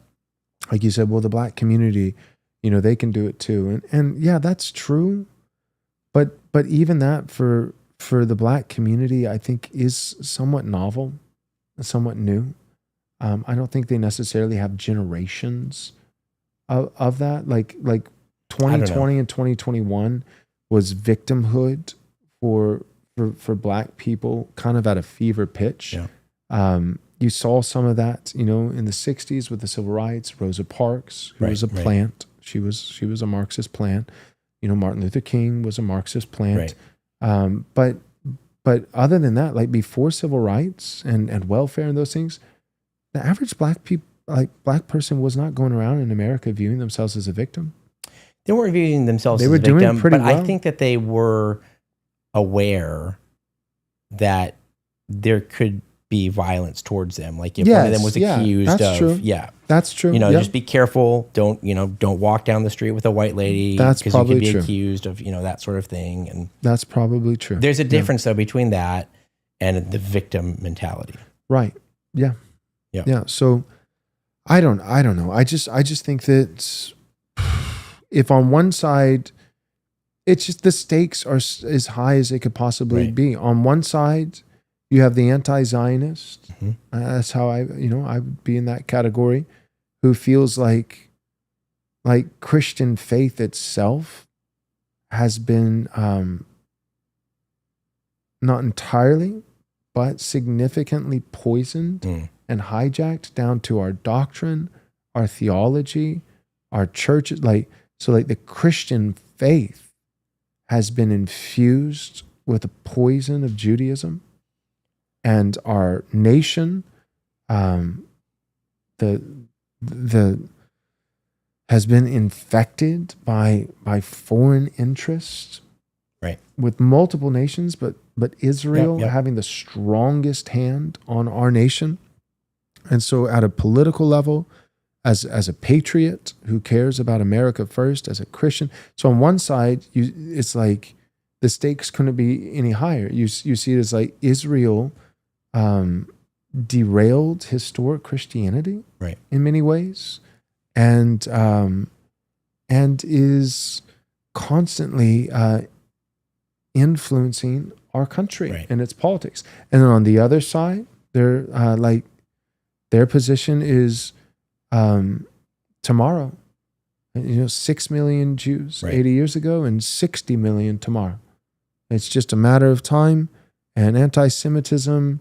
Like you said, well, the black community, they can do it too. And yeah, that's true. But even that for the black community, I think is somewhat novel, somewhat new. I don't think they necessarily have generations of that. Like 2020 and 2021 was victimhood for black people kind of at a fever pitch. Yeah. You saw some of that, in the 60s with the civil rights. Rosa Parks, who was a plant. She was a Marxist plant. Martin Luther King was a Marxist plant. But other than that, like before civil rights and welfare and those things, the average black person was not going around in America viewing themselves as a victim. They weren't viewing themselves They as were a victim, doing pretty but well. I think that they were aware that there could be violence towards them. Like if one of them was accused that's true. That's true. Just be careful. Don't walk down the street with a white lady That's because you probably could be true. accused of, that sort of thing. And That's probably true. there's a difference though between that and the victim mentality. Right. Yeah. Yeah. Yeah. So I don't know. I just think that if on one side, it's just the stakes are as high as they could possibly be. On one side, you have the anti-Zionist. That's how I would be in that category, who feels like Christian faith itself has been not entirely, but significantly poisoned and hijacked down to our doctrine, our theology, our churches. Like the Christian faith has been infused with the poison of Judaism. And our nation, has been infected by foreign interests with multiple nations, but Israel having the strongest hand on our nation. And so at a political level, as a patriot who cares about America first, as a Christian. So on one side, it's like the stakes couldn't be any higher. You see it as like Israel derailed historic Christianity in many ways, and is constantly influencing our country and its politics. And then on the other side, their position is tomorrow. 6 million Jews 80 years ago and 60 million tomorrow. It's just a matter of time. And anti-Semitism,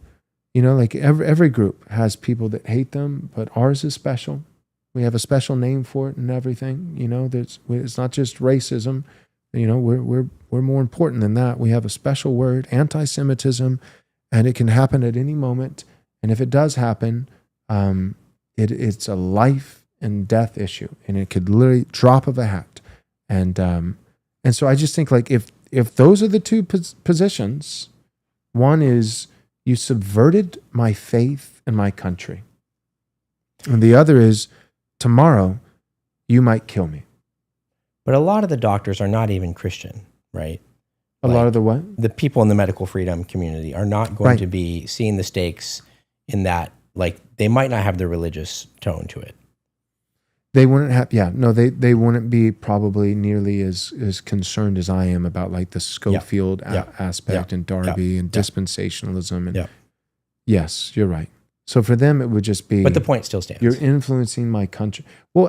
like every group has people that hate them, but ours is special. We have a special name for it and everything. It's not just racism. We're more important than that. We have a special word, anti-Semitism, and it can happen at any moment. And if it does happen, it's a life and death issue, and it could literally drop of a hat. And so I just think like if those are the two positions, one is you subverted my faith and my country, and the other is tomorrow you might kill me. But a lot of the doctors are not even Christian, right? A lot of the what? The people in the medical freedom community are not going to be seeing the stakes in that. Like, they might not have the religious tone to it. They wouldn't have, they wouldn't be probably nearly as concerned as I am about like the Schofield aspect and Darby and dispensationalism. And yes, you're right. So for them, it would just be. But the point still stands. You're influencing my country. Well,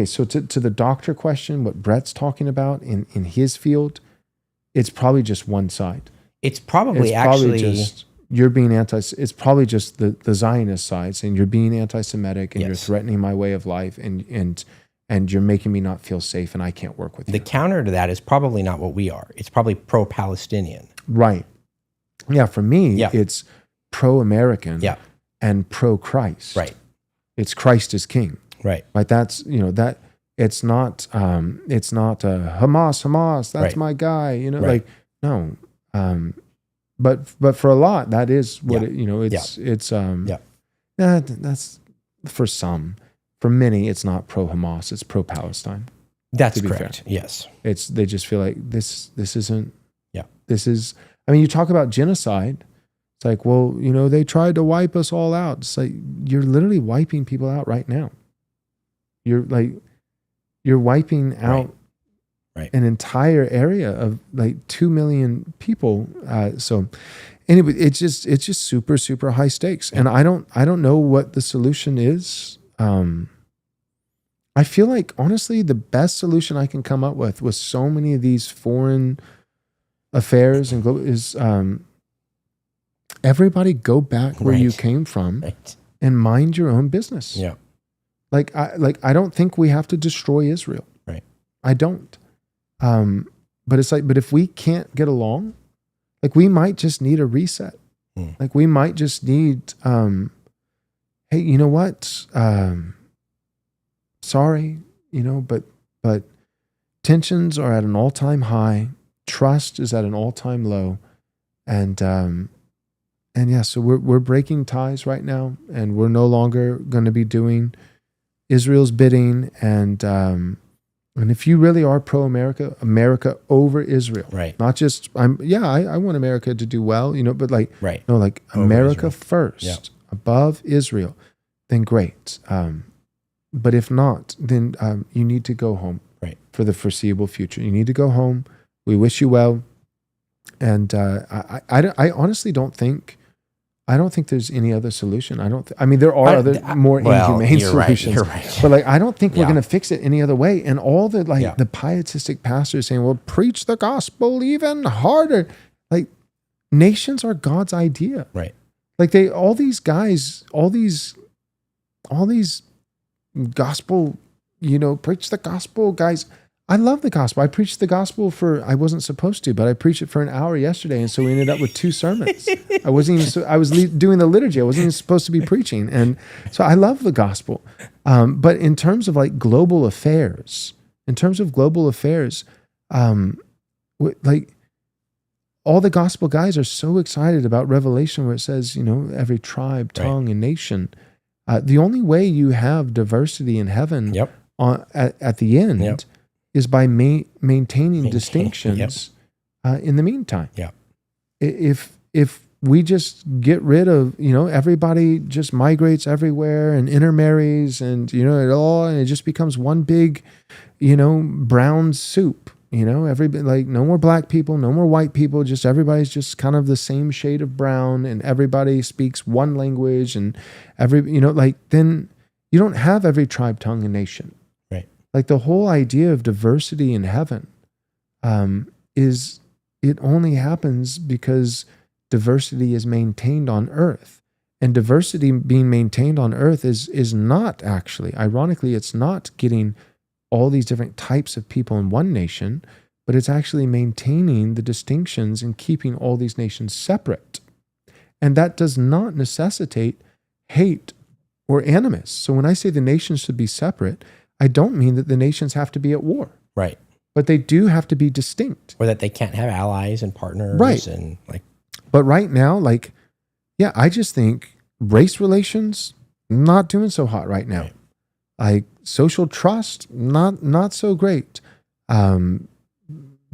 so to the doctor question, what Brett's talking about in his field, it's probably just one side. It's probably just, you're being it's probably just the Zionist side saying you're being anti-Semitic and you're threatening my way of life and you're making me not feel safe and I can't work with you. The counter to that is probably not what we are. It's probably pro-Palestinian. Right. Yeah, for me, it's pro-American and pro-Christ. Right. It's Christ is king. Right. Like that's, that it's not Hamas, that's my guy, like, no. But for a lot, that is what that's for some. For many, it's not pro-Hamas, it's pro-Palestine. That's correct. Fair. Yes. They just feel like this isn't, this is, you talk about genocide. It's like, well, they tried to wipe us all out. It's like, you're literally wiping people out right now. You're wiping out an entire area of like 2 million people. So anyway, it's just super, super high stakes. And I don't know what the solution is. I feel like honestly, the best solution I can come up with so many of these foreign affairs and global is, everybody go back where you came from and mind your own business. Yeah. I don't think we have to destroy Israel. Right. I don't. But it's like, but if we can't get along, like we might just need a reset. Like we might just need, hey, you know what? Sorry, but tensions are at an all-time high. Trust is at an all-time low. And yeah, so we're breaking ties right now, and we're no longer going to be doing Israel's bidding. And if you really are pro-America, America over Israel, not just I want America to do well, but like like over America Israel first, above Israel, then great. But if not, then you need to go home for the foreseeable future. You need to go home. We wish you well. And I honestly don't think there's any other solution. There are other more inhumane solutions. You're right. But like, I don't think we're going to fix it any other way. And all the the pietistic pastors saying, well, preach the gospel even harder. Like, nations are God's idea. Right. Like all these guys, all these gospel, preach the gospel guys. I love the gospel. I preached the gospel I wasn't supposed to, but I preached it for an hour yesterday. And so we ended up with 2 sermons. I was doing the liturgy. I wasn't even supposed to be preaching. And so I love the gospel. But in terms of like global affairs, like all the gospel guys are so excited about Revelation where it says, every tribe, tongue, and nation. The only way you have diversity in heaven at the end is by maintaining distinctions in the meantime. Yeah. If we just get rid of, everybody just migrates everywhere and intermarries and, and it just becomes one big, brown soup. Everybody, like, no more black people, no more white people, just everybody's just kind of the same shade of brown, and everybody speaks one language, and then you don't have every tribe, tongue, and nation. Right. Like, the whole idea of diversity in heaven is it only happens because diversity is maintained on earth. And diversity being maintained on earth is not actually, ironically, it's not getting all these different types of people in one nation, but it's actually maintaining the distinctions and keeping all these nations separate. And that does not necessitate hate or animus. So when I say the nations should be separate, I don't mean that the nations have to be at war. Right. But they do have to be distinct. Or that they can't have allies and partners. Right. And but right now, I just think race relations, not doing so hot right now. Right. Like, social trust, not so great.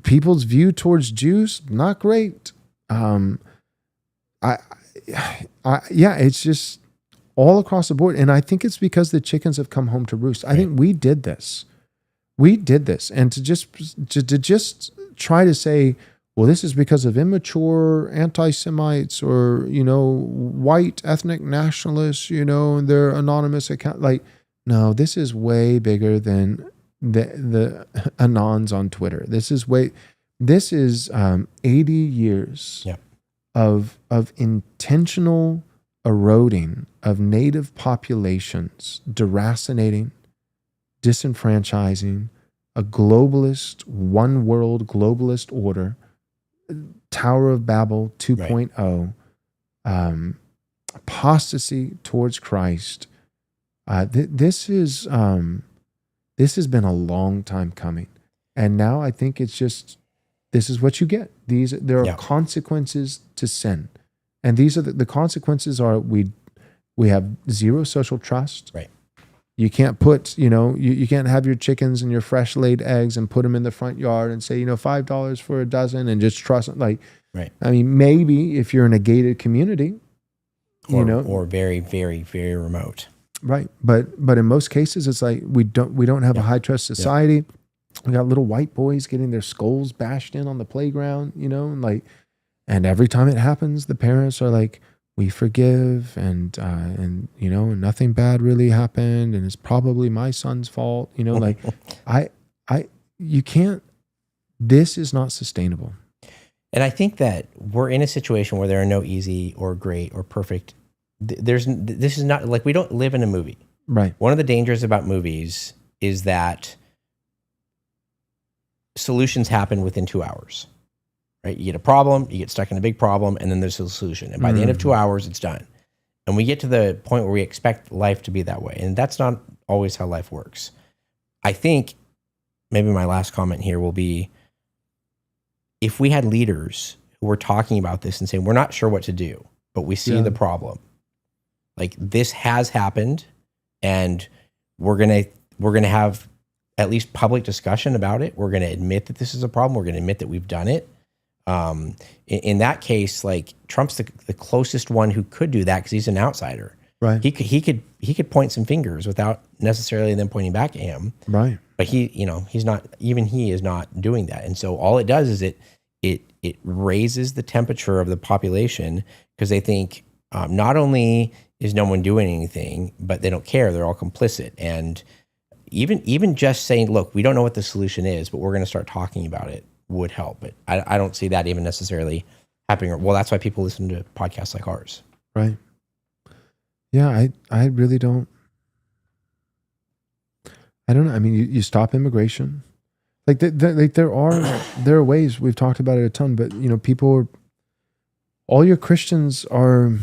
People's view towards Jews, not great. It's just all across the board. And I think it's because the chickens have come home to roost. I think we did this. And to just try to say, well, this is because of immature anti-Semites or, white ethnic nationalists, and their anonymous account. No, this is way bigger than the anons on Twitter. This is 80 years of intentional eroding of native populations, deracinating, disenfranchising, a globalist, one world globalist order, Tower of Babel 2.0, apostasy towards Christ. This has been a long time coming, and now I think it's just, this is what you get. There are consequences to sin, and these are the consequences are we have zero social trust. Right. You can't put, you can't have your chickens and your fresh laid eggs and put them in the front yard and say, $5 for a dozen and just trust them. Right. I mean, maybe if you're in a gated community, or very, very, very remote. Right. But in most cases, it's like we don't have a high trust society. We got little white boys getting their skulls bashed in on the playground, and every time it happens, the parents are like, we forgive, and nothing bad really happened, and it's probably my son's fault. You can't. This is not sustainable. And I think that we're in a situation where there are no easy or great or perfect. This is not like, we don't live in a movie. Right. One of the dangers about movies is that solutions happen within 2 hours. Right? You get a problem, you get stuck in a big problem, and then there's a solution. And by the end of 2 hours, it's done. And we get to the point where we expect life to be that way. And that's not always how life works. I think maybe my last comment here will be, if we had leaders who were talking about this and saying, we're not sure what to do, but we see the problem. Like, this has happened, and we're gonna have at least public discussion about it. We're gonna admit that this is a problem. We're gonna admit that we've done it. In that case, like, Trump's the closest one who could do that because he's an outsider. Right. He could point some fingers without necessarily them pointing back at him. Right. But he's not, even he is not doing that. And so all it does is it raises the temperature of the population, because they think not only is no one doing anything, but they don't care. They're all complicit. And even just saying, look, we don't know what the solution is, but we're going to start talking about it, would help. But I don't see that even necessarily happening. Well, that's why people listen to podcasts like ours. Right. Yeah, I really don't. I don't know. I mean, you stop immigration. Like, there are ways. We've talked about it a ton, but all your Christians are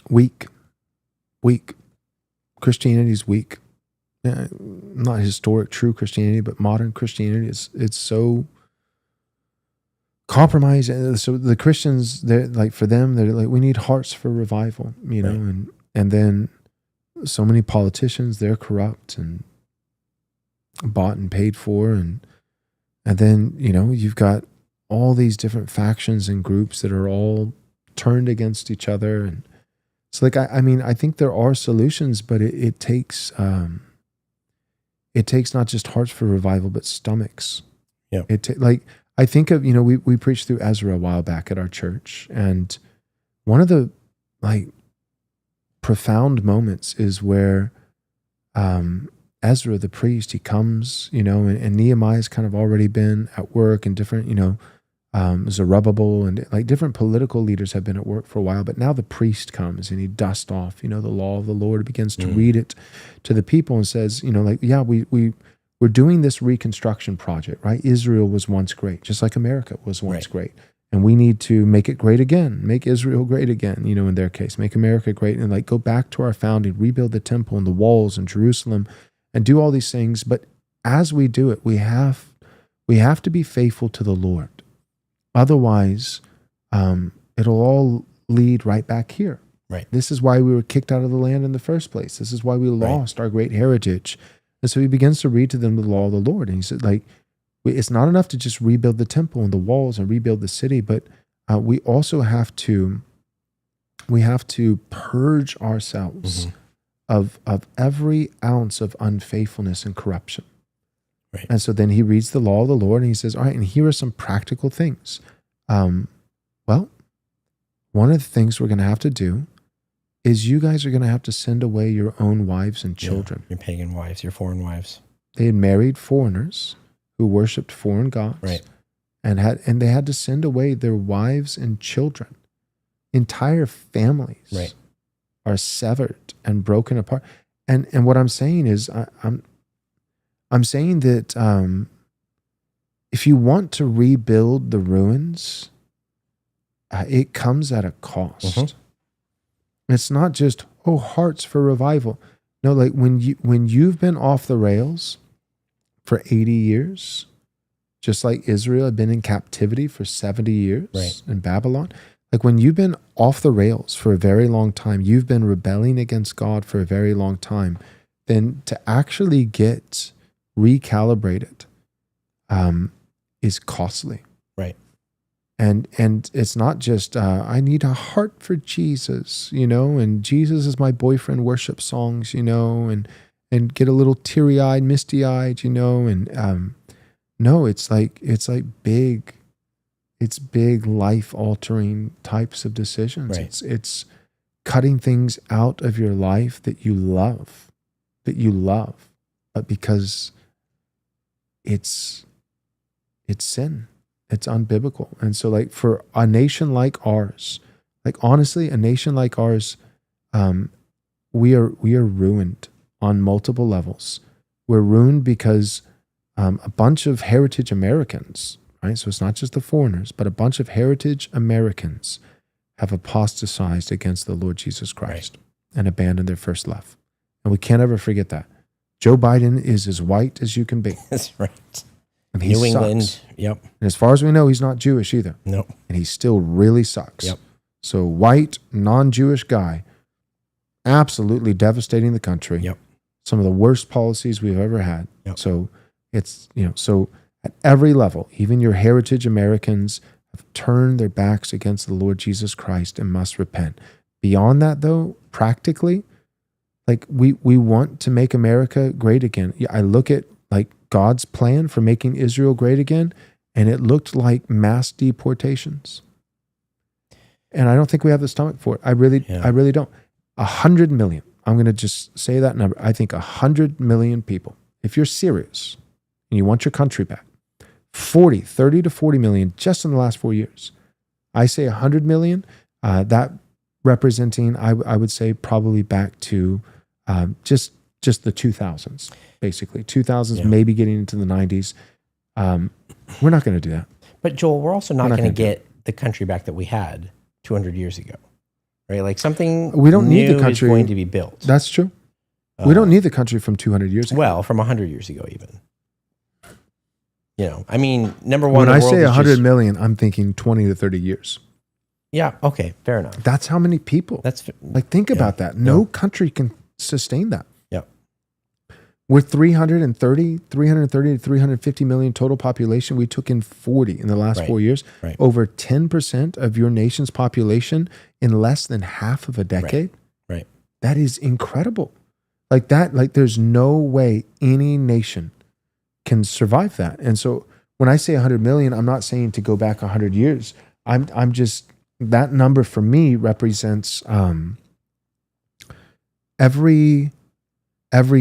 weak. Christianity's weak. Yeah, not historic, true Christianity, but modern Christianity. It's so compromise. So the Christians, they're like, for them, they're like, we need hearts for revival, you know, and then so many politicians, they're corrupt and bought and paid for, and then, you know, you've got all these different factions and groups that are all turned against each other. And it's like, I mean, I think there are solutions, but it takes not just hearts for revival, but stomachs. Yeah. Like, I think of, you know, we preached through Ezra a while back at our church, and one of the like profound moments is where Ezra, the priest, he comes, you know, and Nehemiah's kind of already been at work, and different, you know, Zerubbabel and like different political leaders have been at work for a while, but now the priest comes and he dusts off, you know, the law of the Lord, begins to read it to the people and says, you know, like, yeah, we're doing this reconstruction project, right? Israel was once great, just like America was once great. And we need to make it great again, make Israel great again, you know, in their case, make America great, and like go back to our founding, rebuild the temple and the walls in Jerusalem, and do all these things. But as we do it, we have to be faithful to the Lord. Otherwise, it'll all lead right back here. Right. This is why we were kicked out of the land in the first place. This is why we lost our great heritage. And so he begins to read to them the law of the Lord. And he said, like, it's not enough to just rebuild the temple and the walls and rebuild the city, but we also have to purge ourselves of every ounce of unfaithfulness and corruption. Right. And so then he reads the law of the Lord and he says, all right, and here are some practical things. Well, one of the things we're going to have to do is you guys are going to have to send away your own wives and children. Your pagan wives, your foreign wives. They had married foreigners who worshiped foreign gods. Right. And they had to send away their wives and children. Entire families are severed and broken apart. And what I'm saying is, I'm saying that if you want to rebuild the ruins, it comes at a cost. It's not just, hearts for revival. No, like when you've been off the rails for 80 years, just like Israel had been in captivity for 70 years in Babylon, like when you've been off the rails for a very long time, you've been rebelling against God for a very long time, then to actually get recalibrated is costly. Right. And it's not just, I need a heart for Jesus, you know, and Jesus is my boyfriend worship songs, you know, and get a little teary-eyed, misty-eyed, you know, and no, it's big life-altering types of decisions. Right. It's cutting things out of your life that you love, but because it's sin. It's unbiblical. And so like for a nation like ours, like honestly, a nation like ours, we are ruined on multiple levels. We're ruined because a bunch of heritage Americans, right? So it's not just the foreigners, but a bunch of heritage Americans have apostatized against the Lord Jesus Christ and abandoned their first love. And we can't ever forget that. Joe Biden is as white as you can be. That's right. And he New England, sucks. yep. And as far as we know, he's not Jewish either. Nope. And he still really sucks. Yep. So white, non-Jewish guy, absolutely devastating the country. Yep. Some of the worst policies we've ever had. Yep. So it's, you know, so at every level, even your heritage Americans have turned their backs against the Lord Jesus Christ and must repent. Beyond that though, practically, like we want to make America great again. I look at like God's plan for making Israel great again, and it looked like mass deportations. And I don't think we have the stomach for it. I really don't. 100 million. I'm going to just say that number. I think 100 million people, if you're serious and you want your country back, 30 to 40 million just in the last 4 years. I say 100 million, that representing, I would say probably back to just the 2000s, basically. 2000s, maybe getting into the 90s. We're not going to do that. But Joel, we're also not going to get the country back that we had 200 years ago, right? Like something we don't need the country is going to be built. That's true. We don't need the country from 200 years ago. Well, from 100 years ago even. You know, I mean, number one, When the I world say is 100 just- million, I'm thinking 20 to 30 years. Yeah. Okay. Fair enough. That's how many people. That's Like, think about that. No country can sustain that. Yep. With 330 to 350 million total population, we took in 40 in the last 4 years. Right. Over 10% of your nation's population in less than half of a decade. Right. That is incredible. Like that, like there's no way any nation can survive that. And so when I say 100 million, I'm not saying to go back 100 years. I'm just, that number for me represents every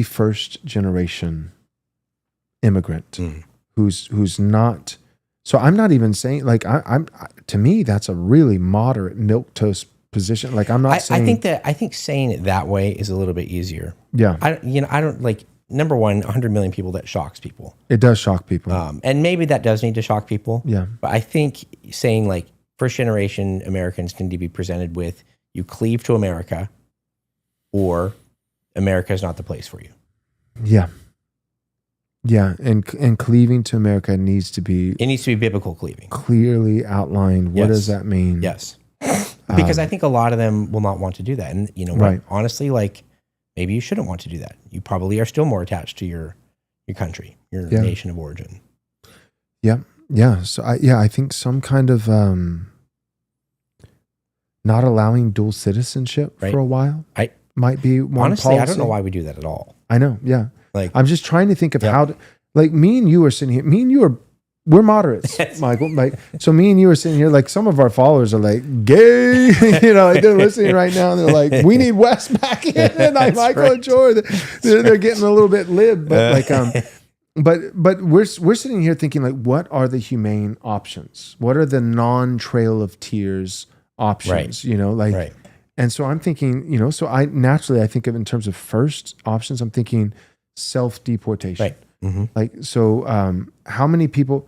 first generation immigrant who's not. So I'm not even saying like I'm to me that's a really moderate milquetoast position. Like I'm not saying. I think saying it that way is a little bit easier. Yeah. I don't like, number one, 100 million people, that shocks people. It does shock people. And maybe that does need to shock people. Yeah. But I think saying like first generation Americans need to be presented with, you cleave to America or America is not the place for you. Yeah. Yeah. And cleaving to America needs to be. It needs to be biblical cleaving. Clearly outlined. What does that mean? Yes. Because I think a lot of them will not want to do that. And you know what? Right. Honestly, like maybe you shouldn't want to do that. You probably are still more attached to your country, your nation of origin. Yeah. Yeah. So I think some kind of not allowing dual citizenship for a while might be one honestly, policy. I don't know why we do that at all. I know. Yeah. Like I'm just trying to think of how to, like me and you are sitting here. Me and you are, we're moderates, Michael. Like, so me and you are sitting here, like some of our followers are like gay, you know, like they're listening right now and they're like, we need Wes back in. And like Michael and Joy, they're getting a little bit lib, but like, but we're sitting here thinking like, what are the humane options? What are the non-trail of tears options? You know, like, and so I'm thinking, you know, so I think of it in terms of first options. I'm thinking self-deportation. Right. Mm-hmm. Like, so how many people,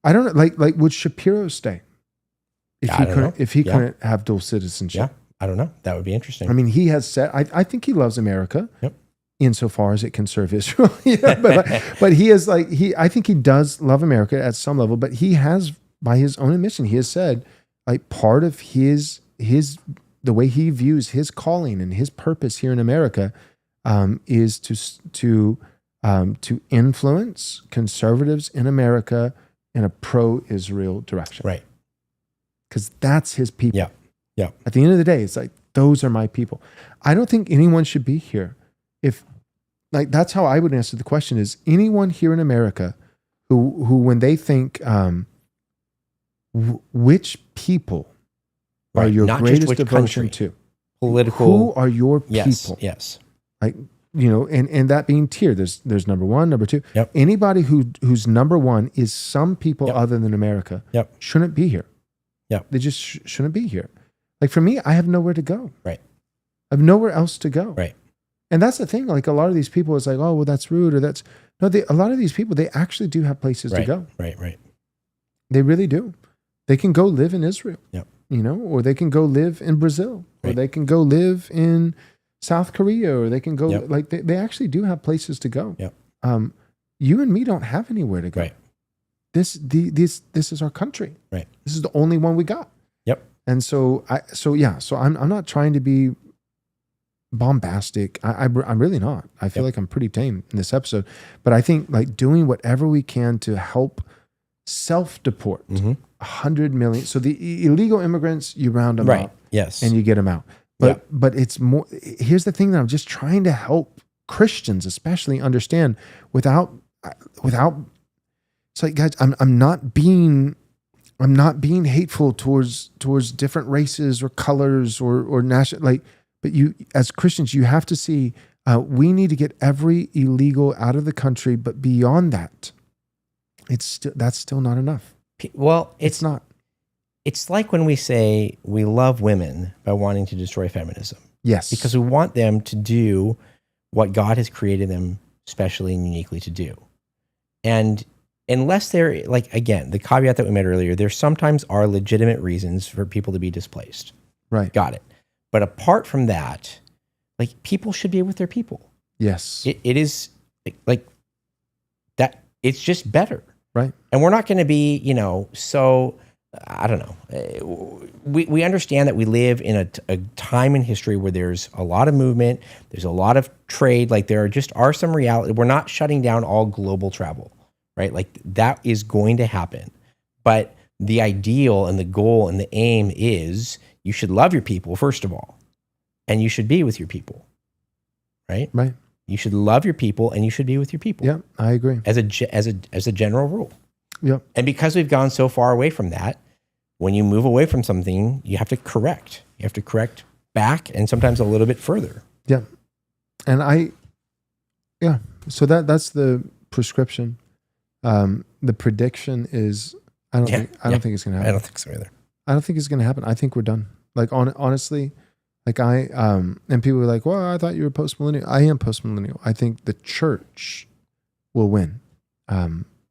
I don't know, like would Shapiro stay if he couldn't have dual citizenship? Yeah. I don't know. That would be interesting. I mean, he has said, I think he loves America. Yep. Insofar as it can serve Israel. But he is like, I think he does love America at some level, but he has, by his own admission, he has said like part of his the way he views his calling and his purpose here in America is to influence conservatives in America in a pro-Israel direction. Right. Because that's his people. Yeah. Yeah. At the end of the day, it's like, those are my people. I don't think anyone should be here. If like, that's how I would answer the question is anyone here in America who when they think, which people are your not greatest just which devotion country. to? Political. Who are your people? Yes. Like, you know, and that being tiered, there's number one, number two. Yep. Anybody who's number one is some people other than America shouldn't be here. Yep. They just shouldn't be here. Like for me, I have nowhere to go. Right. I have nowhere else to go. Right. And that's the thing. Like a lot of these people, it's like, oh, well, that's rude, or that's no. A lot of these people, they actually do have places to go. Right. They really do. They can go live in Israel. Yep. You know, or they can go live in Brazil, or they can go live in South Korea, or they can go like they actually do have places to go. Yep. You and me don't have anywhere to go. Right. This is our country. Right. This is the only one we got. Yep. And so I'm not trying to be bombastic. I'm really not. I feel like I'm pretty tame in this episode, but I think like doing whatever we can to help self-deport 100 million. So the illegal immigrants, you round them out. Yes. And you get them out. But it's more, here's the thing that I'm just trying to help Christians, especially understand without, it's like, guys, I'm not being hateful towards different races or colors or national, like, but you, as Christians, you have to see, we need to get every illegal out of the country, but beyond that, that's still not enough. Well, it's not. It's like when we say we love women by wanting to destroy feminism. Yes. Because we want them to do what God has created them specially and uniquely to do. And unless they're, like, again, the caveat that we made earlier, there sometimes are legitimate reasons for people to be displaced. Right. Got it. But apart from that, like, people should be with their people. Yes. It is like that. It's just better. Right. And we're not going to be, so I don't know. We understand that we live in a time in history where there's a lot of movement, there's a lot of trade. Like there are some reality. We're not shutting down all global travel, right? Like that is going to happen. But the ideal and the goal and the aim is you should love your people, first of all, and you should be with your people, right? Right. You should love your people and you should be with your people. Yeah, I agree. As a general rule. Yep. And because we've gone so far away from that, when you move away from something, you have to correct. You have to correct back and sometimes a little bit further. Yeah. And so that's the prescription. The prediction is I don't think it's going to happen. I don't think so either. I don't think it's going to happen. I think we're done. Like honestly, like and people are like, well, I thought you were post-millennial. I am post-millennial. I think the church will win.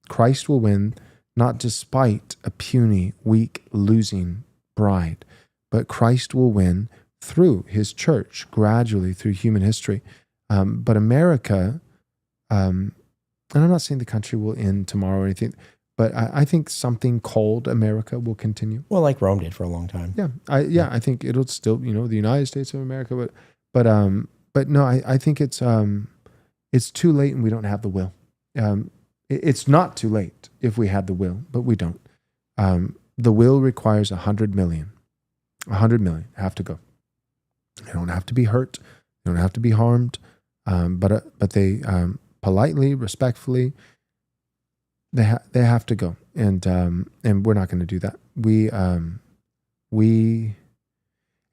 Christ will win, not despite a puny, weak, losing bride, but Christ will win through his church, gradually through human history. But America, and I'm not saying the country will end tomorrow or anything, but I think something called America will continue. Well, like Rome did for a long time. Yeah. I think it'll still, the United States of America, but no, I think it's too late and we don't have the will. It's not too late if we had the will, but we don't. The will requires 100 million. 100 million have to go. They don't have to be hurt. They don't have to be harmed. But they politely, respectfully, they have to go. And we're not going to do that.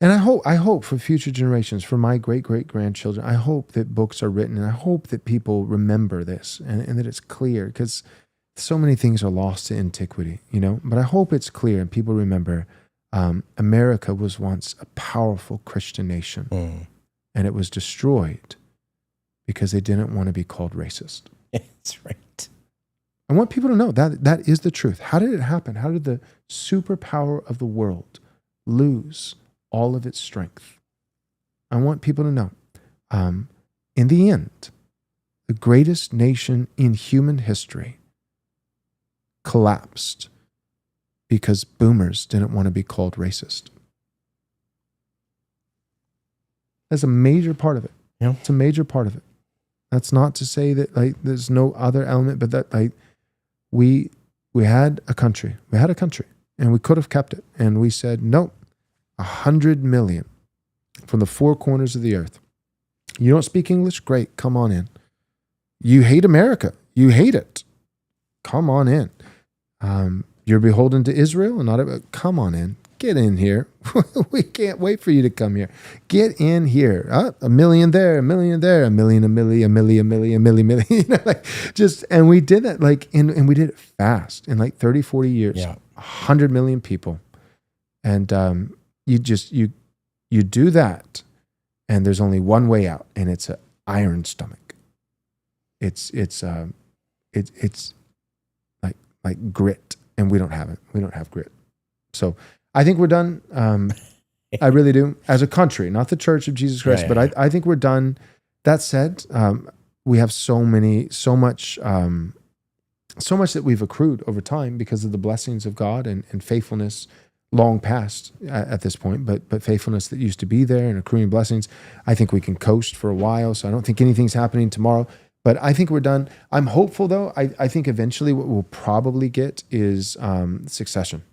And I hope for future generations, for my great-great-grandchildren, I hope that books are written, and I hope that people remember this and that it's clear, because so many things are lost to antiquity, But I hope it's clear and people remember America was once a powerful Christian nation, and it was destroyed because they didn't want to be called racist. That's right. I want people to know that is the truth. How did it happen? How did the superpower of the world lose all of its strength? I want people to know, in the end, the greatest nation in human history collapsed because boomers didn't want to be called racist. That's a major part of it. Yeah. It's a major part of it. That's not to say that there's no other element, but that we had a country, and we could have kept it, and we said nope. 100 million from the four corners of the earth. You don't speak English? Great, come on in. You hate America? You hate it? Come on in. You're beholden to Israel and not come on in. Get in here. We can't wait for you to come here. Get in here. A million there, a million there, a million, a million, a million, a million, a million. And we did that and we did it fast in 30, 40 years. Yeah. 100 million people. And you do that, and there's only one way out, and it's an iron stomach. It's like grit, and we don't have it. We don't have grit. So I think we're done. I really do, as a country, not the Church of Jesus Christ, but I think we're done. That said, we have so much that we've accrued over time because of the blessings of God and faithfulness. Long past at this point, but faithfulness that used to be there and accruing blessings. I think we can coast for a while, so I don't think anything's happening tomorrow, but I think we're done. I'm hopeful, though. I think eventually what we'll probably get is succession.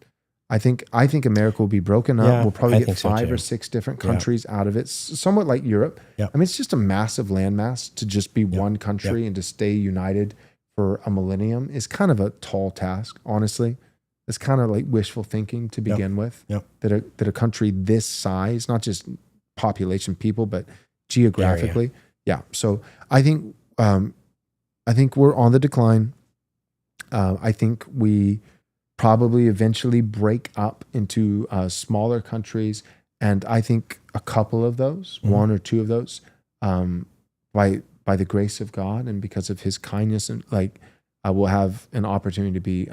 I think America will be broken up. Yeah, we'll probably get so 5 or 6 different countries out of it, somewhat like Europe. Yeah. I mean, it's just a massive landmass to just be one country and to stay united for a millennium is kind of a tall task, honestly. It's kind of like wishful thinking to begin with. Yep. That a country this size, not just population, people, but geographically, So I think we're on the decline. I think we probably eventually break up into smaller countries, and I think a couple of those, one or two of those, by the grace of God and because of His kindness, and will have an opportunity to be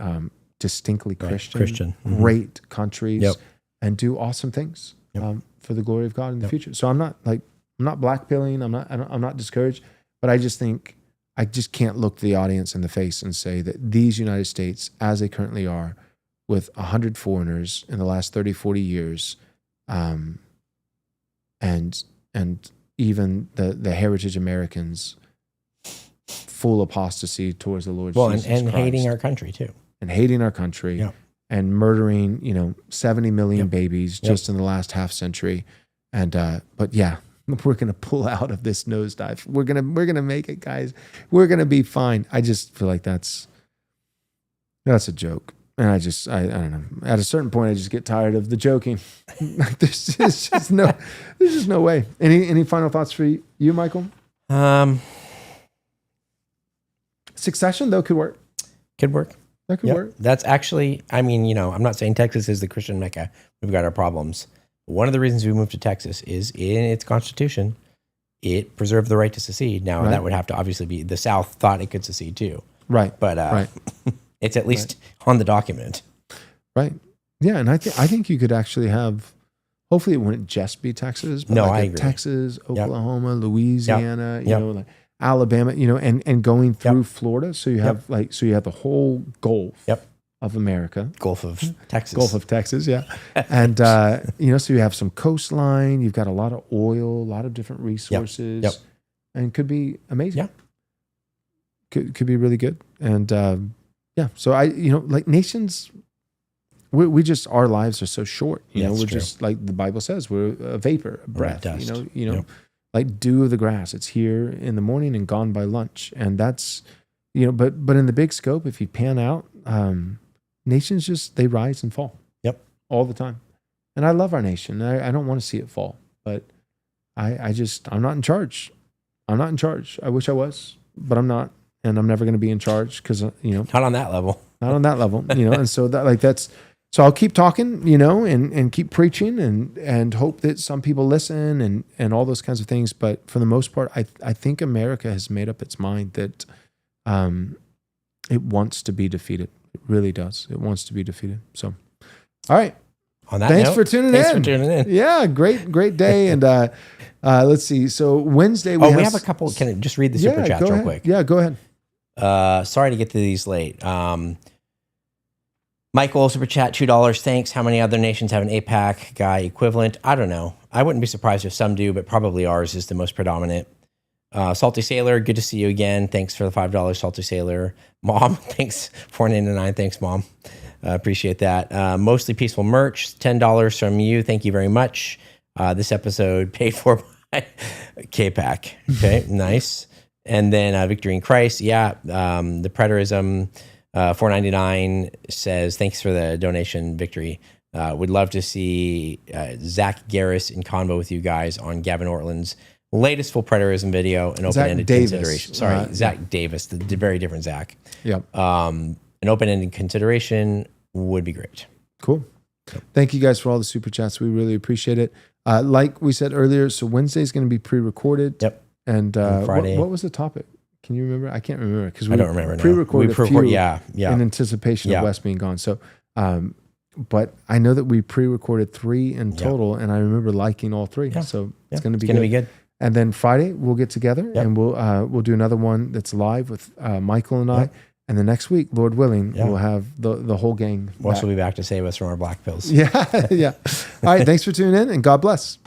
distinctly Christian. Great countries, and do awesome things for the glory of God in the future. So I'm not blackpilling. I'm not discouraged, but I just think I just can't look the audience in the face and say that these United States, as they currently are, with 100 foreigners in the last 30, 40 years, and even the heritage Americans, full apostasy towards the Lord Jesus and Christ. hating our country too. And hating our country. Yeah. And murdering, 70 million babies just in the last half century. And but yeah, we're gonna pull out of this nosedive. We're gonna make it, guys. We're gonna be fine. I just feel like that's a joke. And I don't know. At a certain point, I just get tired of the joking. There's just no way. Any final thoughts for you, Michael? Succession though could work. Could work. That could work. That's actually, I'm not saying Texas is the Christian Mecca. We've got our problems. One of the reasons we moved to Texas is in its constitution, it preserved the right to secede. Now, that would have to obviously be, the South thought it could secede too. Right. But it's at least on the document. Right. Yeah. And I think you could actually have, hopefully it wouldn't just be Texas, but I agree. Texas, Oklahoma, Louisiana, Yep. like Alabama, and going through Florida. So you have you have the whole Gulf of America. Gulf of Texas. Gulf of Texas, yeah. And, so you have some coastline, you've got a lot of oil, a lot of different resources. Yep. And could be amazing. Yeah. Could be really good. And, so like nations, we just, our lives are so short. We're true. just like the Bible says, we're a vapor, a breath, dust. Like dew of the grass. It's here in the morning and gone by lunch. And that's, but in the big scope, if you pan out, nations just, they rise and fall. Yep. All the time. And I love our nation. I don't want to see it fall, but I'm not in charge. I'm not in charge. I wish I was, but I'm not. And I'm never going to be in charge because, not on that level. Not on that level, and so so I'll keep talking, and keep preaching and hope that some people listen and all those kinds of things. But for the most part, I think America has made up its mind that it wants to be defeated. It really does. It wants to be defeated. So, all right. On that Thanks note, for tuning in. Yeah, great day. And let's see. So Wednesday we have a couple. Can I just read the super chats real quick? Yeah, go ahead. Sorry to get to these late. Michael, super chat, $2. Thanks. How many other nations have an APAC guy equivalent? I don't know. I wouldn't be surprised if some do, but probably ours is the most predominant. Salty Sailor, good to see you again. Thanks for the $5, Salty Sailor. Mom, thanks. $4.99. Thanks, Mom. Appreciate that. Mostly Peaceful Merch, $10 from you. Thank you very much. This episode paid for by KPAC. Okay, nice. And then Victory in Christ. The Preterism, $4.99 says, thanks for the donation, Victory. Would love to see Zach Garris in convo with you guys on Gavin Ortland's latest full preterism video and open-ended consideration. Sorry, Zach Davis, the very different Zach. Yep. An open-ended consideration would be great. Cool. Thank you guys for all the super chats. We really appreciate it. Like we said earlier, so Wednesday is going to be pre-recorded. Yep. And Friday. What was the topic? Can you remember? I can't remember because I don't remember. Pre-recorded a few in anticipation of Wes being gone. So, but I know that we pre-recorded 3 in total, and I remember liking all 3. Yeah. So it's going to be good. And then Friday we'll get together and we'll do another one that's live with Michael and I. And the next week, Lord willing, we'll have the whole gang. Wes will be back to save us from our black pills. Yeah. All right. Thanks for tuning in, and God bless.